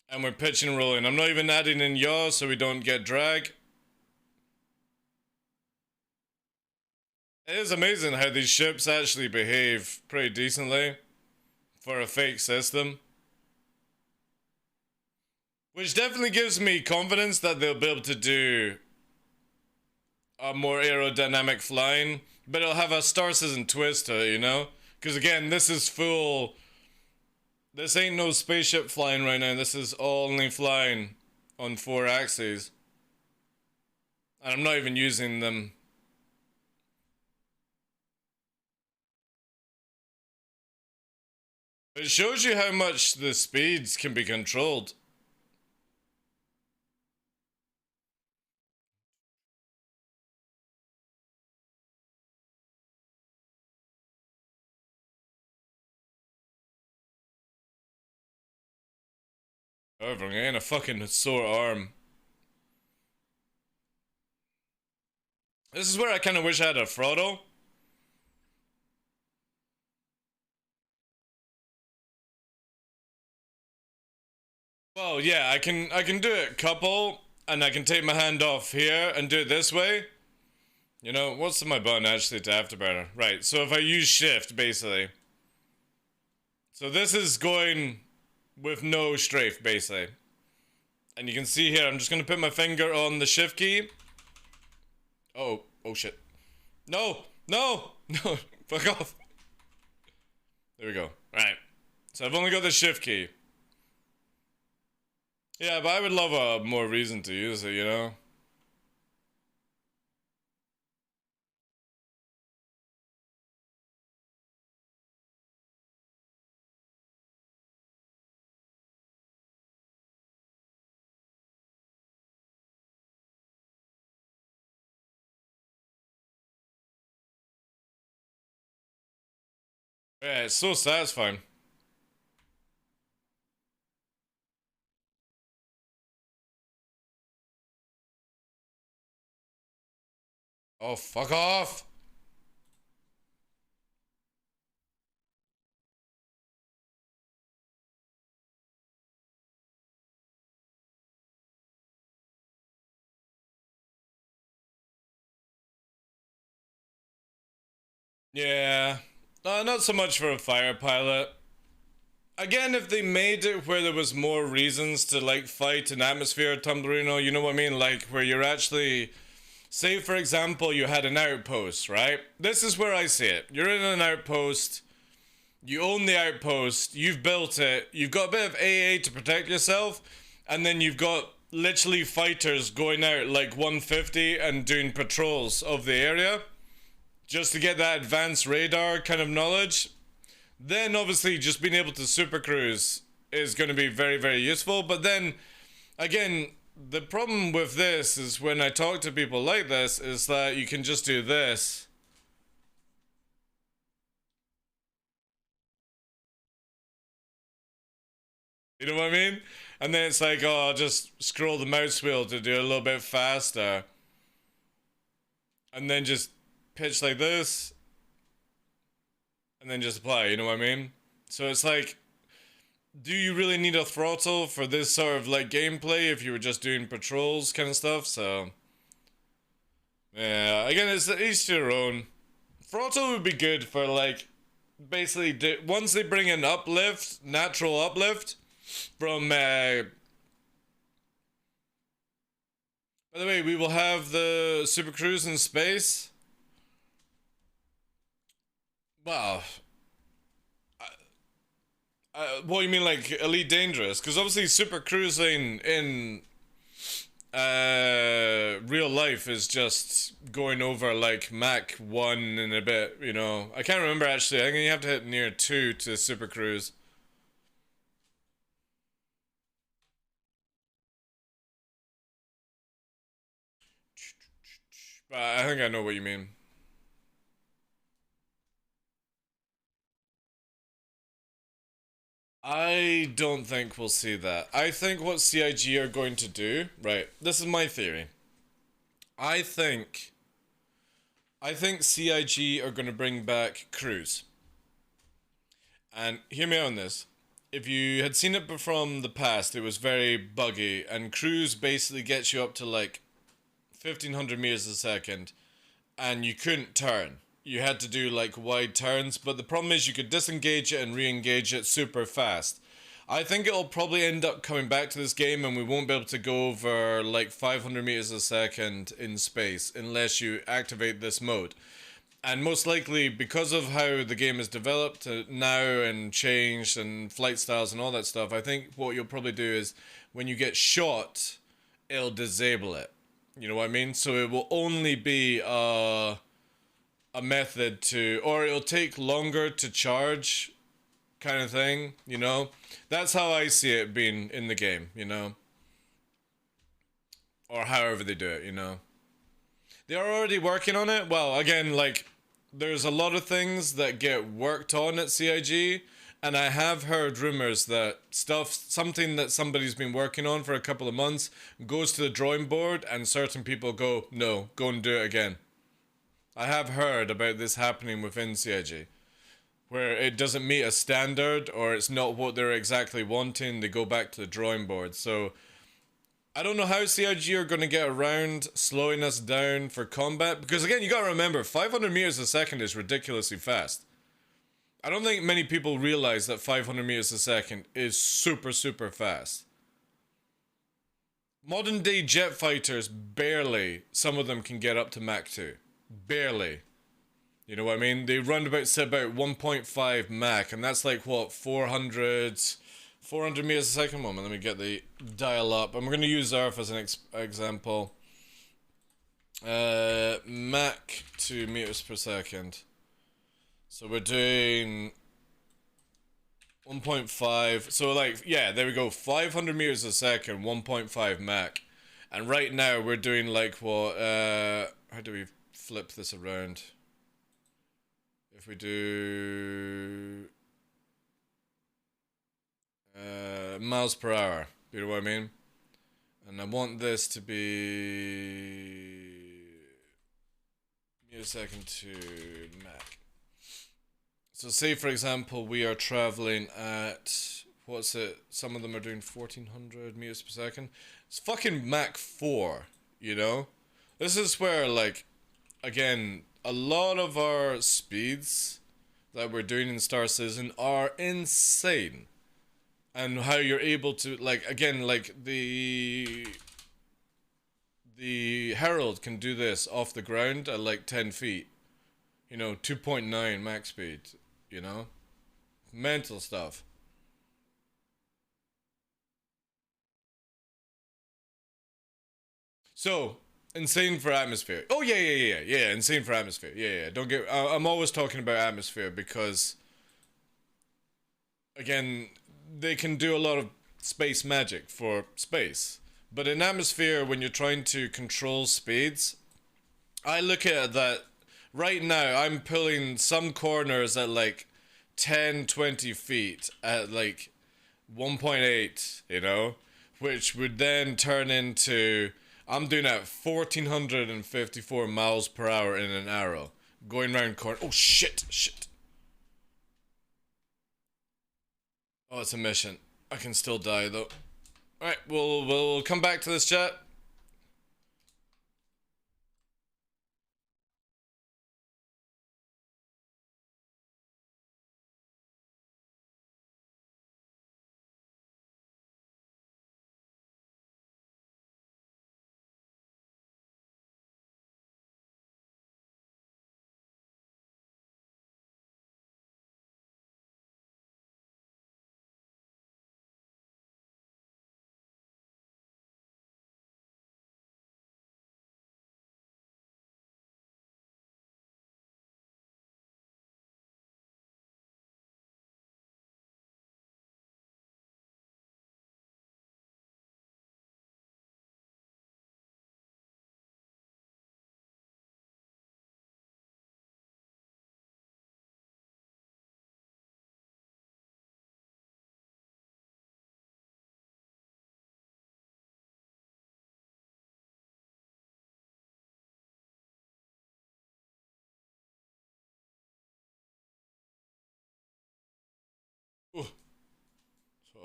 And we're pitching and rolling. I'm not even adding in yaw so we don't get drag. It is amazing how these ships actually behave pretty decently for a fake system. Which definitely gives me confidence that they'll be able to do a more aerodynamic flying. But it'll have a star citizen twist to it, you know? Because again, this is full... This ain't no spaceship flying right now. This is all only flying on 4 axes. And I'm not even using them. It shows you how much the speeds can be controlled. However, I'm getting a fucking sore arm. This is where I kind of wish I had a throttle. Well, yeah, I can do it couple, and I can take my hand off here and do it this way. You know, what's my button actually to afterburner? Right, so if I use shift, basically. So this is going with no strafe, basically. And you can see here, I'm just gonna put my finger on the shift key. Oh shit. No, no, no, fuck off. There we go, right. So I've only got the shift key. Yeah, but I would love a more reason to use it, you know? Yeah, it's so satisfying. Oh, fuck off! Yeah. Not so much for a fire pilot. Again, if they made it where there was more reasons to, like, fight an atmosphere tumblerino, you know what I mean? Like, where you're actually... Say, for example, you had an outpost, right? This is where I see it. You're in an outpost. You own the outpost. You've built it. You've got a bit of AA to protect yourself. And then you've got literally fighters going out like 150 and doing patrols of the area. Just to get that advanced radar kind of knowledge. Then obviously just being able to super cruise is going to be very, very useful. But then, again, the problem with this is when I talk to people like this is that you can just do this. You know what I mean? And then it's like, oh, I'll just scroll the mouse wheel to do it a little bit faster. And then just pitch like this. And then just apply, you know what I mean? So it's like, do you really need a throttle for this sort of like gameplay if you were just doing patrols kind of stuff? So yeah, again, it's each to their own. Throttle would be good for like basically once they bring an uplift, natural uplift from by the way, we will have the Super Cruise in space. Wow. What do you mean, like Elite Dangerous? Because obviously, super cruising in real life is just going over like Mach 1 in a bit, you know. I can't remember actually. I think you have to hit near 2 to super cruise. But I think I know what you mean. I don't think we'll see that. I think what CIG are going to do, right? This is my theory. I think I think CIG are going to bring back Cruise. And hear me out on this. If you had seen it from the past, it was very buggy, and Cruise basically gets you up to like 1500 meters a second, and you couldn't turn. You had to do like wide turns, but the problem is you could disengage it and re-engage it super fast. I think it'll probably end up coming back to this game, and we won't be able to go over like 500 meters a second in space unless you activate this mode. And most likely, because of how the game is developed now and changed and flight styles and all that stuff, I think what you'll probably do is when you get shot, it'll disable it. You know what I mean? So it will only be a method to, or it'll take longer to charge, kind of thing. You know, that's how I see it being in the game. You know, or however they do it. You know, they are already working on it. Well, again, like there's a lot of things that get worked on at CIG, and I have heard rumors that something that somebody's been working on for a couple of months goes to the drawing board, and certain people go, no, go and do it again. I have heard about this happening within CIG, where it doesn't meet a standard or it's not what they're exactly wanting, they go back to the drawing board. So I don't know how CIG are going to get around slowing us down for combat, because again, you got to remember 500 meters a second is ridiculously fast. I don't think many people realize that 500 meters a second is super, super fast. Modern day jet fighters, barely, some of them can get up to Mach 2. Barely. You know what I mean? They run about, say, about 1.5 Mach, and that's like, what, 400 meters a second? Moment, let me get the dial up. I'm going to use Earth as an example. Mach 2 meters per second. So we're doing 1.5. So like, yeah, there we go. 500 meters a second, 1.5 Mach. And right now we're doing like what, how do we flip this around? If we do miles per hour, you know what I mean? And I want this to be meter second to Mach. So say for example we are traveling at, what's it, some of them are doing 1400 meters per second. It's fucking Mach 4, you know? This is where, like, again, a lot of our speeds that we're doing in Star Citizen are insane. And how you're able to, like, again, like the Herald can do this off the ground at like 10 feet. You know, 2.9 max speed, you know? Mental stuff. So, insane for atmosphere. Oh, yeah, insane for atmosphere. Yeah. Don't get, I'm always talking about atmosphere because, again, they can do a lot of space magic for space. But in atmosphere, when you're trying to control speeds, I look at that right now. I'm pulling some corners at like 10, 20 feet at like 1.8, you know, which would then turn into, I'm doing at 1454 miles per hour in an arrow, going around corner. Oh shit. Oh, it's a mission. I can still die though. Alright, we'll come back to this chat.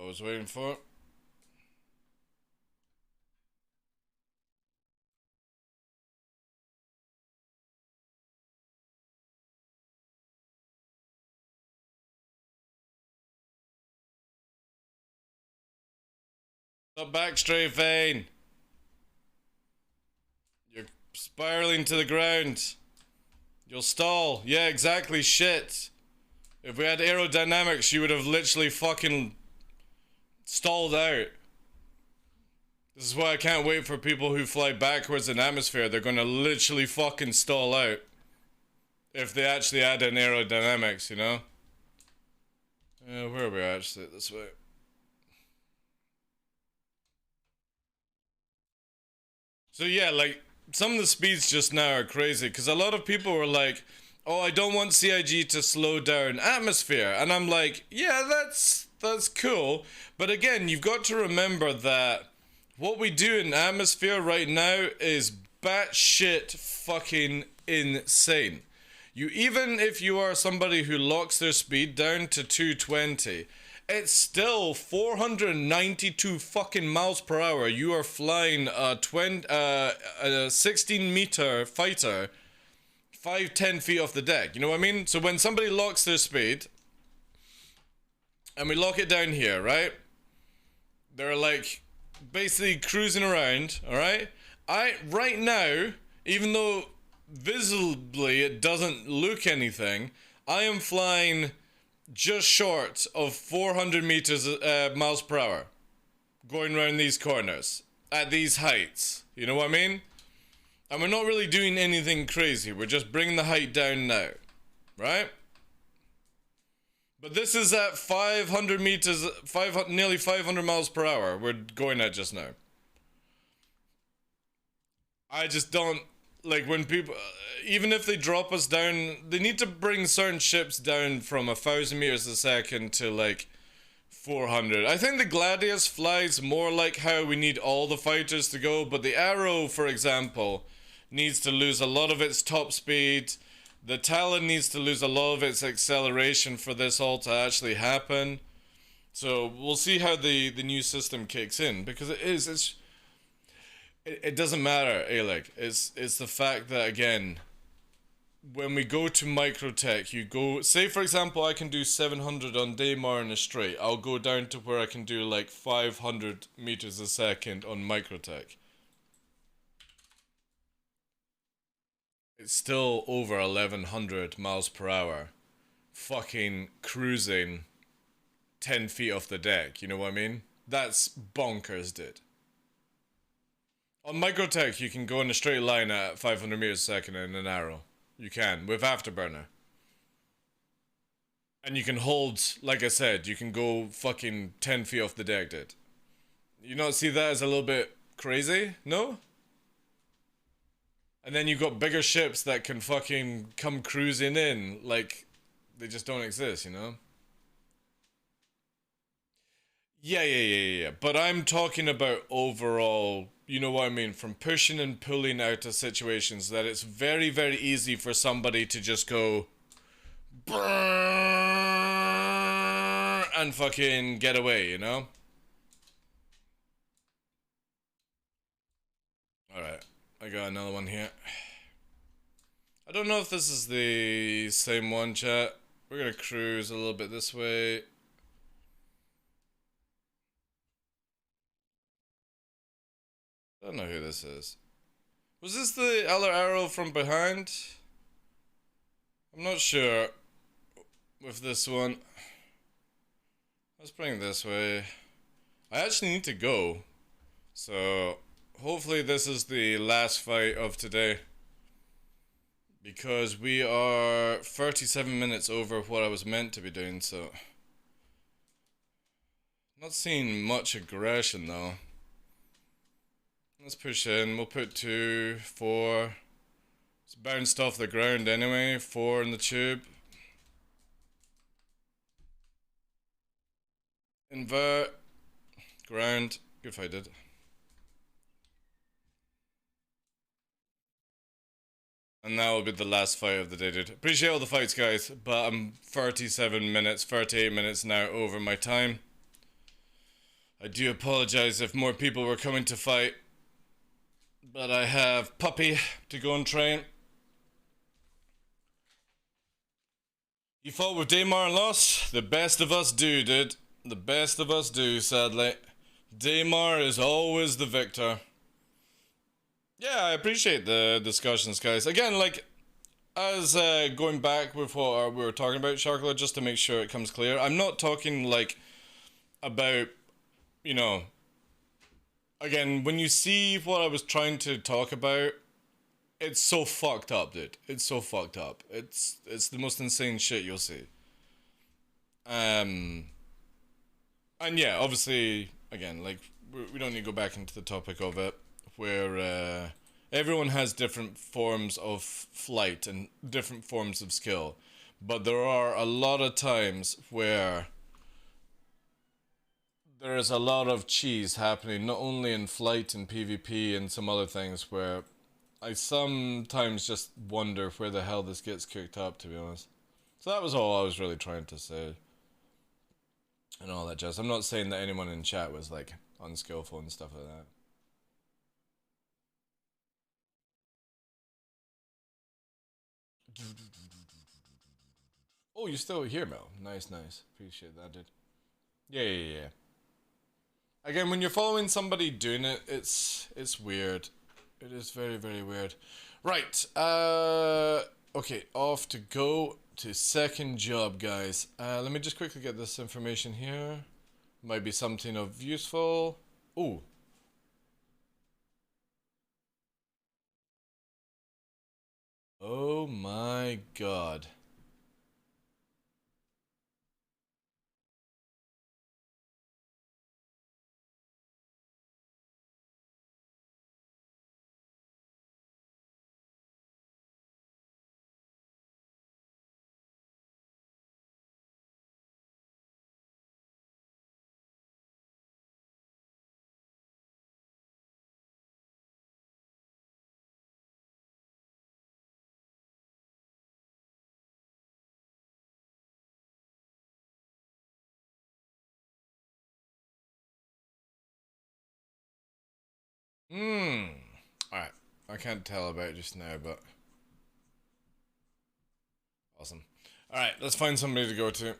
I was waiting for it. Stop back, strafing! You're spiraling to the ground. You'll stall. Yeah, exactly, shit. If we had aerodynamics, you would have literally fucking stalled out. This is why I can't wait for people who fly backwards in atmosphere. They're gonna literally fucking stall out. If they actually add in aerodynamics, you know? Where are we actually? This way. So yeah, like, some of the speeds just now are crazy, because a lot of people were like, oh, I don't want CIG to slow down atmosphere. And I'm like, yeah, that's cool. But again, you've got to remember that what we do in atmosphere right now is batshit fucking insane. Even if you are somebody who locks their speed down to 220, it's still 492 fucking miles per hour. You are flying a 16 meter fighter 5-10 feet off the deck. You know what I mean? So when somebody locks their speed, and we lock it down here, right? They're like basically cruising around, alright? Right now, even though visibly it doesn't look anything, I am flying just short of 400 miles per hour, going around these corners at these heights. You know what I mean? And we're not really doing anything crazy. We're just bringing the height down now, right? But this is at 500 meters, nearly 500 miles per hour we're going at just now. I just don't, like, when people, even if they drop us down, they need to bring certain ships down from 1,000 meters a second to, like, 400. I think the Gladius flies more like how we need all the fighters to go, but the Arrow, for example, needs to lose a lot of its top speed. The Talon needs to lose a lot of its acceleration for this all to actually happen. So we'll see how the new system kicks in, because it doesn't matter, Alec. It's the fact that, again, when we go to microtech, you go, say for example I can do 700 on Daymar in a straight, I'll go down to where I can do like 500 meters a second on microtech. It's still over 1100 miles per hour, fucking cruising 10 feet off the deck, you know what I mean? That's bonkers, dude. On microtech you can go in a straight line at 500 meters a second in an arrow. You can, with afterburner. And you can hold, like I said, you can go fucking 10 feet off the deck, dude. You not see that as a little bit crazy? No? And then you've got bigger ships that can fucking come cruising in, like, they just don't exist, you know? Yeah. But I'm talking about overall, you know what I mean, from pushing and pulling out of situations that it's very, very easy for somebody to just go and fucking get away, you know? Alright, I got another one here. I don't know if this is the same one, chat. We're gonna cruise a little bit this way. I don't know who this is. Was this the other arrow from behind? I'm not sure with this one. Let's bring it this way. I actually need to go. So hopefully this is the last fight of today. Because we are 37 minutes over what I was meant to be doing, so. Not seeing much aggression though. Let's push in. We'll put 2, 4. It's bounced off the ground anyway. 4 in the tube. Invert. Ground. Good fight, dude. And that will be the last fight of the day, dude. Appreciate all the fights, guys. But I'm 37 minutes, 38 minutes now over my time. I do apologize if more people were coming to fight, but I have Puppy to go and train. You fought with Daymar and lost? The best of us do, dude. The best of us do, sadly. Daymar is always the victor. Yeah, I appreciate the discussions, guys. Again, like, as going back with what we were talking about, Sharkler, just to make sure it comes clear, I'm not talking, like, about, you know, again, when you see what I was trying to talk about, it's so fucked up, dude. It's so fucked up. It's the most insane shit you'll see. And yeah, obviously, again, like, we don't need to go back into the topic of it, where everyone has different forms of flight and different forms of skill. But there are a lot of times where there is a lot of cheese happening, not only in flight and PvP and some other things, where I sometimes just wonder where the hell this gets cooked up, to be honest. So that was all I was really trying to say. And all that jazz. I'm not saying that anyone in chat was, like, unskillful and stuff like that. Oh, you're still here, Mel. Nice, nice. Appreciate that, dude. Yeah. Again, when you're following somebody doing it, it's weird. It is very, very weird. Right, okay, off to go to second job, guys. Let me just quickly get this information here. Might be something of useful. Ooh. Oh my god. Alright. I can't tell about it just now, but awesome. Alright, let's find somebody to go to.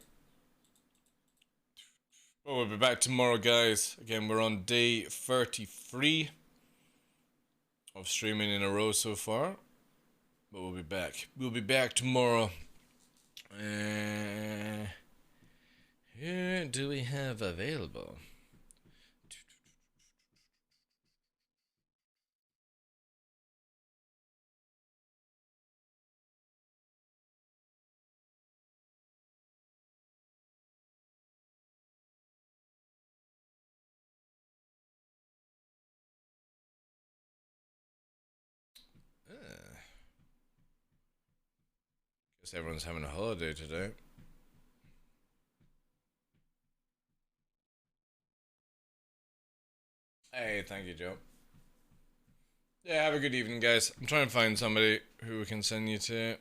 Well, we'll be back tomorrow, guys. Again, we're on day 33 of streaming in a row so far. But we'll be back. We'll be back tomorrow. Who do we have available? Guess everyone's having a holiday today. Hey, thank you, Joe. Yeah, have a good evening, guys. I'm trying to find somebody who we can send you to.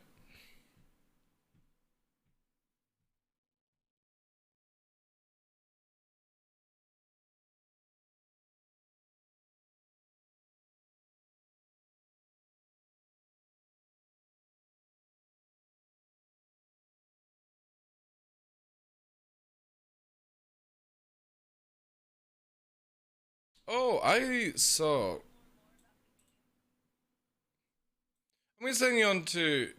Oh, I saw. I'm gonna send you on to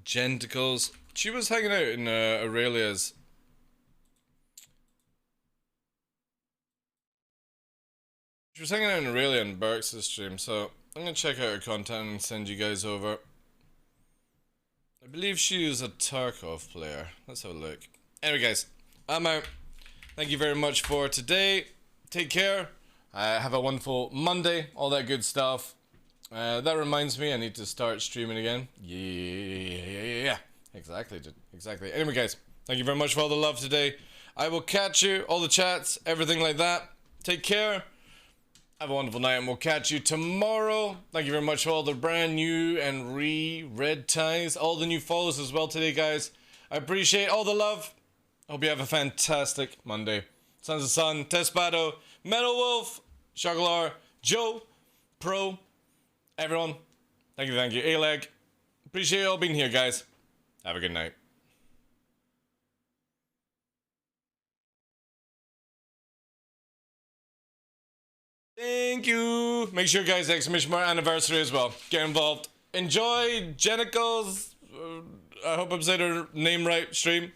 Genticles. She was hanging out in Aurelia's. She was hanging out in Aurelia and Burks' stream, so I'm gonna check out her content and send you guys over. I believe she is a Tarkov player. Let's have a look. Anyway, guys, I'm out. Thank you very much for today. Take care. Have a wonderful Monday. All that good stuff. That reminds me, I need to start streaming again. Yeah. Exactly, dude. Exactly. Anyway, guys, thank you very much for all the love today. I will catch you, all the chats, everything like that. Take care. Have a wonderful night, and we'll catch you tomorrow. Thank you very much for all the brand new and red ties, all the new follows as well today, guys. I appreciate all the love. Hope you have a fantastic Monday. Sons of Sun, Tespado, Metal Wolf, Shuggler, Joe, Pro, everyone. Thank you, A-Leg. Appreciate you all being here, guys. Have a good night. Thank you. Make sure, guys, exclamation mark anniversary as well. Get involved. Enjoy Jenicle's, I hope I'm saying her name right, stream.